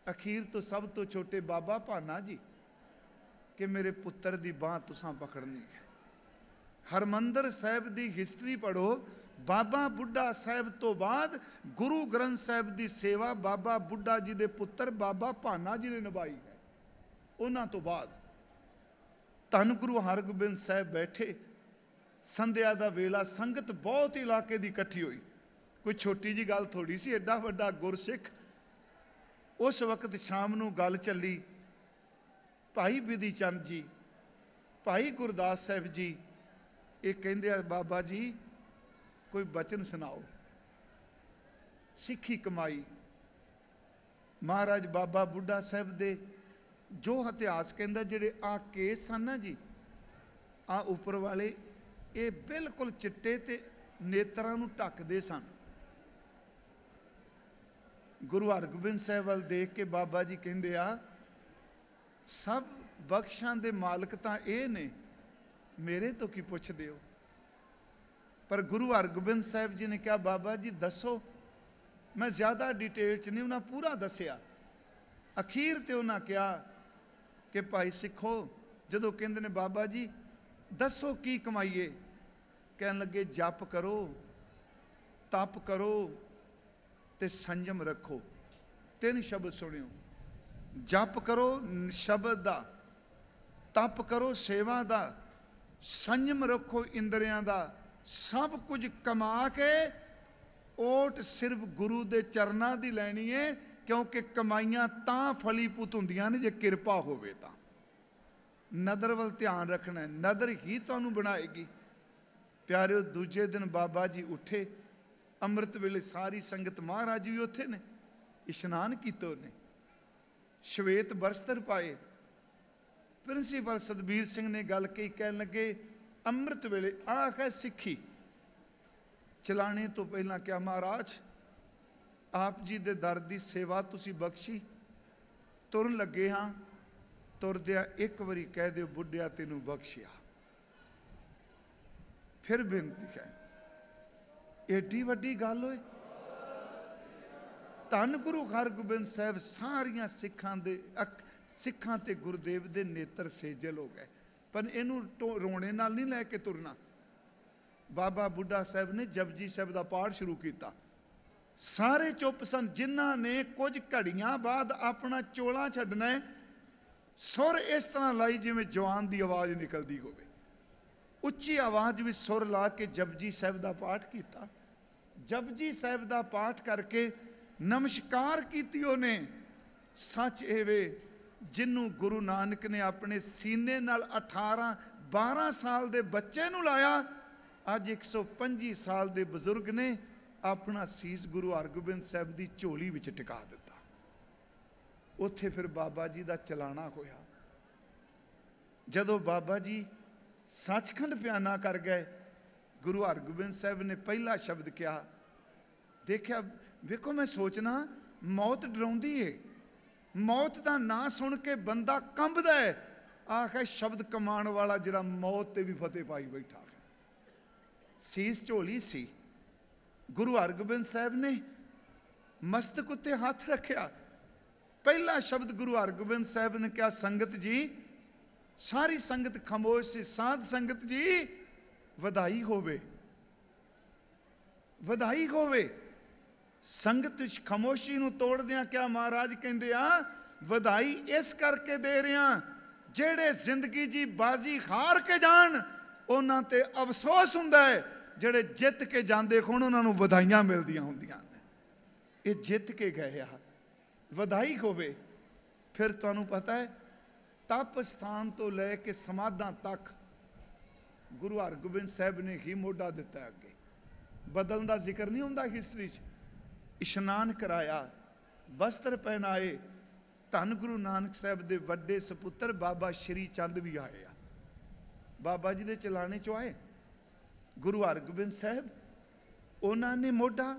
ਅਖੀਰ ਤੋਂ ਸਭ ਤੋਂ ਛੋਟੇ ਬਾਬਾ ਭਾਨਾ ਜੀ, ਕਿ ਮੇਰੇ ਪੁੱਤਰ ਦੀ ਬਾਂਹ ਤੁਸਾਂ ਪਕੜਨੀ ਹੈ। ਹਰਮੰਦਰ ਸਾਹਿਬ ਦੀ ਹਿਸਟਰੀ ਪੜ੍ਹੋ। ਬਾਬਾ ਬੁੱਢਾ ਸਾਹਿਬ ਤੋਂ ਬਾਅਦ ਗੁਰੂ ਗ੍ਰੰਥ ਸਾਹਿਬ ਦੀ ਸੇਵਾ ਬਾਬਾ ਬੁੱਢਾ ਜੀ ਦੇ ਪੁੱਤਰ ਬਾਬਾ ਭਾਨਾ ਜੀ ਨੇ ਨਿਭਾਈ ਹੈ। ਉਹਨਾਂ ਤੋਂ ਬਾਅਦ ਧੰਨ ਗੁਰੂ ਹਰਗੋਬਿੰਦ ਸਾਹਿਬ ਬੈਠੇ, ਸੰਧਿਆ ਦਾ ਵੇਲਾ, ਸੰਗਤ ਬਹੁਤ ਇਲਾਕੇ ਦੀ ਇਕੱਠੀ ਹੋਈ। ਕੋਈ ਛੋਟੀ ਜੀ ਗੱਲ ਥੋੜੀ ਸੀ, ਐਡਾ ਵੱਡਾ ਗੁਰਸਿੱਖ। ਉਸ ਵਕਤ ਸ਼ਾਮ ਨੂੰ ਗੱਲ ਚੱਲੀ, ਭਾਈ ਬਿਧੀ ਚੰਦ ਜੀ, ਭਾਈ ਗੁਰਦਾਸ ਸਾਹਿਬ ਜੀ, ਇਹ ਕਹਿੰਦੇ ਆ ਬਾਬਾ ਜੀ ਕੋਈ ਬਚਨ ਸੁਣਾਓ। ਸਿੱਖੀ ਕਮਾਈ। ਮਹਾਰਾਜ ਬਾਬਾ ਬੁੱਢਾ ਸਾਹਿਬ ਦੇ ਜੋ ਇਤਿਹਾਸ ਕਹਿੰਦਾ, ਜਿਹੜੇ ਆ ਕੇਸ ਸਨ ਨਾ ਜੀ, ਆ ਉੱਪਰ ਵਾਲੇ, ਇਹ ਬਿਲਕੁਲ ਚਿੱਟੇ ਤੇ ਨੇਤਰਾਂ ਨੂੰ ਢੱਕਦੇ ਸਨ। ਗੁਰੂ ਹਰਗੋਬਿੰਦ ਸਾਹਿਬ ਵੱਲ ਦੇਖ ਕੇ ਬਾਬਾ ਜੀ ਕਹਿੰਦੇ ਆ ਸਭ ਬਖਸ਼ਾਂ ਦੇ ਮਾਲਕ ਤਾਂ ਇਹ ਨੇ, ਮੇਰੇ ਤੋਂ ਕੀ ਪੁੱਛਦੇ ਹੋ। ਪਰ ਗੁਰੂ ਹਰਗੋਬਿੰਦ ਸਾਹਿਬ ਜੀ ਨੇ ਕਿਹਾ ਬਾਬਾ ਜੀ ਦੱਸੋ। ਮੈਂ ਜ਼ਿਆਦਾ ਡਿਟੇਲ ਚ ਨਹੀਂ, ਉਹਨਾਂ ਪੂਰਾ ਦੱਸਿਆ। ਅਖੀਰ ਤੇ ਉਹਨਾਂ ਕਿਹਾ ਕਿ ਭਾਈ ਸਿੱਖੋ, ਜਦੋਂ ਕਹਿੰਦੇ ਨੇ ਬਾਬਾ ਜੀ ਦੱਸੋ ਕੀ ਕਮਾਈਏ, ਕਹਿਣ ਲੱਗੇ ਜਪ ਕਰੋ, ਤਪ ਕਰੋ ਤੇ ਸੰਜਮ ਰੱਖੋ। ਤਿੰਨ ਸ਼ਬਦ ਸੁਣਿਓ, ਜਪ ਕਰੋ ਸ਼ਬਦ ਦਾ, ਤਪ ਕਰੋ ਸੇਵਾ ਦਾ, ਸੰਜਮ ਰੱਖੋ ਇੰਦਰੀਆਂ ਦਾ। ਸਭ ਕੁਝ ਕਮਾ ਕੇ ਓਟ ਸਿਰਫ ਗੁਰੂ ਦੇ ਚਰਨਾਂ ਦੀ ਲੈਣੀ ਹੈ, ਕਿਉਂਕਿ ਕਮਾਈਆਂ ਤਾਂ ਫਲੀਭੂਤ ਹੁੰਦੀਆਂ ਨੇ ਜੇ ਕਿਰਪਾ ਹੋਵੇ ਤਾਂ। ਨਦਰ ਵੱਲ ਧਿਆਨ ਰੱਖਣਾ ਹੈ, ਨਦਰ ਹੀ ਤੁਹਾਨੂੰ ਬਣਾਏਗੀ। ਪਿਆਰਿਓ, ਦੂਜੇ ਦਿਨ ਬਾਬਾ ਜੀ ਉੱਠੇ, ਅੰਮ੍ਰਿਤ ਵੇਲੇ ਸਾਰੀ ਸੰਗਤ, ਮਹਾਰਾਜ ਵੀ ਉੱਥੇ ਨੇ, ਇਸ਼ਨਾਨ ਕੀਤਾ ਉਹਨੇ, ਸ਼ਵੇਤ ਬਰਸਤਰ ਪਾਏ। ਪ੍ਰਿੰਸੀਪਲ ਸਤਬੀਰ ਸਿੰਘ ਨੇ ਗੱਲ ਕਹੀ, ਕਹਿਣ ਲੱਗੇ ਅੰਮ੍ਰਿਤ ਵੇਲੇ ਆਹ ਹੈ ਸਿੱਖੀ। ਚਲਾਣੇ ਤੋਂ ਪਹਿਲਾਂ ਕਿਹਾ ਮਹਾਰਾਜ ਆਪ ਜੀ ਦੇ ਦਰ ਦੀ ਸੇਵਾ ਤੁਸੀਂ ਬਖਸ਼ੀ, ਤੁਰਨ ਲੱਗੇ ਹਾਂ, ਤੁਰਦਿਆਂ ਇੱਕ ਵਾਰੀ ਕਹਿ ਦਿਓ ਬੁੱਢਿਆ ਤੈਨੂੰ ਬਖਸ਼ਿਆ। ਫਿਰ ਬੇਨਤੀ ਹੈ, ਏਡੀ ਵੱਡੀ ਗੱਲ ਹੋਏ। ਧੰਨ ਗੁਰੂ ਹਰਗੋਬਿੰਦ ਸਾਹਿਬ ਸਾਰੀਆਂ ਸਿੱਖਾਂ ਤੇ ਗੁਰਦੇਵ ਦੇ ਨੇਤਰ ਸੇਜਲ ਹੋ ਗਏ। ਪਰ ਇਹਨੂੰ ਰੋਣੇ ਨਾਲ ਨਹੀਂ ਲੈ ਕੇ ਤੁਰਨਾ। ਬਾਬਾ ਬੁੱਢਾ ਸਾਹਿਬ ਨੇ ਜਪਜੀ ਸਾਹਿਬ ਦਾ ਪਾਠ ਸ਼ੁਰੂ ਕੀਤਾ। ਸਾਰੇ ਚੁੱਪ ਸਨ। ਜਿਨ੍ਹਾਂ ਨੇ ਕੁਝ ਘੜੀਆਂ ਬਾਅਦ ਆਪਣਾ ਚੋਲਾ ਛੱਡਣਾ ਹੈ, ਸੁਰ ਇਸ ਤਰ੍ਹਾਂ ਲਾਈ ਜਿਵੇਂ ਜਵਾਨ ਦੀ ਆਵਾਜ਼ ਨਿਕਲਦੀ ਹੋਵੇ। ਉੱਚੀ ਆਵਾਜ਼ ਵਿੱਚ ਸੁਰ ਲਾ ਕੇ ਜਪਜੀ ਸਾਹਿਬ ਦਾ ਪਾਠ ਕੀਤਾ। ਜਪਜੀ ਸਾਹਿਬ ਦਾ ਪਾਠ ਕਰਕੇ ਨਮਸਕਾਰ ਕੀਤੀ ਉਹਨੇ। ਸੱਚ ਇਹ ਵੇ, ਜਿਹਨੂੰ ਗੁਰੂ ਨਾਨਕ ਨੇ ਆਪਣੇ ਸੀਨੇ ਨਾਲ 12 ਸਾਲ ਦੇ ਬੱਚੇ ਨੂੰ ਲਾਇਆ, ਅੱਜ 125 ਸਾਲ ਦੇ ਬਜ਼ੁਰਗ ਨੇ ਆਪਣਾ ਸੀਸ ਗੁਰੂ ਹਰਗੋਬਿੰਦ ਸਾਹਿਬ ਦੀ ਝੋਲੀ ਵਿੱਚ ਟਿਕਾ ਦਿੱਤਾ। ਉੱਥੇ ਫਿਰ ਬਾਬਾ ਜੀ ਦਾ ਚਲਾਣਾ ਹੋਇਆ। ਜਦੋਂ ਬਾਬਾ ਜੀ ਸੱਚਖੰਡ ਪਿਆਨਾ ਕਰ ਗਏ, ਗੁਰੂ ਹਰਗੋਬਿੰਦ ਸਾਹਿਬ ਨੇ ਪਹਿਲਾ ਸ਼ਬਦ ਕਿਹਾ। ਦੇਖਿਆ, ਵੇਖੋ ਮੈਂ ਸੋਚਣਾ ਮੌਤ ਡਰਾਉਂਦੀ ਏ। ਮੌਤ ਦਾ ਨਾਂ ਸੁਣ ਕੇ ਬੰਦਾ ਕੰਬਦਾ ਹੈ। ਆਖ ਹੈ ਸ਼ਬਦ ਕਮਾਉਣ ਵਾਲਾ ਜਿਹੜਾ ਮੌਤ ਤੇ ਵੀ ਫਤਿਹ ਪਾਈ ਬੈਠਾ ਹੈ। ਸੀਸ ਝੋਲੀ ਸੀ। ਗੁਰੂ ਹਰਗੋਬਿੰਦ ਸਾਹਿਬ ਨੇ ਮਸਤਕ ਉੱਤੇ ਹੱਥ ਰੱਖਿਆ। ਪਹਿਲਾ ਸ਼ਬਦ ਗੁਰੂ ਹਰਗੋਬਿੰਦ ਸਾਹਿਬ ਨੇ ਕਿਹਾ, ਸੰਗਤ ਜੀ ਸਾਰੀ ਸੰਗਤ ਖਾਮੋਸ਼ ਸੀ। ਸਾਧ ਸੰਗਤ ਜੀ ਵਧਾਈ ਹੋਵੇ, ਵਧਾਈ ਹੋਵੇ। ਸੰਗਤ ਵਿੱਚ ਖਾਮੋਸ਼ੀ ਨੂੰ ਤੋੜਦਿਆਂ ਕਿਆ ਮਹਾਰਾਜ ਕਹਿੰਦੇ ਆ, ਵਧਾਈ ਇਸ ਕਰਕੇ ਦੇ ਰਿਹਾ, ਜਿਹੜੇ ਜ਼ਿੰਦਗੀ ਜੀ ਬਾਜ਼ੀ ਹਾਰ ਕੇ ਜਾਣ ਉਹਨਾਂ ਤੇ ਅਫਸੋਸ ਹੁੰਦਾ ਹੈ, ਜਿਹੜੇ ਜਿੱਤ ਕੇ ਜਾਂਦੇ ਹੋਣ ਉਹਨਾਂ ਨੂੰ ਵਧਾਈਆਂ ਮਿਲਦੀਆਂ ਹੁੰਦੀਆਂ ਨੇ। ਇਹ ਜਿੱਤ ਕੇ ਗਏ ਆ, ਵਧਾਈ ਹੋਵੇ। ਫਿਰ ਤੁਹਾਨੂੰ ਪਤਾ ਹੈ ਤਪ ਸਥਾਨ ਤੋਂ ਲੈ ਕੇ ਸਮਾਧਾਂ ਤੱਕ ਗੁਰੂ ਹਰਗੋਬਿੰਦ ਸਾਹਿਬ ਨੇ ਹੀ ਮੋਢਾ ਦਿੱਤਾ। ਅੱਗੇ ਬਦਲਣ ਦਾ ਜ਼ਿਕਰ ਨਹੀਂ ਹੁੰਦਾ ਹਿਸਟਰੀ 'ਚ। ਇਸ਼ਨਾਨ ਕਰਾਇਆ, ਬਸਤਰ ਪਹਿਨਾਏ। ਧੰਨ ਗੁਰੂ ਨਾਨਕ ਸਾਹਿਬ ਦੇ ਵੱਡੇ ਸਪੁੱਤਰ ਬਾਬਾ ਸ਼੍ਰੀ ਚੰਦ ਵੀ ਆਏ ਆ, ਬਾਬਾ ਜੀ ਦੇ ਚਲਾਣੇ 'ਚੋਂ ਆਏ। ਗੁਰੂ ਹਰਗੋਬਿੰਦ ਸਾਹਿਬ ਉਹਨਾਂ ਨੇ ਮੋਢਾ,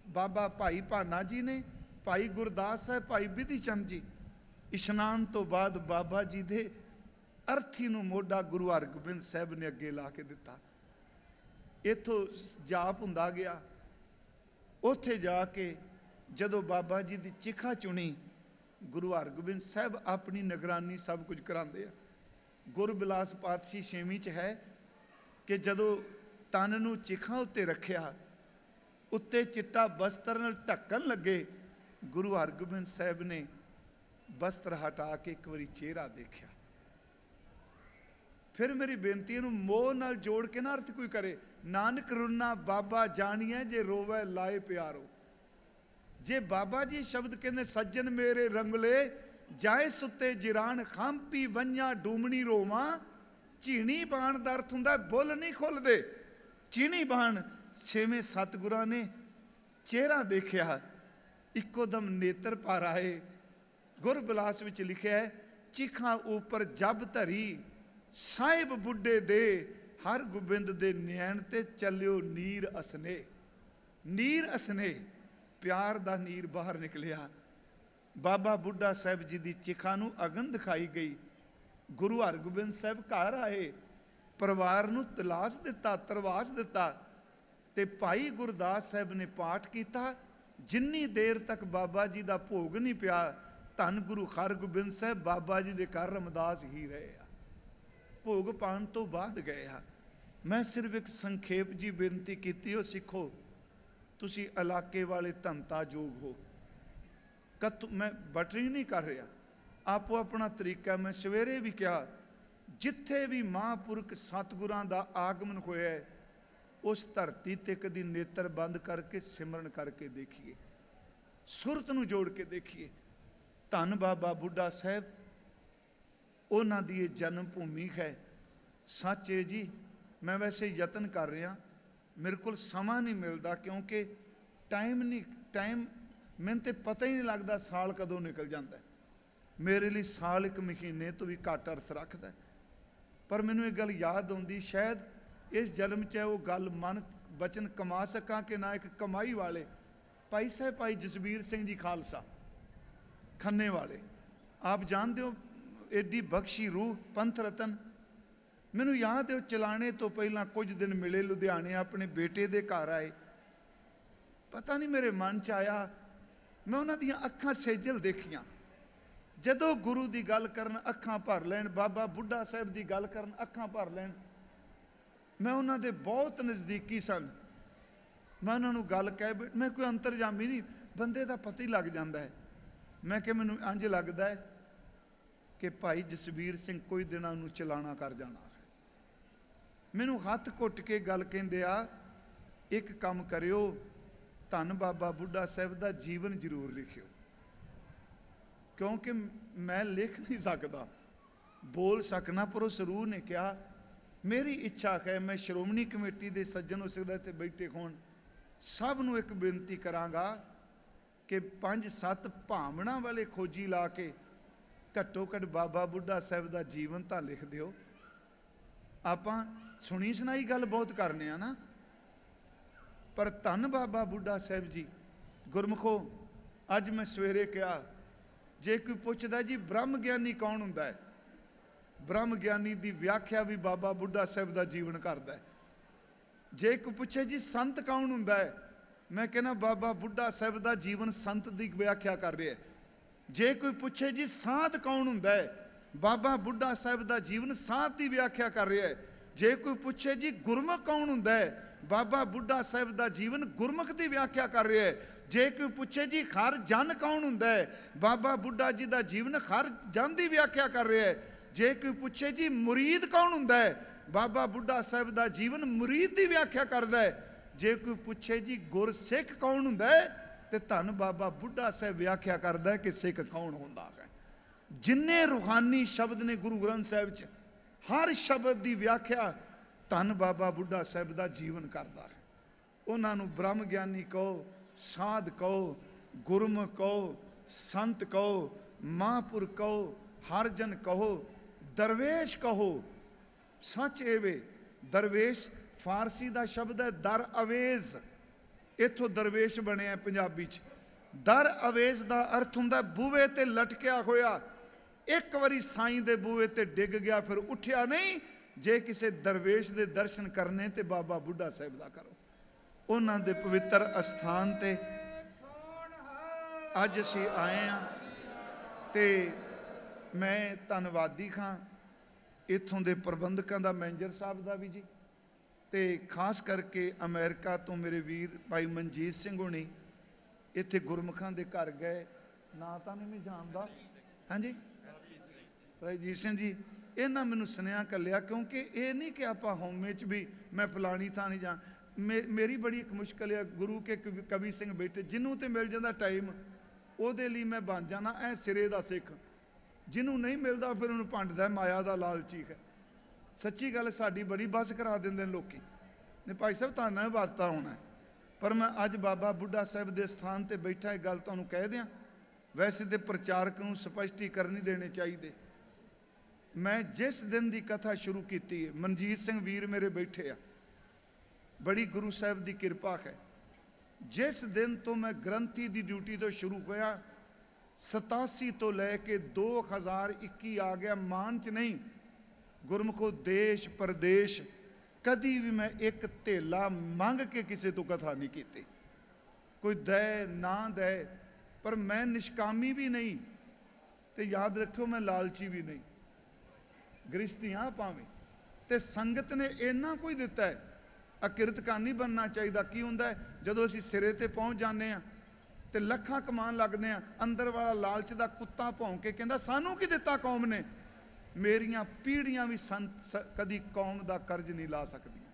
ਬਾਬਾ ਭਾਈ ਭਾਨਾ ਜੀ ਨੇ, ਭਾਈ ਗੁਰਦਾਸ ਸਾਹਿਬ, ਭਾਈ ਬਿਧੀ ਚੰਦ ਜੀ। ਇਸ਼ਨਾਨ ਤੋਂ ਬਾਅਦ ਬਾਬਾ ਜੀ ਦੇ ਅਰਥੀ ਨੂੰ ਮੋਢਾ ਗੁਰੂ ਹਰਗੋਬਿੰਦ ਸਾਹਿਬ ਨੇ ਅੱਗੇ ਲਾ ਕੇ ਦਿੱਤਾ। ਇੱਥੋਂ ਜਾਪ ਹੁੰਦਾ ਗਿਆ। ਉੱਥੇ ਜਾ ਕੇ ਜਦੋਂ ਬਾਬਾ ਜੀ ਦੀ ਚਿਖਾ ਚੁਣੀ, ਗੁਰੂ ਹਰਗੋਬਿੰਦ ਸਾਹਿਬ ਆਪਣੀ ਨਿਗਰਾਨੀ ਸਭ ਕੁਝ ਕਰਾਉਂਦੇ ਆ। ਗੁਰਬਿਲਾਸ ਪਾਤਸ਼ਾਹੀ ਛੇਵੀਂ 'ਚ ਹੈ ਕਿ ਜਦੋਂ ਤਨ ਨੂੰ ਚਿਖਾ ਉੱਤੇ ਰੱਖਿਆ, ਉੱਤੇ ਚਿੱਟਾ ਬਸਤਰ ਨਾਲ ਢੱਕਣ ਲੱਗੇ, ਗੁਰੂ ਹਰਗੋਬਿੰਦ ਸਾਹਿਬ ਨੇ ਬਸਤਰ ਹਟਾ ਕੇ ਇੱਕ ਵਾਰੀ ਚਿਹਰਾ ਦੇਖਿਆ। ਫਿਰ ਮੇਰੀ ਬੇਨਤੀ ਇਹਨੂੰ ਮੋਹ ਨਾਲ ਜੋੜ ਕੇ ਨਾ ਅਰਥ ਕੋਈ ਕਰੇ। ਨਾਨਕ ਰੁਨਾ ਬਾਬਾ ਜਾਣੀਏ, ਜੇ ਰੋਵੇ ਲਾਏ ਪਿਆਰੋ। ਜੇ ਬਾਬਾ ਜੀ ਸ਼ਬਦ ਕਹਿੰਦੇ, ਸੱਜਣ ਮੇਰੇ ਰੰਗਲੇ ਜਾਏ ਸੁੱਤੇ ਜਿਰਾਨ, ਖਾਂਪੀ ਵੰਝਾਂ ਡੂਮਣੀ ਰੋਵਾਂ। ਝੀਣੀ ਬਾਣ ਦਾ ਅਰਥ ਹੁੰਦਾ ਬੁੱਲ ਨਹੀਂ ਖੁੱਲਦੇ। ਚੀਣੀ ਬਾਣ ਛੇਵੇਂ ਸਤਿਗੁਰਾਂ ਨੇ ਚਿਹਰਾ ਦੇਖਿਆ, ਇੱਕੋ ਦਮ ਨੇਤਰ ਭਰ ਆਏ। ਗੁਰਬਿਲਾਸ ਵਿੱਚ ਲਿਖਿਆ ਹੈ, ਚਿਖਾਂ ਉੱਪਰ ਜਬ ਧਰੀ ਸਾਹਿਬ ਬੁੱਢੇ ਦੇ, ਹਰ ਗੋਬਿੰਦ ਦੇ ਨੈਣ ਤੇ ਚੱਲਿਓ ਨੀਰ ਅਸਨੇ। ਨੀਰ ਅਸਨੇ, ਪਿਆਰ ਦਾ ਨੀਰ ਬਾਹਰ ਨਿਕਲਿਆ। ਬਾਬਾ ਬੁੱਢਾ ਸਾਹਿਬ ਜੀ ਦੀ ਚਿਖਾ ਨੂੰ ਅਗਨ ਦਿਖਾਈ ਗਈ। ਗੁਰੂ ਹਰਗੋਬਿੰਦ ਸਾਹਿਬ ਘਰ ਆਏ, ਪਰਿਵਾਰ ਨੂੰ ਤਲਾਸ਼ ਦਿੱਤਾ, ਤਰਵਾਸ ਦਿੱਤਾ, ਤੇ ਭਾਈ ਗੁਰਦਾਸ ਸਾਹਿਬ ਨੇ ਪਾਠ ਕੀਤਾ। ਜਿੰਨੀ ਦੇਰ ਤੱਕ ਬਾਬਾ ਜੀ ਦਾ ਭੋਗ ਨਹੀਂ ਪਿਆ, ਧੰਨ ਗੁਰੂ ਹਰਗੋਬਿੰਦ ਸਾਹਿਬ ਬਾਬਾ ਜੀ ਦੇ ਘਰ ਰਮਦਾਸ ਹੀ ਰਹੇ ਆ। ਭੋਗ ਪਾਉਣ ਤੋਂ ਬਾਅਦ ਗਏ ਆ। ਮੈਂ ਸਿਰਫ ਇੱਕ ਸੰਖੇਪ ਜੀ ਬੇਨਤੀ ਕੀਤੀ, ਉਹ ਸਿੱਖੋ। ਤੁਸੀਂ ਇਲਾਕੇ ਵਾਲੇ ਧੰਤਾ ਯੋਗ ਹੋ। ਮੈਂ ਬਟਰਿੰਗ ਨਹੀਂ ਕਰ ਰਿਹਾ, ਆਪੋ ਆਪਣਾ ਤਰੀਕਾ। ਮੈਂ ਸਵੇਰੇ ਵੀ ਕਿਹਾ, ਜਿੱਥੇ ਵੀ ਮਹਾਂਪੁਰਖ ਸਤਿਗੁਰਾਂ ਦਾ ਆਗਮਨ ਹੋਇਆ, ਉਸ ਧਰਤੀ ਤੇ ਕਦੀ ਨੇਤਰ ਬੰਦ ਕਰਕੇ ਸਿਮਰਨ ਕਰਕੇ ਦੇਖੀਏ, ਸੁਰਤ ਨੂੰ ਜੋੜ ਕੇ ਦੇਖੀਏ। ਧੰਨ ਬਾਬਾ ਬੁੱਢਾ ਸਾਹਿਬ, ਉਹਨਾਂ ਦੀ ਇਹ ਜਨਮ ਭੂਮੀ ਹੈ। ਸੱਚ ਹੈ ਜੀ, ਮੈਂ ਵੈਸੇ ਯਤਨ ਕਰ ਰਿਹਾ, ਮੇਰੇ ਕੋਲ ਸਮਾਂ ਨਹੀਂ ਮਿਲਦਾ, ਕਿਉਂਕਿ ਟਾਈਮ ਮੈਨੂੰ ਤੇ ਪਤਾ ਹੀ ਨਹੀਂ ਲੱਗਦਾ ਸਾਲ ਕਦੋਂ ਨਿਕਲ ਜਾਂਦਾ। ਮੇਰੇ ਲਈ ਸਾਲ ਇੱਕ ਮਹੀਨੇ ਤੋਂ ਵੀ ਘੱਟ ਅਰਥ ਰੱਖਦਾ। ਪਰ ਮੈਨੂੰ ਇਹ ਗੱਲ ਯਾਦ ਆਉਂਦੀ, ਸ਼ਾਇਦ ਇਸ ਜਨਮ 'ਚ ਉਹ ਗੱਲ ਮਨ ਬਚਨ ਕਮਾ ਸਕਾਂ ਕਿ ਨਾ। ਇੱਕ ਕਮਾਈ ਵਾਲੇ ਭਾਈ ਸਾਹਿਬ, ਭਾਈ ਜਸਬੀਰ ਸਿੰਘ ਜੀ ਖਾਲਸਾ ਖੰਨੇ ਵਾਲੇ, ਆਪ ਜਾਣਦੇ ਹੋ, ਐਡੀ ਬਖਸ਼ੀ ਰੂਹ, ਪੰਥ ਰਤਨ। ਮੈਨੂੰ ਯਾਦ ਹੈ ਉਹ ਚਲਾਣੇ ਤੋਂ ਪਹਿਲਾਂ ਕੁਝ ਦਿਨ ਮਿਲੇ, ਲੁਧਿਆਣੇ ਆਪਣੇ ਬੇਟੇ ਦੇ ਘਰ ਆਏ। ਪਤਾ ਨਹੀਂ ਮੇਰੇ ਮਨ 'ਚ ਆਇਆ, ਮੈਂ ਉਹਨਾਂ ਦੀਆਂ ਅੱਖਾਂ ਸੇਜਲ ਦੇਖੀਆਂ। ਜਦੋਂ ਗੁਰੂ ਦੀ ਗੱਲ ਕਰਨ ਅੱਖਾਂ ਭਰ ਲੈਣ, ਬਾਬਾ ਬੁੱਢਾ ਸਾਹਿਬ ਦੀ ਗੱਲ ਕਰਨ ਅੱਖਾਂ ਭਰ ਲੈਣ। ਮੈਂ ਉਹਨਾਂ ਦੇ ਬਹੁਤ ਨਜ਼ਦੀਕੀ ਸਨ। ਮੈਂ ਉਹਨਾਂ ਨੂੰ ਗੱਲ ਕਹਿ, ਮੈਂ ਕੋਈ ਅੰਤਰਜਾਮੀ ਨਹੀਂ, ਬੰਦੇ ਦਾ ਪਤਾ ਹੀ ਲੱਗ ਜਾਂਦਾ ਹੈ। ਮੈਂ ਕਿਹਾ ਮੈਨੂੰ ਇੰਝ ਲੱਗਦਾ ਹੈ ਕਿ ਭਾਈ ਜਸਬੀਰ ਸਿੰਘ ਕੋਈ ਦਿਨਾਂ ਨੂੰ ਚਲਾਣਾ ਕਰ ਜਾਣਾ। ਮੈਨੂੰ ਹੱਥ ਘੁੱਟ ਕੇ ਗੱਲ ਕਹਿੰਦੇ ਆ, ਇੱਕ ਕੰਮ ਕਰਿਓ, ਧੰਨ ਬਾਬਾ ਬੁੱਢਾ ਸਾਹਿਬ ਦਾ ਜੀਵਨ ਜ਼ਰੂਰ ਲਿਖਿਓ, ਕਿਉਂਕਿ ਮੈਂ ਲਿਖ ਨਹੀਂ ਸਕਦਾ, ਬੋਲ ਸਕਣਾ। ਪਰ ਉਸ ਰੂਹ ਨੇ ਕਿਹਾ, ਮੇਰੀ ਇੱਛਾ ਹੈ, ਮੈਂ ਸ਼੍ਰੋਮਣੀ ਕਮੇਟੀ ਦੇ ਸੱਜਣ ਹੋ ਸਕਦਾ ਇੱਥੇ ਬੈਠੇ ਹੋਣ, ਸਭ ਨੂੰ ਇੱਕ ਬੇਨਤੀ ਕਰਾਂਗਾ ਕਿ 5-7 ਭਾਵਨਾ ਵਾਲੇ ਖੋਜੀ ਲਾ ਕੇ ਘੱਟੋ ਘੱਟ ਬਾਬਾ ਬੁੱਢਾ ਸਾਹਿਬ ਦਾ ਜੀਵਨ ਤਾਂ ਲਿਖ ਦਿਓ। ਆਪਾਂ ਸੁਣੀ ਸੁਣਾਈ ਗੱਲ ਬਹੁਤ ਕਰਨੇ ਆ ਨਾ, ਪਰ ਧੰਨ ਬਾਬਾ ਬੁੱਢਾ ਸਾਹਿਬ ਜੀ। ਗੁਰਮੁਖੋ, ਅੱਜ ਮੈਂ ਸਵੇਰੇ ਕਿਹਾ, ਜੇ ਕੋਈ ਪੁੱਛਦਾ ਜੀ ਬ੍ਰਹਮ ਗਿਆਨੀ ਕੌਣ ਹੁੰਦਾ ਹੈ, ਬ੍ਰਹਮ ਗਿਆਨੀ ਦੀ ਵਿਆਖਿਆ ਵੀ ਬਾਬਾ ਬੁੱਢਾ ਸਾਹਿਬ ਦਾ ਜੀਵਨ ਕਰਦਾ ਹੈ। ਜੇ ਕੋਈ ਪੁੱਛੇ ਜੀ ਸੰਤ ਕੌਣ ਹੁੰਦਾ ਹੈ, ਮੈਂ ਕਹਿੰਦਾ ਬਾਬਾ ਬੁੱਢਾ ਸਾਹਿਬ ਦਾ ਜੀਵਨ ਸੰਤ ਦੀ ਵਿਆਖਿਆ ਕਰ ਰਿਹਾ ਹੈ। ਜੇ ਕੋਈ ਪੁੱਛੇ ਜੀ ਸਾਧ ਕੌਣ ਹੁੰਦਾ ਹੈ, ਬਾਬਾ ਬੁੱਢਾ ਸਾਹਿਬ ਦਾ ਜੀਵਨ ਸਾਧ ਦੀ ਵਿਆਖਿਆ ਕਰ ਰਿਹਾ ਹੈ। ਜੇ ਕੋਈ ਪੁੱਛੇ ਜੀ ਗੁਰਮੁਖ ਕੌਣ ਹੁੰਦਾ ਹੈ, ਬਾਬਾ ਬੁੱਢਾ ਸਾਹਿਬ ਦਾ ਜੀਵਨ ਗੁਰਮੁਖ ਦੀ ਵਿਆਖਿਆ ਕਰ ਰਿਹਾ ਹੈ। ਜੇ ਕੋਈ ਪੁੱਛੇ ਜੀ ਹਰ ਜਨ ਕੌਣ ਹੁੰਦਾ ਹੈ, ਬਾਬਾ ਬੁੱਢਾ ਜੀ ਦਾ ਜੀਵਨ ਹਰ ਜਨ ਦੀ ਵਿਆਖਿਆ ਕਰ ਰਿਹਾ ਹੈ। ਜੇ ਕੋਈ ਪੁੱਛੇ ਜੀ ਮੁਰੀਦ ਕੌਣ ਹੁੰਦਾ ਹੈ, ਬਾਬਾ ਬੁੱਢਾ ਸਾਹਿਬ ਦਾ ਜੀਵਨ ਮੁਰੀਦ ਦੀ ਵਿਆਖਿਆ ਕਰਦਾ ਹੈ। ਜੇ ਕੋਈ ਪੁੱਛੇ ਜੀ ਗੁਰਸਿੱਖ ਕੌਣ ਹੁੰਦਾ ਹੈ, ਤੇ ਧੰਨ ਬਾਬਾ ਬੁੱਢਾ ਸਾਹਿਬ ਵਿਆਖਿਆ ਕਰਦਾ ਹੈ ਕਿ ਸਿੱਖ ਕੌਣ ਹੁੰਦਾ ਹੈ। ਜਿੰਨੇ ਰੂਹਾਨੀ ਸ਼ਬਦ ਨੇ ਗੁਰੂ ਗ੍ਰੰਥ ਸਾਹਿਬ 'ਚ, ਹਰ ਸ਼ਬਦ ਦੀ ਵਿਆਖਿਆ ਧੰਨ ਬਾਬਾ ਬੁੱਢਾ ਸਾਹਿਬ ਦਾ ਜੀਵਨ ਕਰਦਾ ਹੈ। ਉਹਨਾਂ ਨੂੰ ਬ੍ਰਹਮ ਗਿਆਨੀ ਕਹੋ, ਸਾਧ ਕਹੋ, ਗੁਰਮੁਖ ਕਹੋ, ਸੰਤ ਕਹੋ, ਮਹਾਂਪੁਰ ਕਹੋ, ਹਰਜਨ ਕਹੋ, ਦਰਵੇਸ਼ ਕਹੋ। ਸੱਚ ਇਹ ਵੇ, ਦਰਵੇਸ਼ ਫਾਰਸੀ ਦਾ ਸ਼ਬਦ ਹੈ ਦਰ ਅਵੇਜ਼, ਇੱਥੋਂ ਦਰਵੇਸ਼ ਬਣਿਆ ਪੰਜਾਬੀ 'ਚ। ਦਰ ਅਵੇਜ਼ ਦਾ ਅਰਥ ਹੁੰਦਾ ਬੂਹੇ ਤੇ ਲਟਕਿਆ ਹੋਇਆ। ਇੱਕ ਵਾਰੀ ਸਾਈਂ ਦੇ ਬੂਹੇ ਤੇ ਡਿੱਗ ਗਿਆ, ਫਿਰ ਉੱਠਿਆ ਨਹੀਂ। ਜੇ ਕਿਸੇ ਦਰਵੇਸ਼ ਦੇ ਦਰਸ਼ਨ ਕਰਨੇ ਤੇ ਬਾਬਾ ਬੁੱਢਾ ਸਾਹਿਬ ਦਾ ਕਰੋ। ਉਹਨਾਂ ਦੇ ਪਵਿੱਤਰ ਅਸਥਾਨ ਤੇ ਅੱਜ ਅਸੀਂ ਆਏ ਹਾਂ ਤੇ ਮੈਂ ਧੰਨਵਾਦੀ ਖਾਂ ਇੱਥੋਂ ਦੇ ਪ੍ਰਬੰਧਕਾਂ ਦਾ, ਮੈਨੇਜਰ ਸਾਹਿਬ ਦਾ ਵੀ ਜੀ, ਤੇ ਖਾਸ ਕਰਕੇ ਅਮਰੀਕਾ ਤੋਂ ਮੇਰੇ ਵੀਰ ਭਾਈ ਮਨਜੀਤ ਸਿੰਘ ਹੋਣੀ ਇੱਥੇ ਗੁਰਮੁਖਾਂ ਦੇ ਘਰ ਗਏ। ਨਾਂ ਤਾਂ ਨਹੀਂ ਮੈਂ ਜਾਣਦਾ, ਹਾਂਜੀ ਭਾਈ ਜੀਤ ਸਿੰਘ ਜੀ। ਇਹਨਾਂ ਮੈਨੂੰ ਸੁਨੇਹਾ ਘੱਲਿਆ, ਕਿਉਂਕਿ ਇਹ ਨਹੀਂ ਕਿ ਆਪਾਂ ਹਉਮੈ 'ਚ ਵੀ ਮੈਂ ਫਲਾਣੀ ਥਾਂ ਨਹੀਂ ਜਾ। ਮੇਰੀ ਬੜੀ ਇੱਕ ਮੁਸ਼ਕਲ ਹੈ, ਗੁਰੂ ਕੇ ਕਵੀ ਸਿੰਘ ਬੈਠੇ, ਜਿਹਨੂੰ ਤੇ ਮਿਲ ਜਾਂਦਾ ਟਾਈਮ ਉਹਦੇ ਲਈ ਮੈਂ ਬਣ ਜਾਣਾ ਐ ਸਿਰੇ ਦਾ ਸਿੱਖ। ਜਿਹਨੂੰ ਨਹੀਂ ਮਿਲਦਾ ਫਿਰ ਉਹਨੂੰ ਭੰਡਦਾ, ਮਾਇਆ ਦਾ ਲਾਲਚੀ ਹੈ। ਸੱਚੀ ਗੱਲ, ਸਾਡੀ ਬੜੀ ਬੱਸ ਕਰਾ ਦਿੰਦੇ ਨੇ ਲੋਕੀ। ਨੇ ਭਾਈ ਸਾਹਿਬ ਤੁਹਾਨੂੰ ਵਾਸਤਾ ਹੋਣਾ। ਪਰ ਮੈਂ ਅੱਜ ਬਾਬਾ ਬੁੱਢਾ ਸਾਹਿਬ ਦੇ ਸਥਾਨ ਤੇ ਬੈਠਾ ਇਹ ਗੱਲ ਤੁਹਾਨੂੰ ਕਹਿ ਦਿਆਂ। ਵੈਸੇ ਤੇ ਪ੍ਰਚਾਰਕ ਨੂੰ ਸਪਸ਼ਟੀਕਰਨ ਨਹੀਂ ਦੇਣੇ ਚਾਹੀਦੇ। ਮੈਂ ਜਿਸ ਦਿਨ ਦੀ ਕਥਾ ਸ਼ੁਰੂ ਕੀਤੀ ਹੈ, ਮਨਜੀਤ ਸਿੰਘ ਵੀਰ ਮੇਰੇ ਬੈਠੇ ਆ, ਬੜੀ ਗੁਰੂ ਸਾਹਿਬ ਦੀ ਕਿਰਪਾ ਹੈ। ਜਿਸ ਦਿਨ ਤੋਂ ਮੈਂ ਗ੍ਰੰਥੀ ਦੀ ਡਿਊਟੀ ਤੋਂ ਸ਼ੁਰੂ ਹੋਇਆ, 87 ਤੋਂ ਲੈ ਕੇ 2021 ਆ ਗਿਆ, ਮਾਨ 'ਚ ਨਹੀਂ। ਗੁਰਮੁਖੋ ਦੇਸ਼ ਪ੍ਰਦੇਸ਼ ਕਦੀ ਵੀ ਮੈਂ ਇੱਕ ਧੇਲਾ ਮੰਗ ਕੇ ਕਿਸੇ ਤੋਂ ਕਥਾ ਨਹੀਂ ਕੀਤੀ। ਕੋਈ ਦੈ ਨਾ ਦੈ, ਪਰ ਮੈਂ ਨਿਸ਼ਕਾਮੀ ਵੀ ਨਹੀਂ ਤੇ ਯਾਦ ਰੱਖਿਓ ਮੈਂ ਲਾਲਚੀ ਵੀ ਨਹੀਂ। ਗ੍ਰਸਤੀਆਂ ਭਾਵੇਂ ਤੇ ਸੰਗਤ ਨੇ ਇੰਨਾ ਕੋਈ ਦਿੱਤਾ ਹੈ। ਅਕਿਰਤਕਾਨ ਨਹੀਂ ਬਣਨਾ ਚਾਹੀਦਾ। ਕੀ ਹੁੰਦਾ ਹੈ ਜਦੋਂ ਅਸੀਂ ਸਿਰੇ ਤੇ ਪਹੁੰਚ ਜਾਂਦੇ ਹਾਂ ਤੇ ਲੱਖਾਂ ਕਮਾਉਣ ਲੱਗਦੇ ਹਾਂ, ਅੰਦਰ ਵਾਲਾ ਲਾਲਚ ਦਾ ਕੁੱਤਾ ਭੌਂਕ ਕੇ ਕਹਿੰਦਾ ਸਾਨੂੰ ਕੀ ਦਿੱਤਾ ਕੌਮ ਨੇ। ਮੇਰੀਆਂ ਪੀੜ੍ਹੀਆਂ ਵੀ ਕਦੀ ਕੌਮ ਦਾ ਕਰਜ਼ ਨਹੀਂ ਲਾ ਸਕਦੀਆਂ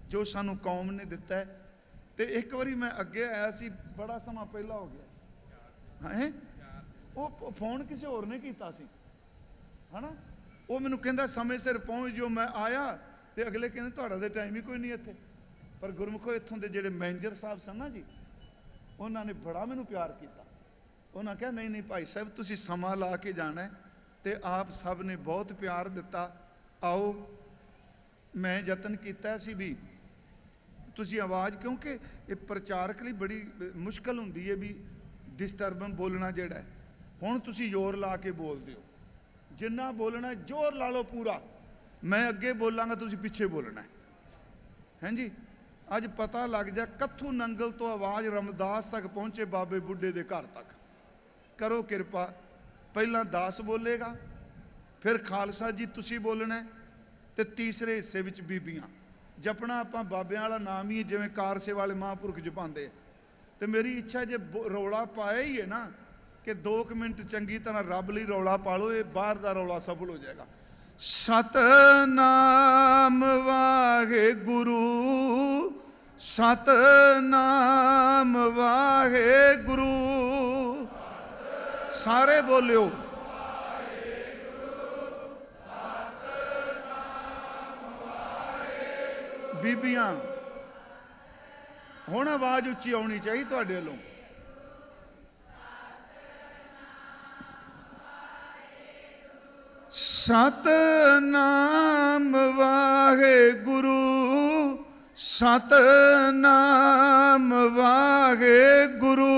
ਜੋ ਸਾਨੂੰ ਕੌਮ ਨੇ ਦਿੱਤਾ ਹੈ। ਤੇ ਇੱਕ ਵਾਰੀ ਮੈਂ ਅੱਗੇ ਆਇਆ ਸੀ, ਬੜਾ ਸਮਾਂ ਪਹਿਲਾਂ ਹੋ ਗਿਆ ਹੈ, ਉਹ ਫੋਨ ਕਿਸੇ ਹੋਰ ਨੇ ਕੀਤਾ ਸੀ ਹਨਾ। ਉਹ ਮੈਨੂੰ ਕਹਿੰਦਾ ਸਮੇਂ ਸਿਰ ਪਹੁੰਚ ਜੋ। ਮੈਂ ਆਇਆ ਤੇ ਅਗਲੇ ਕਹਿੰਦੇ ਤੁਹਾਡਾ ਦੇ ਟਾਈਮ ਹੀ ਕੋਈ ਨਹੀਂ ਇੱਥੇ। ਪਰ ਗੁਰਮੁਖੋ ਇੱਥੋਂ ਦੇ ਜਿਹੜੇ ਮੈਨੇਜਰ ਸਾਹਿਬ ਸਨ ਨਾ ਜੀ, ਉਹਨਾਂ ਨੇ ਬੜਾ ਮੈਨੂੰ ਪਿਆਰ ਕੀਤਾ। ਉਹਨਾਂ ਕਿਹਾ ਨਹੀਂ ਨਹੀਂ ਭਾਈ ਸਾਹਿਬ ਤੁਸੀਂ ਸਮਾਂ ਲਾ ਕੇ ਜਾਣਾ ਤੇ ਆਪ ਸਭ ਨੇ ਬਹੁਤ ਪਿਆਰ ਦਿੱਤਾ। ਆਓ, ਮੈਂ ਯਤਨ ਕੀਤਾ ਸੀ ਵੀ ਤੁਸੀਂ ਆਵਾਜ਼, ਕਿਉਂਕਿ ਇਹ ਪ੍ਰਚਾਰਕ ਲਈ ਬੜੀ ਮੁਸ਼ਕਲ ਹੁੰਦੀ ਹੈ ਵੀ ਡਿਸਟਰਬਨ ਬੋਲਣਾ ਜਿਹੜਾ ਹੈ। ਹੁਣ ਤੁਸੀਂ ਜ਼ੋਰ ਲਾ ਕੇ ਬੋਲਦੇ ਹੋ, ਜਿੰਨਾ ਬੋਲਣਾ ਜ਼ੋਰ ਲਾ ਲਓ ਪੂਰਾ। ਮੈਂ ਅੱਗੇ ਬੋਲਾਂਗਾ, ਤੁਸੀਂ ਪਿੱਛੇ ਬੋਲਣਾ ਹਾਂਜੀ। ਅੱਜ ਪਤਾ ਲੱਗ ਜਾ ਕੱਥੂ ਨੰਗਲ ਤੋਂ ਆਵਾਜ਼ ਰਮਦਾਸ ਤੱਕ ਪਹੁੰਚੇ, ਬਾਬੇ ਬੁੱਢੇ ਦੇ ਘਰ ਤੱਕ। ਕਰੋ ਕਿਰਪਾ। ਪਹਿਲਾਂ ਦਾਸ ਬੋਲੇਗਾ, ਫਿਰ ਖਾਲਸਾ ਜੀ ਤੁਸੀਂ ਬੋਲਣਾ, ਤੇ ਤੀਸਰੇ ਹਿੱਸੇ ਵਿੱਚ ਬੀਬੀਆਂ। ਜਪਣਾ ਆਪਾਂ ਬਾਬਿਆਂ ਵਾਲਾ ਨਾਮ ਹੀ ਹੈ, ਜਿਵੇਂ ਕਾਰਸੇ ਵਾਲੇ ਮਹਾਂਪੁਰਖ ਜਪਾਉਂਦੇ। ਤੇ ਮੇਰੀ ਇੱਛਾ ਜੇ ਰੌਲਾ ਪਾਇਆ ਹੀ ਹੈ ਨਾ ਕਿ 2 ਮਿੰਟ ਚੰਗੀ ਤਰ੍ਹਾਂ ਰੱਬ ਲਈ ਰੌਲਾ ਪਾ ਲਓ, ਇਹ ਬਾਹਰ ਦਾ ਰੌਲਾ ਸਫਲ ਹੋ ਜਾਏਗਾ। ਸਤਨਾਮ ਵਾਹਿਗੁਰੂ, ਸਤਨਾਮ ਵਾਹਿਗੁਰੂ। ਸਾਰੇ ਬੋਲਿਓ। ਬੀਬੀਆਂ ਹੁਣ ਆਵਾਜ਼ ਉੱਚੀ ਆਉਣੀ ਚਾਹੀਦੀ ਤੁਹਾਡੇ ਵੱਲੋਂ। ਸਤਨਾਮ ਵਾਹਿਗੁਰੂ, ਸਤਨਾਮ ਵਾਹਿਗੁਰੂ।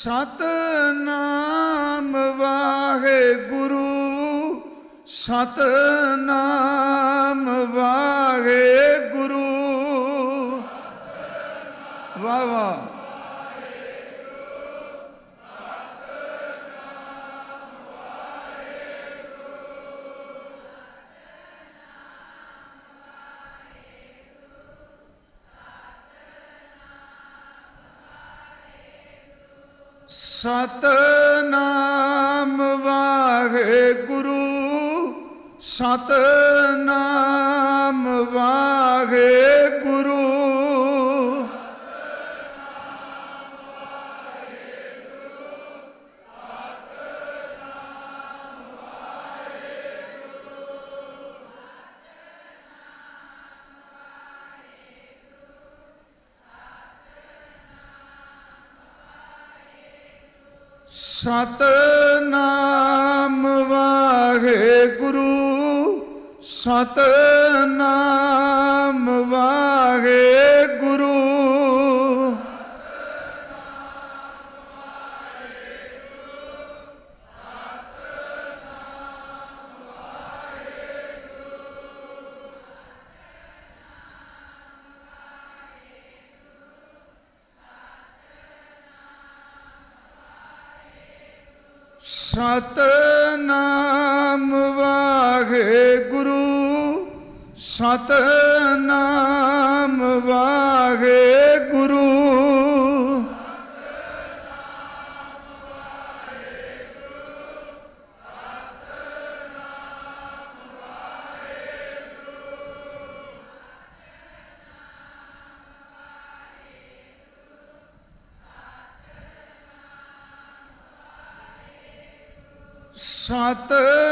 ਸਤਨਾਮ ਵਾਹਿਗੁਰੂ ਸਤਨਾਮ ਵਾਹਿਗੁਰੂ। ਵਾਹ ਵਾਹ। ਸਤਨਾਮ ਵਾਹਿਗੁਰੂ ਸਤਨਾਮ ਵਾਹਿਗੁਰੂ। ਸਤਨਾਮ ਵਾਹਿਗੁਰੂ ਸਤਨਾਮ ਵਾਹਿਗੁਰੂ। ਸਤਨਾਮ ਵਾਹਿਗੁਰੂ ਸਤਨਾਮ ਵਾਹਿਗੁਰੂ।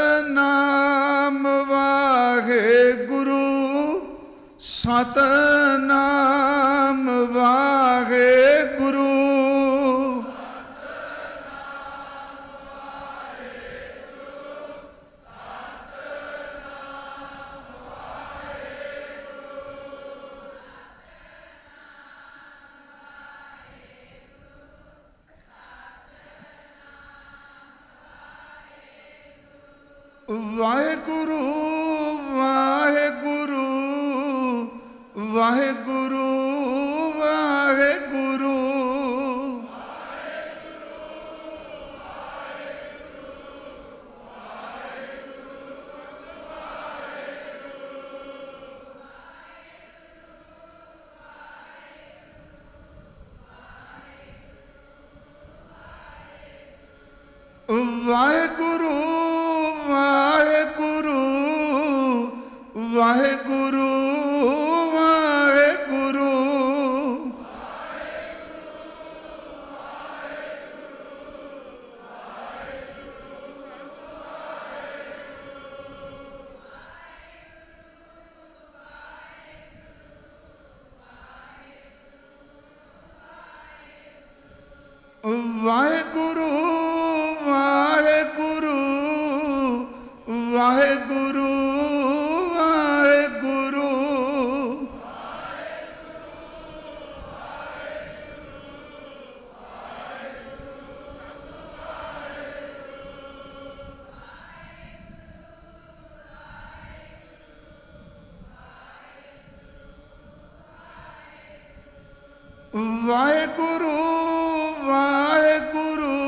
ਸਤਨਾਮ ਵਾਹਿਗੁਰੂ ਸਤਨਾਮ ਵਾਹਿਗੁਰੂ। ਵਾਹਿਗੁਰੂ ਵਾਹਿਗੁਰੂ ਵਾਹਿਗੁਰੂ ਵਾਹਿਗੁਰੂ। ਵਾਹਿਗੁਰੂ ਵਾਹਿਗੁਰੂ ਵਾਹਿਗੁਰੂ ਵਾਹਿਗੁਰੂ। ਵਾਹਿਗੁਰੂ ਵਾਹਿਗੁਰੂ ਵਾਹਿਗੁਰੂ ਵਾਹਿਗੁਰੂ। ਵਾਹਿਗੁਰੂ ਵਾਹਿਗੁਰੂ ਵਾਹਿਗੁਰੂ ਵਾਹਿਗੁਰੂ। ਵਾਹਿਗੁਰੂ ਵਾਹਿਗੁਰੂ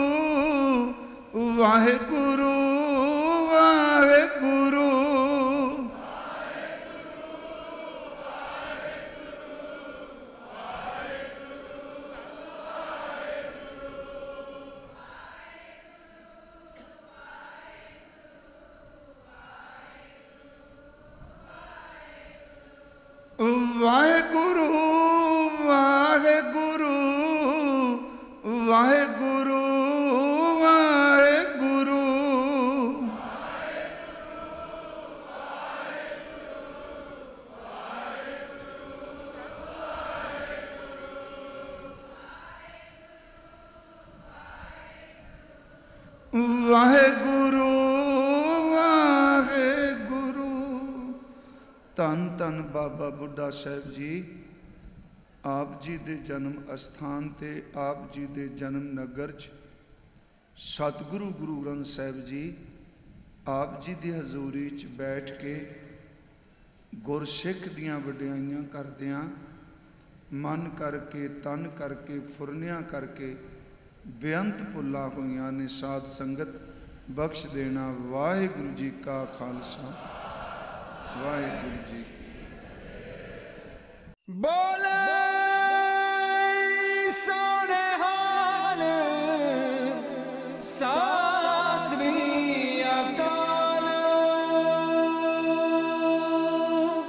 ਵਾਹਿਗੁਰੂ ਵਾਹਿਗੁਰੂ। ਵਾਹਿਗੁਰੂ ਵਾਹਿਗੁਰੂ। ਧੰਨ ਧੰਨ ਬਾਬਾ ਬੁੱਢਾ ਸਾਹਿਬ ਜੀ। ਆਪ ਜੀ ਦੇ ਜਨਮ ਅਸਥਾਨ ਤੇ ਆਪ ਜੀ ਦੇ ਜਨਮ ਨਗਰ 'ਚ ਸਤਿਗੁਰੂ ਗੁਰੂ ਗ੍ਰੰਥ ਸਾਹਿਬ ਜੀ ਆਪ ਜੀ ਦੀ ਹਜ਼ੂਰੀ 'ਚ ਬੈਠ ਕੇ ਗੁਰਸਿੱਖ ਦੀਆਂ ਵਡਿਆਈਆਂ ਕਰਦਿਆਂ ਮਨ ਕਰਕੇ ਤਨ ਕਰਕੇ ਫੁਰਨਿਆਂ ਕਰਕੇ ਬੇਅੰਤ ਭੁੱਲਾਂ ਹੋਈਆਂ ਨੇ। ਸਾਧ ਸੰਗਤ ਬਖਸ਼ ਦੇਣਾ। ਵਾਹਿਗੁਰੂ ਜੀ ਕਾ ਖਾਲਸਾ, ਵਾਹਿਗੁਰੂ ਜੀ ਕੀ बोल